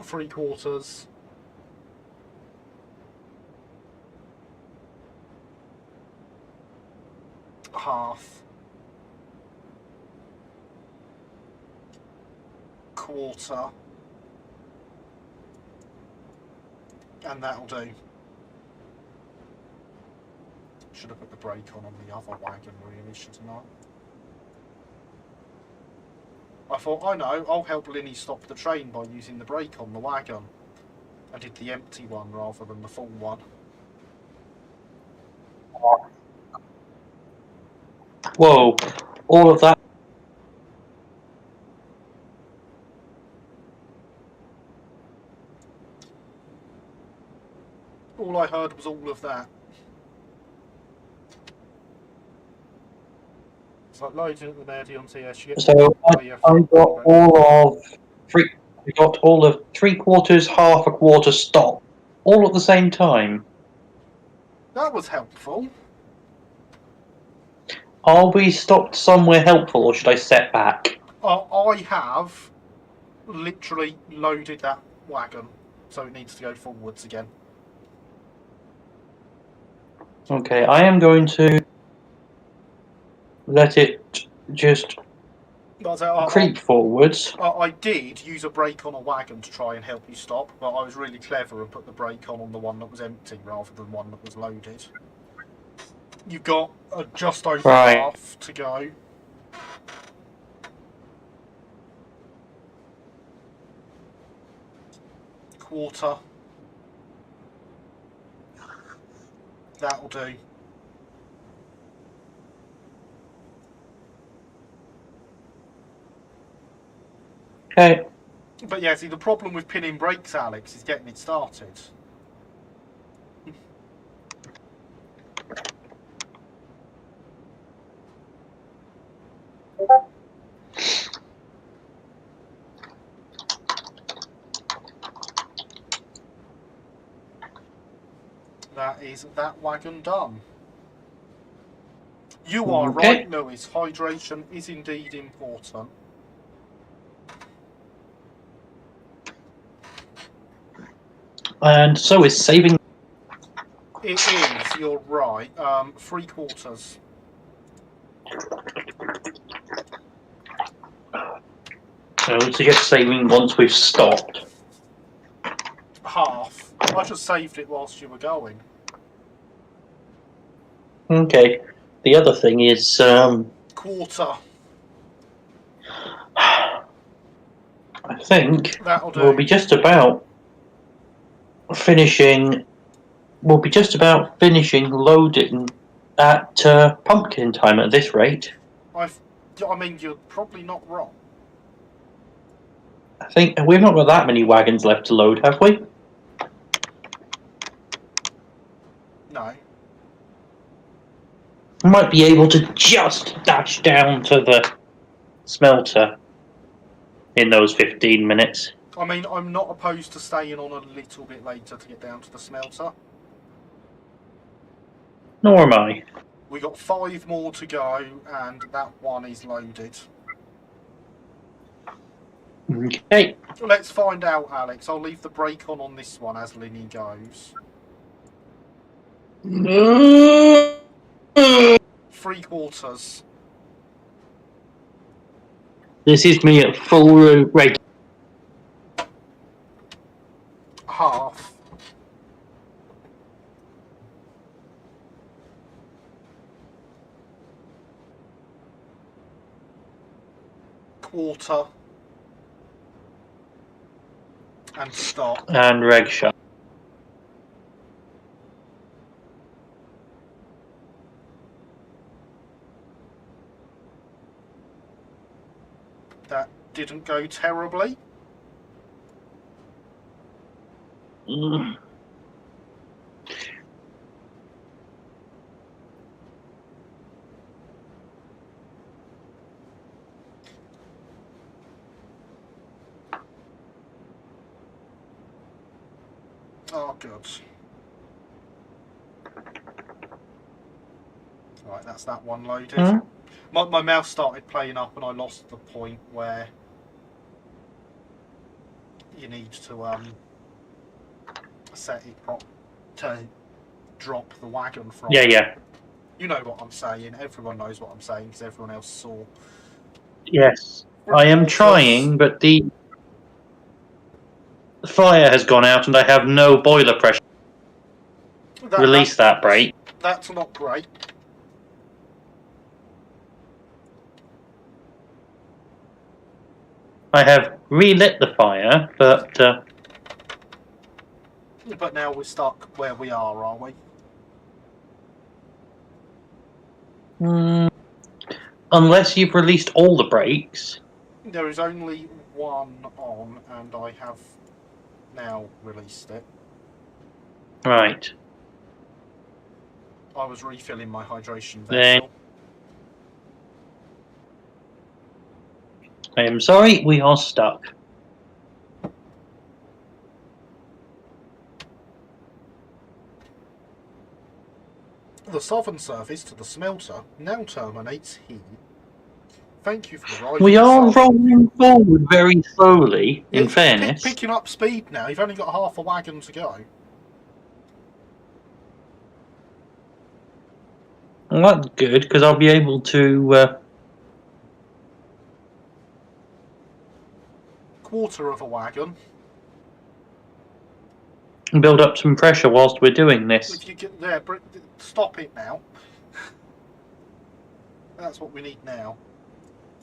Three quarters. Half. Quarter. And that'll do. Should have put the brake on the other wagon really, shouldn't I? I thought, I know, I'll help Linny stop the train by using the brake on the wagon. I did the empty one rather than the full one. Whoa, all of that. heard was all of that. It's like loading at the Nerdy on TS. You get So I got all of 3/4, half a quarter stop, all at the same time. That was helpful. Are we stopped somewhere helpful, or should I set back? I have literally loaded that wagon, so it needs to go forwards again. Okay, I am going to let it just creep forwards. I did use a brake on a wagon to try and help you stop, but I was really clever and put the brake on the one that was empty rather than one that was loaded. You've got just over half to go. Quarter. That'll do. Okay. But yeah, see, the problem with pinning brakes, Alex, is getting it started. That is that wagon done. You are right, Lewis. Hydration is indeed important. And so is saving. It is, you're right. 3/4. I would suggest saving once we've stopped. Half. I just saved it whilst you were going. Okay. The other thing is... quarter. I think That'll do. we'll be just about finishing... We'll be just about finishing loading at pumpkin time at this rate. I mean, you're probably not wrong. I think we've not got that many wagons left to load, have we? No. We might be able to just dash down to the smelter in those 15 minutes. I mean, I'm not opposed to staying on a little bit later to get down to the smelter. Nor am I. We got 5 more to go, and that one is loaded. Okay. Let's find out, Alex. I'll leave the brake on this one as Linny goes. 3/4. This is me at full rate. Half. Quarter. And stop. And reg shot. That didn't go terribly. Mm. Oh, good. Right, that's that one loaded. My mouse started playing up and I lost the point where you need to set it to drop the wagon from. Yeah. You know what I'm saying. Everyone knows what I'm saying because everyone else saw. Yes. I am trying, but the fire has gone out and I have no boiler pressure. Release that brake. That's not great. I have relit the fire, but... But now we're stuck where we are we? Unless you've released all the brakes. There is only one on, and I have now released it. Right. I was refilling my hydration Then vessel. I am sorry, we are stuck. The southern service to the smelter now terminates here. Thank you for arriving. We are southern. rolling forward very slowly, in fairness. Picking up speed now. You've only got half a wagon to go. Well, that's good, because I'll be able to... Quarter of a wagon. build up some pressure whilst we're doing this. If you get there, stop it now. That's what we need now.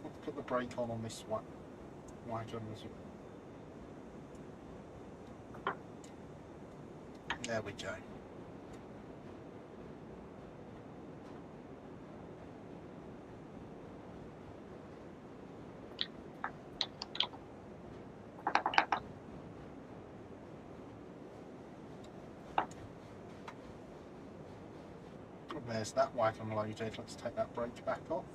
Let's put the brake on this wagon. There we go. There's that wagon loaded. Let's take that brake back off.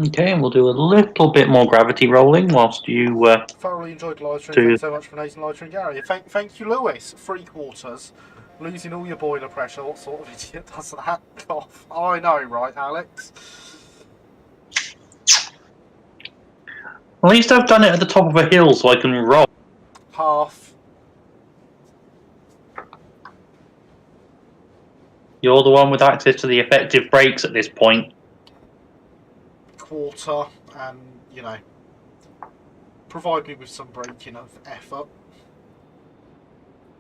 Okay, and we'll do a little bit more gravity rolling whilst you... Thoroughly enjoyed the live stream. Thanks so much for NC&GRR. Thank you, Lewis. 3/4. Losing all your boiler pressure. What sort of idiot does that? Cough. I know, right, Alex? At least I've done it at the top of a hill so I can roll. Half. You're the one with access to the effective brakes at this point. Quarter. And, you know, provide me with some braking of effort.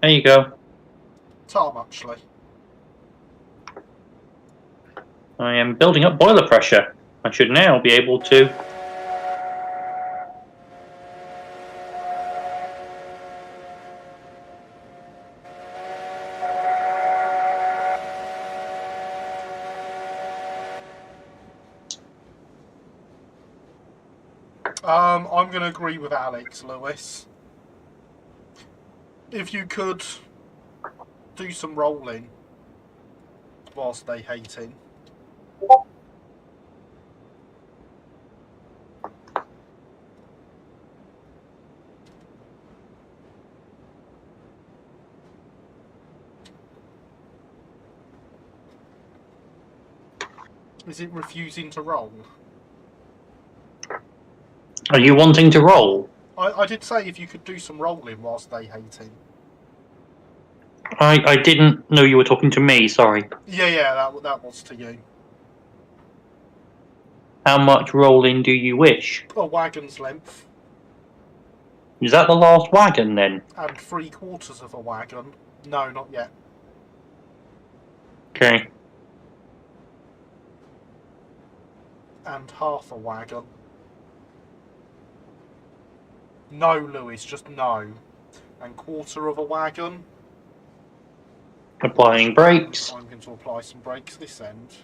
There you go. Tar muchly. I am building up boiler pressure. I should now be able to... I'm going to agree with Alex, Lewis. If you could do some rolling whilst they hating. Is it refusing to roll? Are you wanting to roll? I did say if you could do some rolling whilst they hating. I didn't know you were talking to me, sorry. Yeah, that was to you. How much rolling do you wish? A wagon's length. Is that the last wagon then? And 3/4 of a wagon. No, not yet. Okay. And half a wagon. No, Lewis, just no. And quarter of a wagon. Applying brakes. I'm going to apply some brakes this end.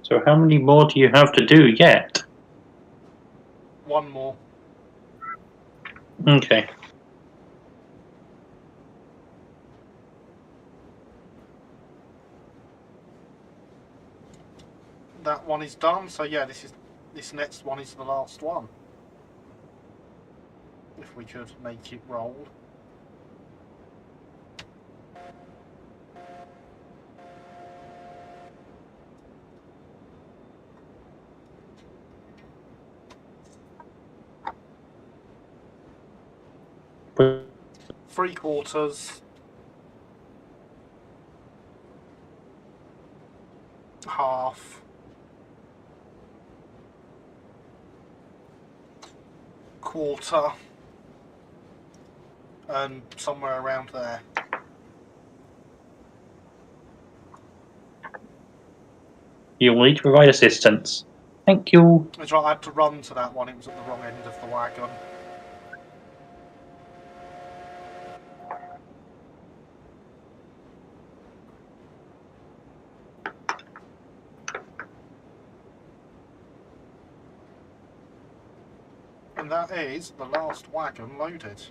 So how many more do you have to do yet? One more. Okay. That one is done, so yeah, this next one is the last one. If we could make it roll. But 3/4. Half. Quarter. And somewhere around there. you will need to provide assistance. Thank you. That's right, I had to run to that one, it was at the wrong end of the wagon. And that is the last wagon loaded.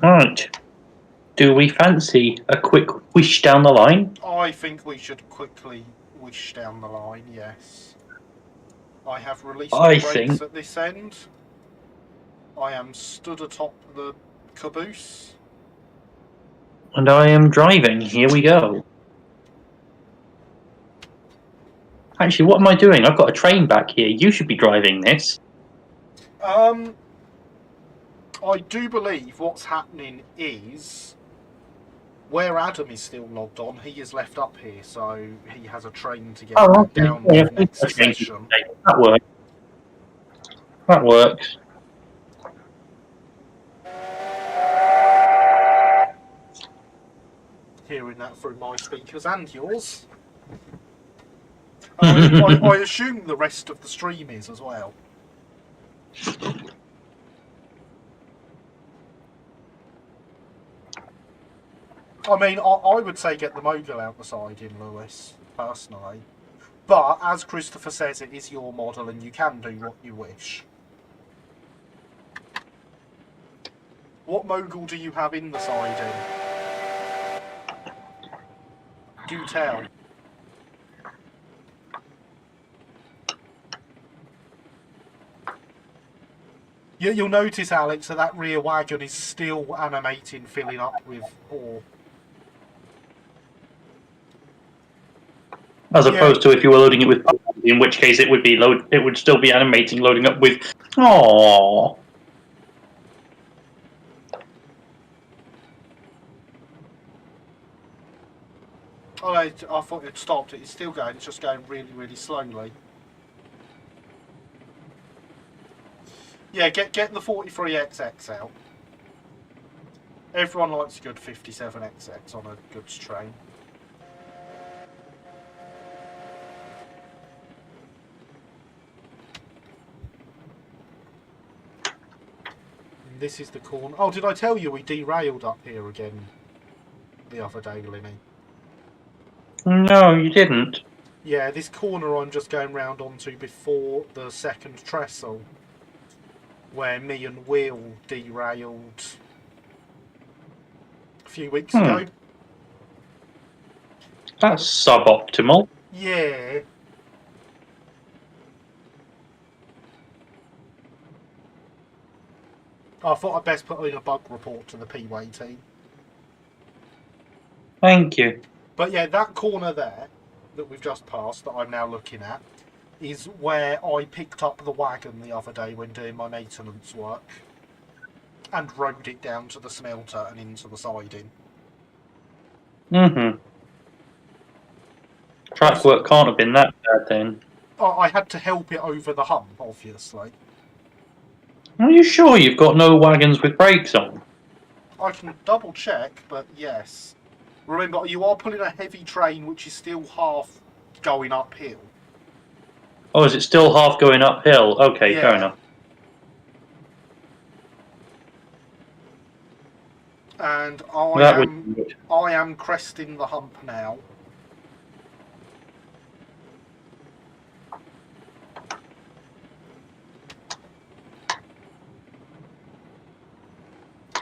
Alright. Do we fancy a quick whoosh down the line? I think we should quickly whoosh down the line, yes. I have released the brakes at this end. I am stood atop the caboose. And I am driving. Here we go. Actually, what am I doing? I've got a train back here. You should be driving this. I do believe what's happening is where Adam is still logged on, he is left up here, so he has a train to get down with next session. That works. That works. Hearing that through my speakers and yours. I assume the rest of the stream is as well. I mean, I would say get the mogul out the side in Lewis, personally. But, as Christopher says, it is your model and you can do what you wish. What mogul do you have in the siding? Do tell. You'll notice, Alex, that rear wagon is still animating, filling up with ore. As opposed to if you were loading it with, in which case it would be it would still be animating, loading up with. Aww. Oh, I thought it stopped. It's still going. It's just going really, really slowly. Yeah, get the 43XX out. Everyone likes a good 57XX on a goods train. And this is the corner. Oh, did I tell you we derailed up here again the other day, Linny? No, you didn't. Yeah, this corner I'm just going round onto before the second trestle, where me and Will derailed a few weeks ago. That's suboptimal. Yeah. I thought I'd best put in a bug report to the P-Way team. Thank you. But yeah, that corner there that we've just passed, that I'm now looking at, is where I picked up the wagon the other day when doing my maintenance work and rode it down to the smelter and into the siding. Track work can't have been that bad then. I had to help it over the hump, obviously. Are you sure you've got no wagons with brakes on? I can double check, but yes. Remember, you are pulling a heavy train which is still half going uphill. Oh, is it still half going uphill? Okay, Yeah. fair enough. And I am cresting the hump now.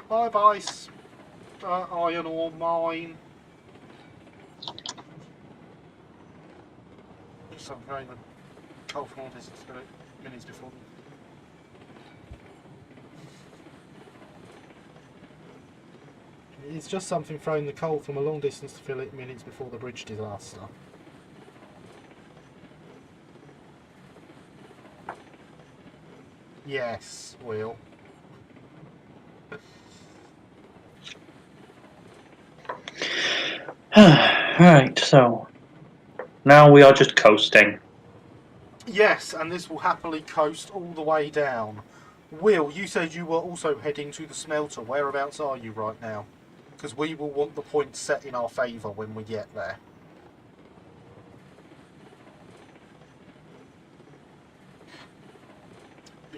Bye, Vice. Iron ore mine. Just something very coal from all this minutes before. It's just something throwing the coal from a long distance to fill it minutes before the bridge disaster. Yes, Will. Right, so now we are just coasting. Yes, and this will happily coast all the way down. Will, you said you were also heading to the smelter. Whereabouts are you right now? Because we will want the points set in our favour when we get there.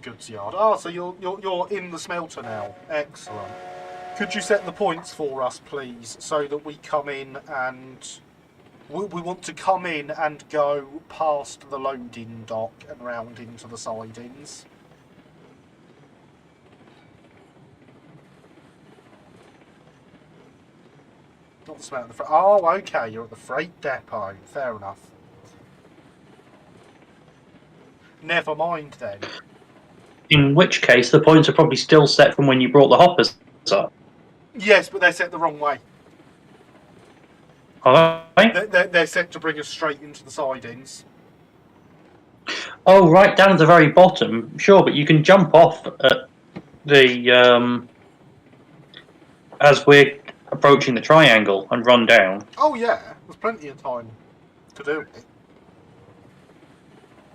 goods yard. Ah, so you're in the smelter now. Excellent. Could you set the points for us, please, so that we come in and we want to come in and go past the loading dock and round into the sidings. Not the smelter. Oh, okay. You're at the freight depot. Fair enough. Never mind then. In which case, the points are probably still set from when you brought the hoppers up. Yes, but they're set the wrong way. Are they? They're set to bring us straight into the sidings. Oh, right down at the very bottom. Sure, but you can jump off at the as we're approaching the triangle and run down. Oh yeah, there's plenty of time to do it.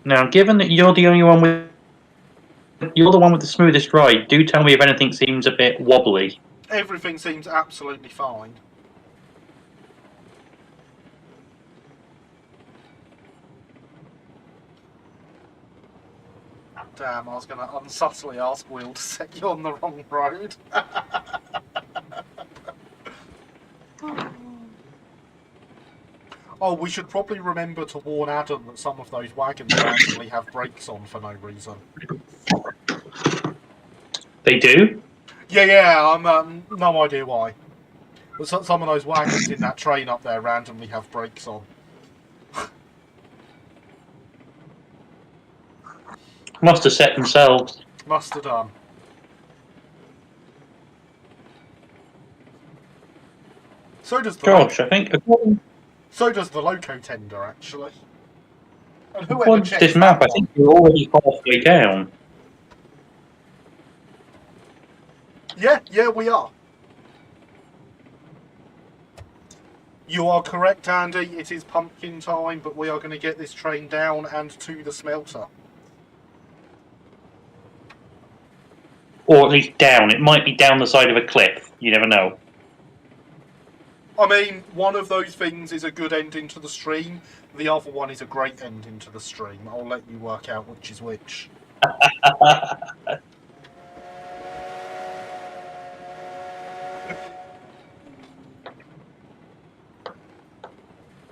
Now, given that you're the only one with the smoothest ride, do tell me if anything seems a bit wobbly. Everything seems absolutely fine. Damn, I was going to unsubtly ask Will to set you on the wrong road. Oh, we should probably remember to warn Adam that some of those wagons randomly have brakes on for no reason. They do? Yeah, I'm no idea why. But some of those wagons in that train up there randomly have brakes on. Must have set themselves. Must have done. So does the Gosh, I think so does the loco tender, actually. And according to this map, I think you're already halfway down. Yeah, we are. You are correct, Andy. It is pumpkin time, but we are going to get this train down and to the smelter. Or at least down. It might be down the side of a cliff. You never know. I mean, one of those things is a good ending to the stream. The other one is a great ending to the stream. I'll let you work out which is which.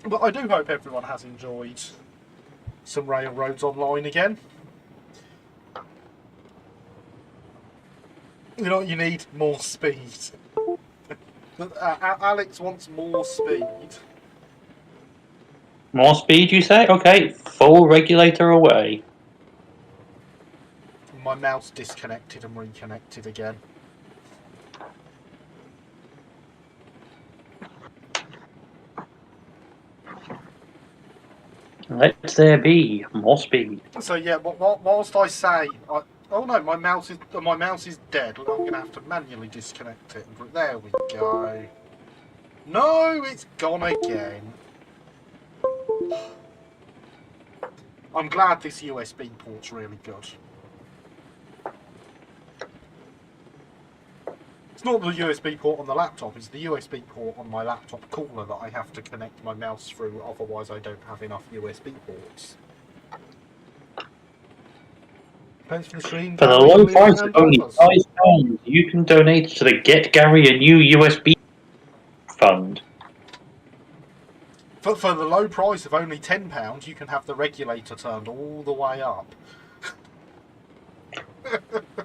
But I do hope everyone has enjoyed some Railroads Online again. You know what you need? More speed. Alex wants more speed. More speed, you say? Okay, full regulator away. My mouse disconnected and reconnected again. Let there be more speed. So yeah, whilst I say, oh no, my mouse is dead. I'm gonna have to manually disconnect it. There we go. No, it's gone again. I'm glad this USB port's really good. It's not the USB port on the laptop, it's the USB port on my laptop cooler that I have to connect my mouse through, otherwise I don't have enough USB ports. Thanks for the stream. For the low price of only £5, you can donate to the Get Gary a New USB fund. For the low price of only £10, you can have the regulator turned all the way up.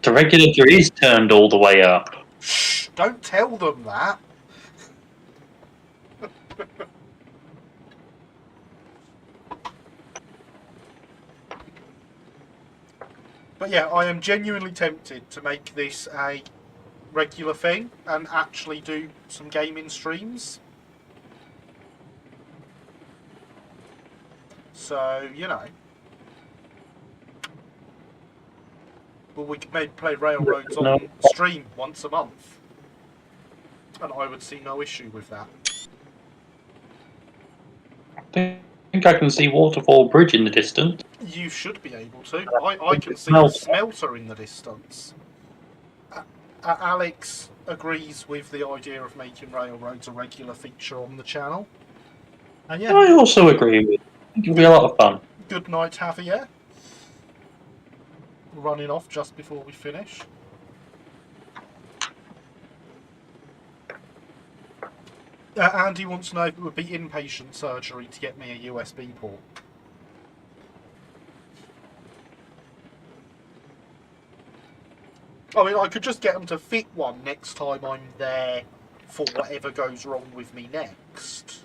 The regulator is turned all the way up. Shh! Don't tell them that. But yeah, I am genuinely tempted to make this a regular thing and actually do some gaming streams. So, you know. Well, we could maybe play Railroads on stream once a month. And I would see no issue with that. I think I can see Waterfall Bridge in the distance. You should be able to. I can see the smelter in the distance. Alex agrees with the idea of making Railroads a regular feature on the channel. And yeah, I also agree with it. It'll be a lot of fun. Good night, Javier. running off just before we finish. Andy wants to know if it would be inpatient surgery to get me a USB port. I mean, I could just get them to fit one next time I'm there for whatever goes wrong with me next.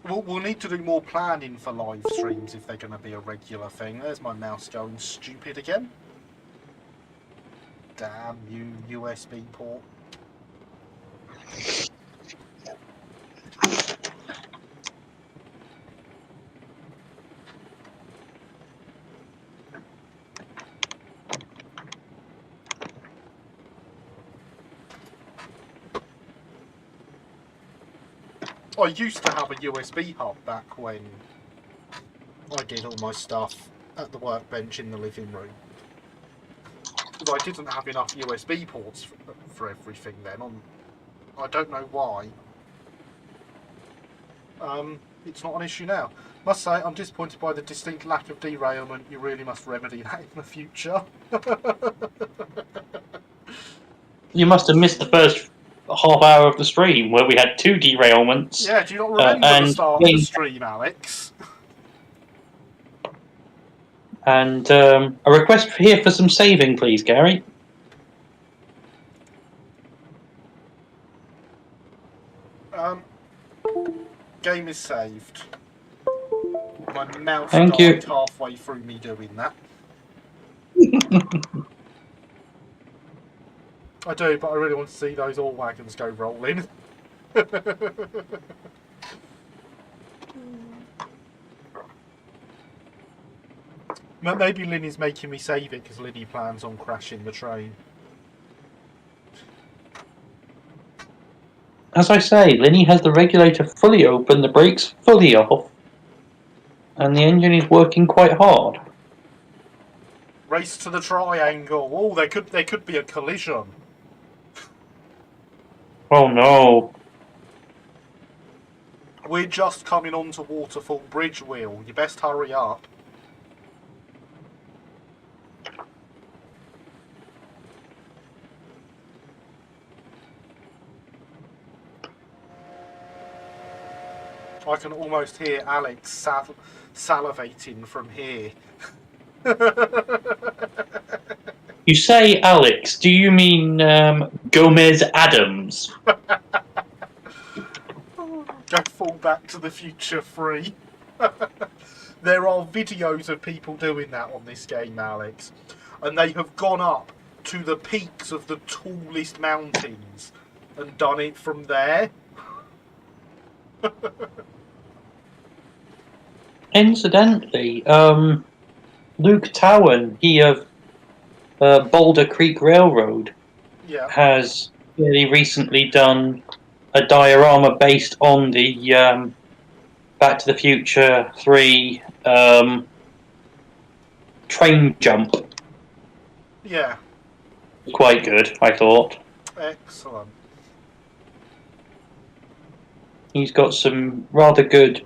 We'll need to do more planning for live streams if they're going to be a regular thing. There's my mouse going stupid again. Damn you, USB port. I used to have a USB hub back when I did all my stuff at the workbench in the living room. Because I didn't have enough USB ports for everything then. I don't know why. It's not an issue now. Must say, I'm disappointed by the distinct lack of derailment. You really must remedy that in the future. You must have missed the first half hour of the stream where we had 2 derailments. Yeah, do you not remember the start of the stream, Alex? And a request here for some saving, please, Gary. Game is saved. My mouse Thank died you. halfway through me doing that. I do, but I really want to see those all wagons go rolling. Maybe Linny's making me save it because Linny plans on crashing the train. As I say, Linny has the regulator fully open, the brakes fully off, and the engine is working quite hard. Race to the triangle. Oh, there could be a collision. Oh no. We're just coming onto Waterfall Bridge, Will. You best hurry up. I can almost hear Alex salivating from here. You say Alex, do you mean Gomez Adams? Go fall back to the future free. There are videos of people doing that on this game, Alex. And they have gone up to the peaks of the tallest mountains and done it from there. Incidentally, Luke Towan, he of Boulder Creek Railroad, has very recently done a diorama based on the Back to the Future 3 train jump. Yeah. Quite good, I thought. Excellent. He's got some rather good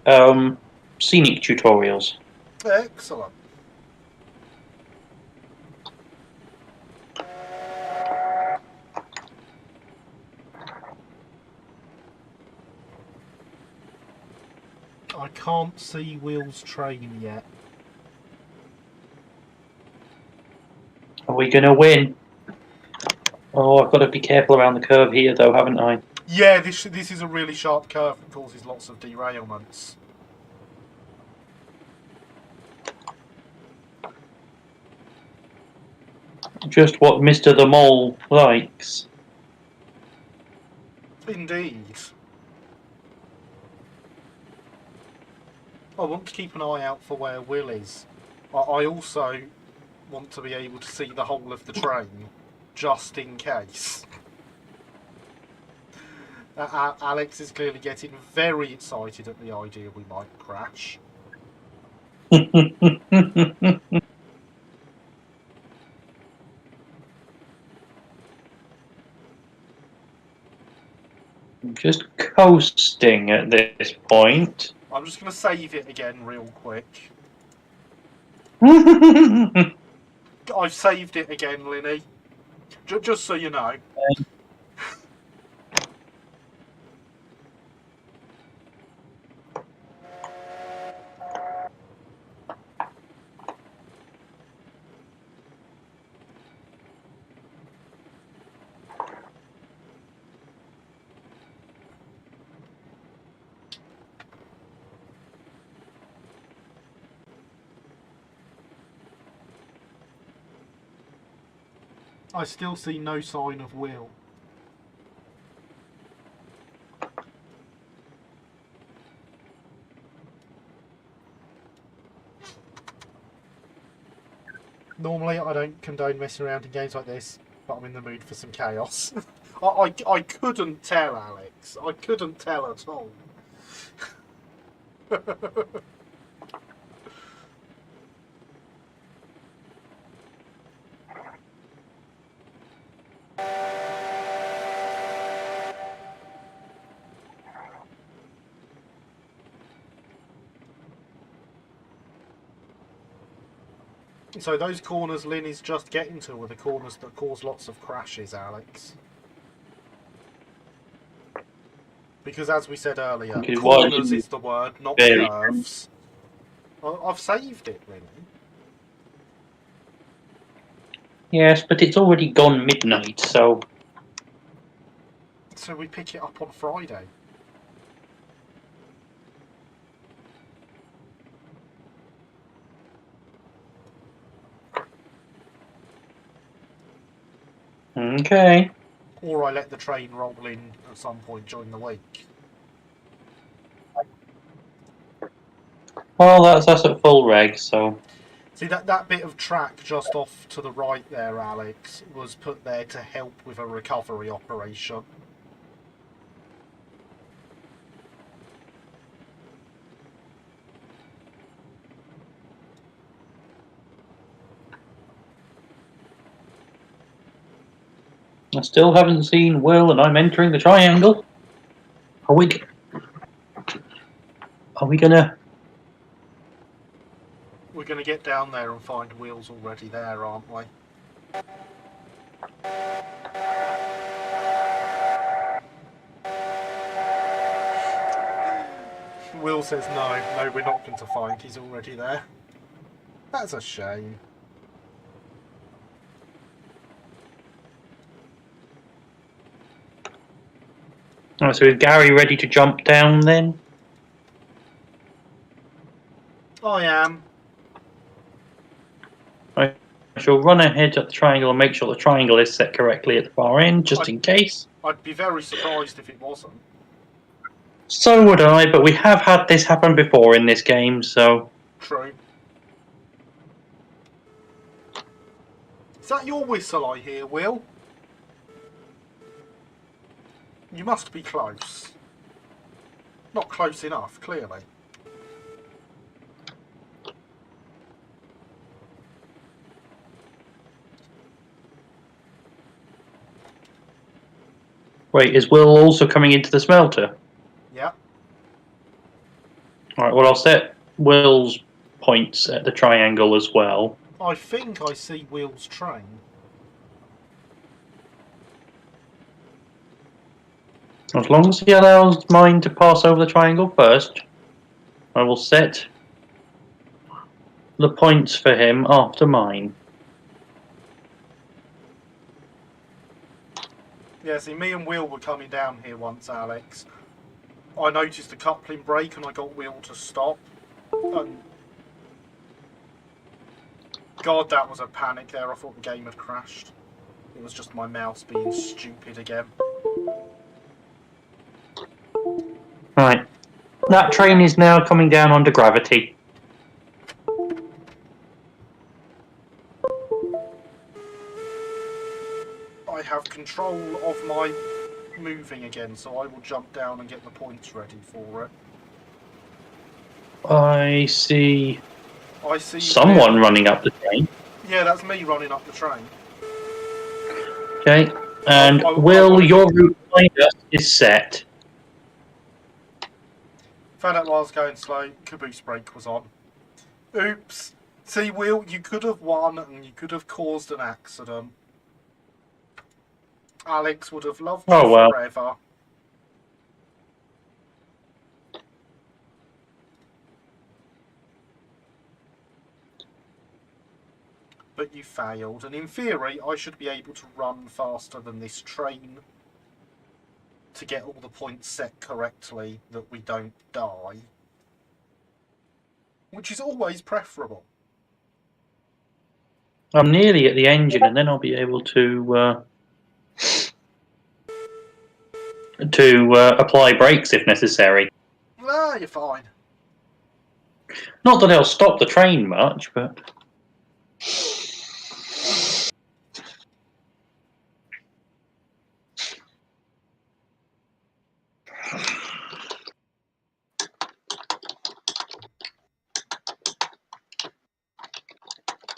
scenic tutorials. Excellent. I can't see Will's train yet. Are we going to win? Oh, I've got to be careful around the curve here, though, haven't I? Yeah, this is a really sharp curve that causes lots of derailments. Just what Mr. the Mole likes. Indeed. I want to keep an eye out for where Will is. I also want to be able to see the whole of the train, just in case. Alex is clearly getting very excited at the idea we might crash. Just coasting at this point. I'm just going to save it again real quick. I've saved it again, Linny. Just so you know. I still see no sign of Will. Normally, I don't condone messing around in games like this, but I'm in the mood for some chaos. I couldn't tell, Alex. I couldn't tell at all. So those corners Lynn is just getting to are the corners that cause lots of crashes, Alex. Because as we said earlier, Okay, corners is the word, not very curves. I've saved it, Lynn. Yes, but it's already gone midnight, so... So we pick it up on Friday. Okay. Or I let the train roll in at some point during the week. Well, that's at full reg, so... See, that bit of track just off to the right there, Alex, was put there to help with a recovery operation. I still haven't seen Will, and I'm entering the triangle. Are we gonna... We're going to get down there and find Will's already there, aren't we? Will says no, we're not going to find, he's already there. That's a shame. Alright, so is Gary ready to jump down then? I am. I shall run ahead at the triangle and make sure the triangle is set correctly at the far end, just in case. I'd be very surprised if it wasn't. So would I, but we have had this happen before in this game, so... True. Is that your whistle I hear, Will? You must be close. Not close enough, clearly. Wait, is Will also coming into the smelter? Yeah. Alright, well I'll set Will's points at the triangle as well. I think I see Will's train. As long as he allows mine to pass over the triangle first, I will set the points for him after mine. Yeah, see, me and Will were coming down here once, Alex. I noticed a coupling break and I got Will to stop. And God, that was a panic there. I thought the game had crashed. It was just my mouse being stupid again. Right. That train is now coming down under gravity. I have control of my moving again, so I will jump down and get the points ready for it. I see someone Will. running up the train. Yeah, that's me running up the train. Okay. And Will, your route behind us is set. Found out while I was going slow, caboose brake was on. Oops. See, Will, you could have won and you could have caused an accident. Alex would have loved you forever. But you failed, and in theory, I should be able to run faster than this train to get all the points set correctly that we don't die. Which is always preferable. I'm nearly at the engine, and then I'll be able to apply brakes if necessary. Ah, you're fine. Not that it'll stop the train much, but...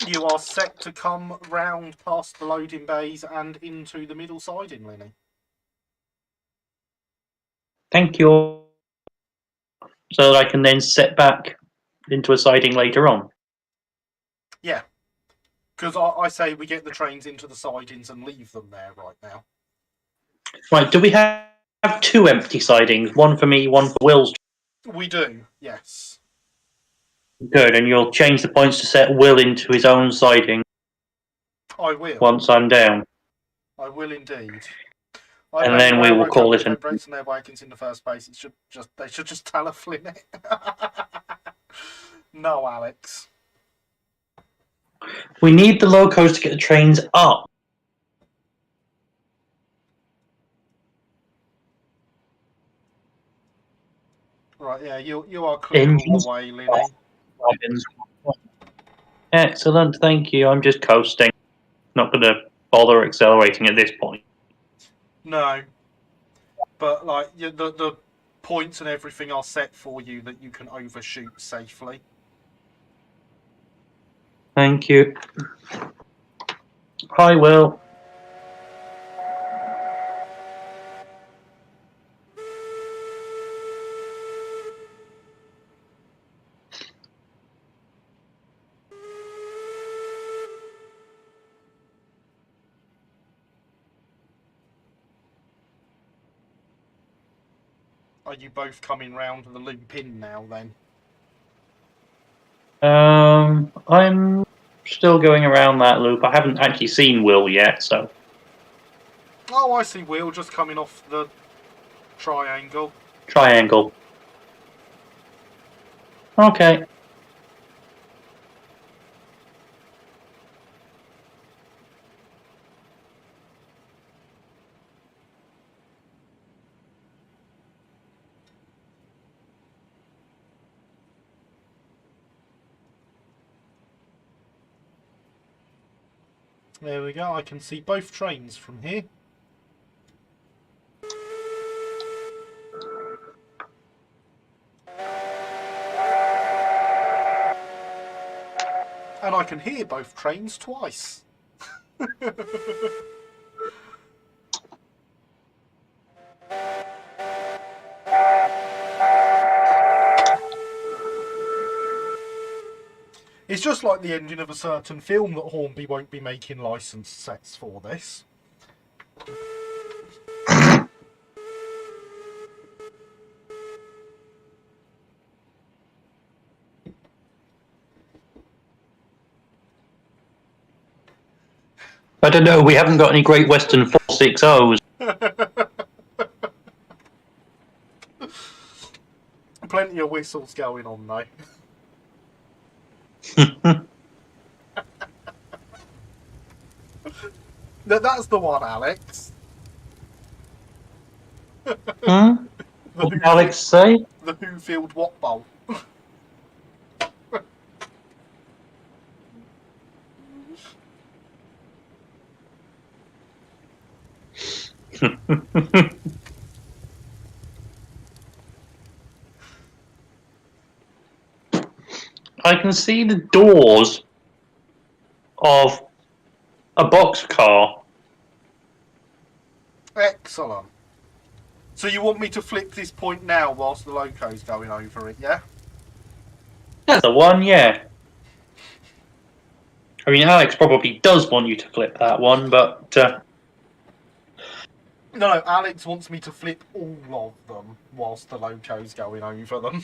You are set to come round past the loading bays and into the middle siding, Lenny. Thank you. So that I can then set back into a siding later on. Yeah. Because I say we get the trains into the sidings and leave them there right now. Right, do we have two empty sidings? One for me, one for Will's? We do, yes. Good, and you'll change the points to set Will into his own siding. I will. Once I'm down. I will indeed. And then we will call it. Brakes and their wagons in the first place. They should just tell a Flynn it. No, Alex. We need the locos to get the trains up. Right, yeah, you are clear all the way, Lenny. Excellent, thank you. I'm just coasting. Not going to bother accelerating at this point. No. But, like, the points and everything are set for you that you can overshoot safely. Thank you. Hi, Will. Are you both coming round to the loop in now, then? I'm still going around that loop. I haven't actually seen Will yet, so... Oh, I see Will just coming off the triangle. Triangle. Okay. There we go, I can see both trains from here. And I can hear both trains twice. It's just like the ending of a certain film that Hornby won't be making licensed sets for this. I don't know, we haven't got any Great Western 460s. Plenty of whistles going on, though. That's the one, Alex. What did Alex say? The Whofield What Bowl. I can see the doors of a boxcar. Excellent. So you want me to flip this point now whilst the loco's going over it, yeah? That's the one, yeah. I mean, Alex probably does want you to flip that one, but No, Alex wants me to flip all of them whilst the loco's going over them.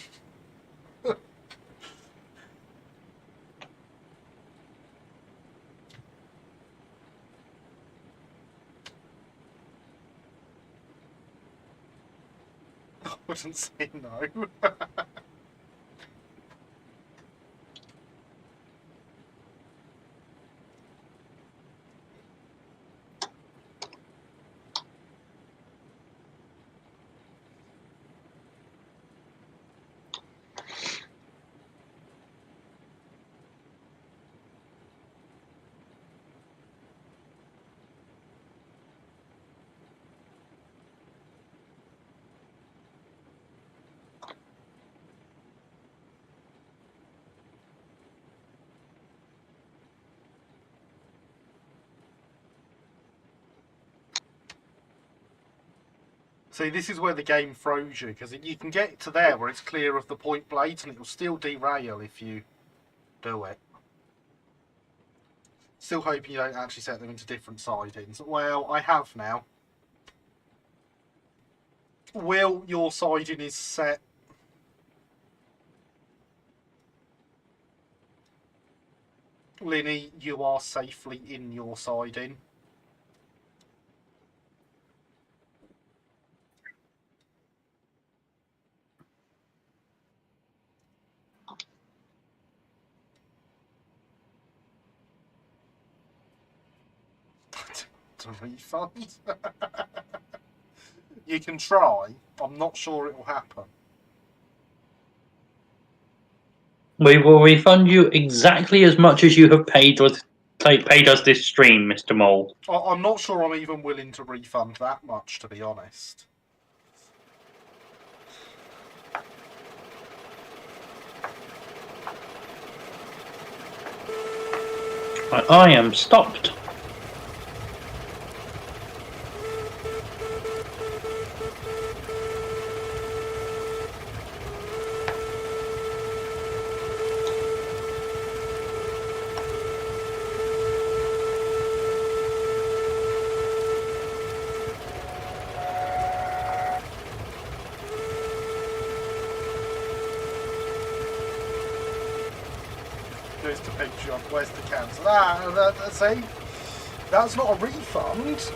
I wouldn't say no. See, this is where the game throws you, because you can get to there where it's clear of the point blades and it will still derail if you do it. Still hoping you don't actually set them into different sidings. Well, I have now. Will, your siding is set. Linny, you are safely in your siding. To refund? You can try. I'm not sure it will happen. we will refund you exactly as much as you have paid us this stream, Mr. Mole. I'm not sure I'm even willing to refund that much, to be honest. I am stopped. Goes to Patreon. Where's the cancel? See? That's not a refund.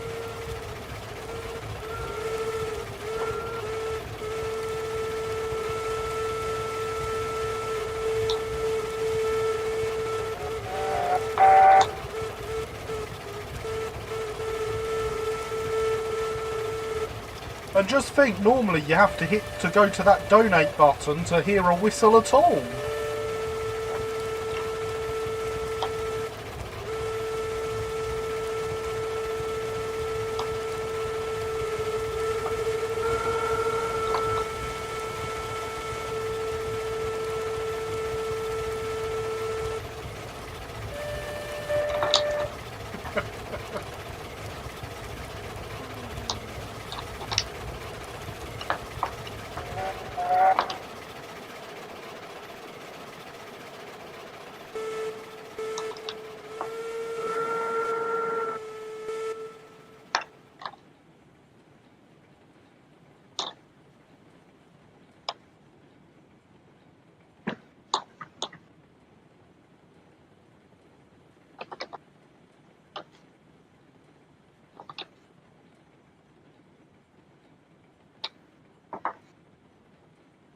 And just think, normally you have to go to that donate button to hear a whistle at all.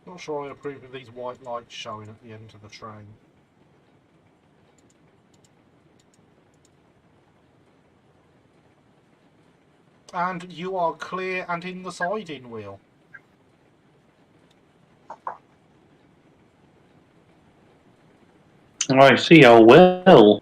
Not sure I approve of these white lights showing at the end of the train. And you are clear and in the siding wheel. I see your will.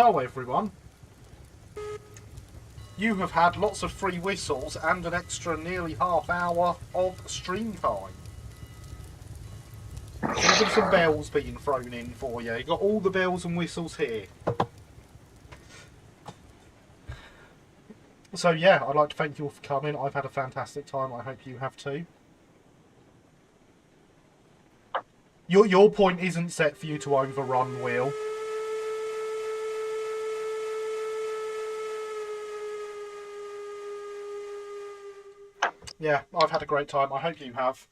So everyone, you have had lots of free whistles and an extra nearly half hour of stream time. Even some bells being thrown in for you. You got all the bells and whistles here. So yeah, I'd like to thank you all for coming. I've had a fantastic time. I hope you have too. Your point isn't set for you to overrun, Will. Yeah, I've had a great time. I hope you have.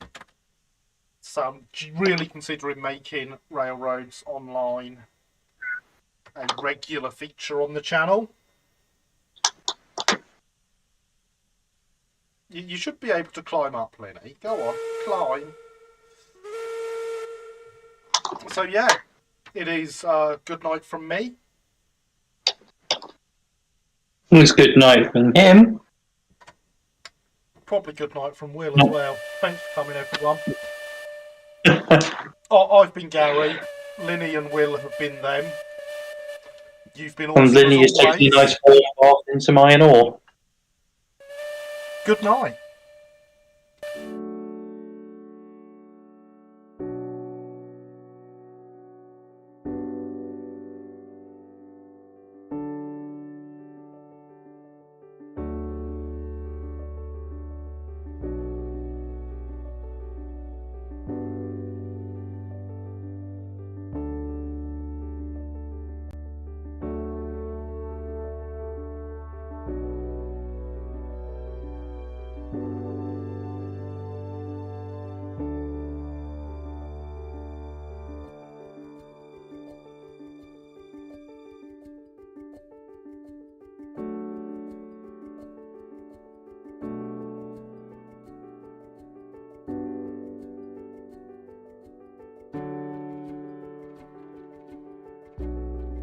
So I'm really considering making Railroads Online a regular feature on the channel. You should be able to climb up, Lenny. Go on, climb. So yeah, it is good night from me. It's good night from him. Probably good night from Will as well. Thanks for coming, everyone. I've been Gary. Linny and Will have been them. You've been awesome And Linny is as always. taking a nice warm bath into my ore. Good night.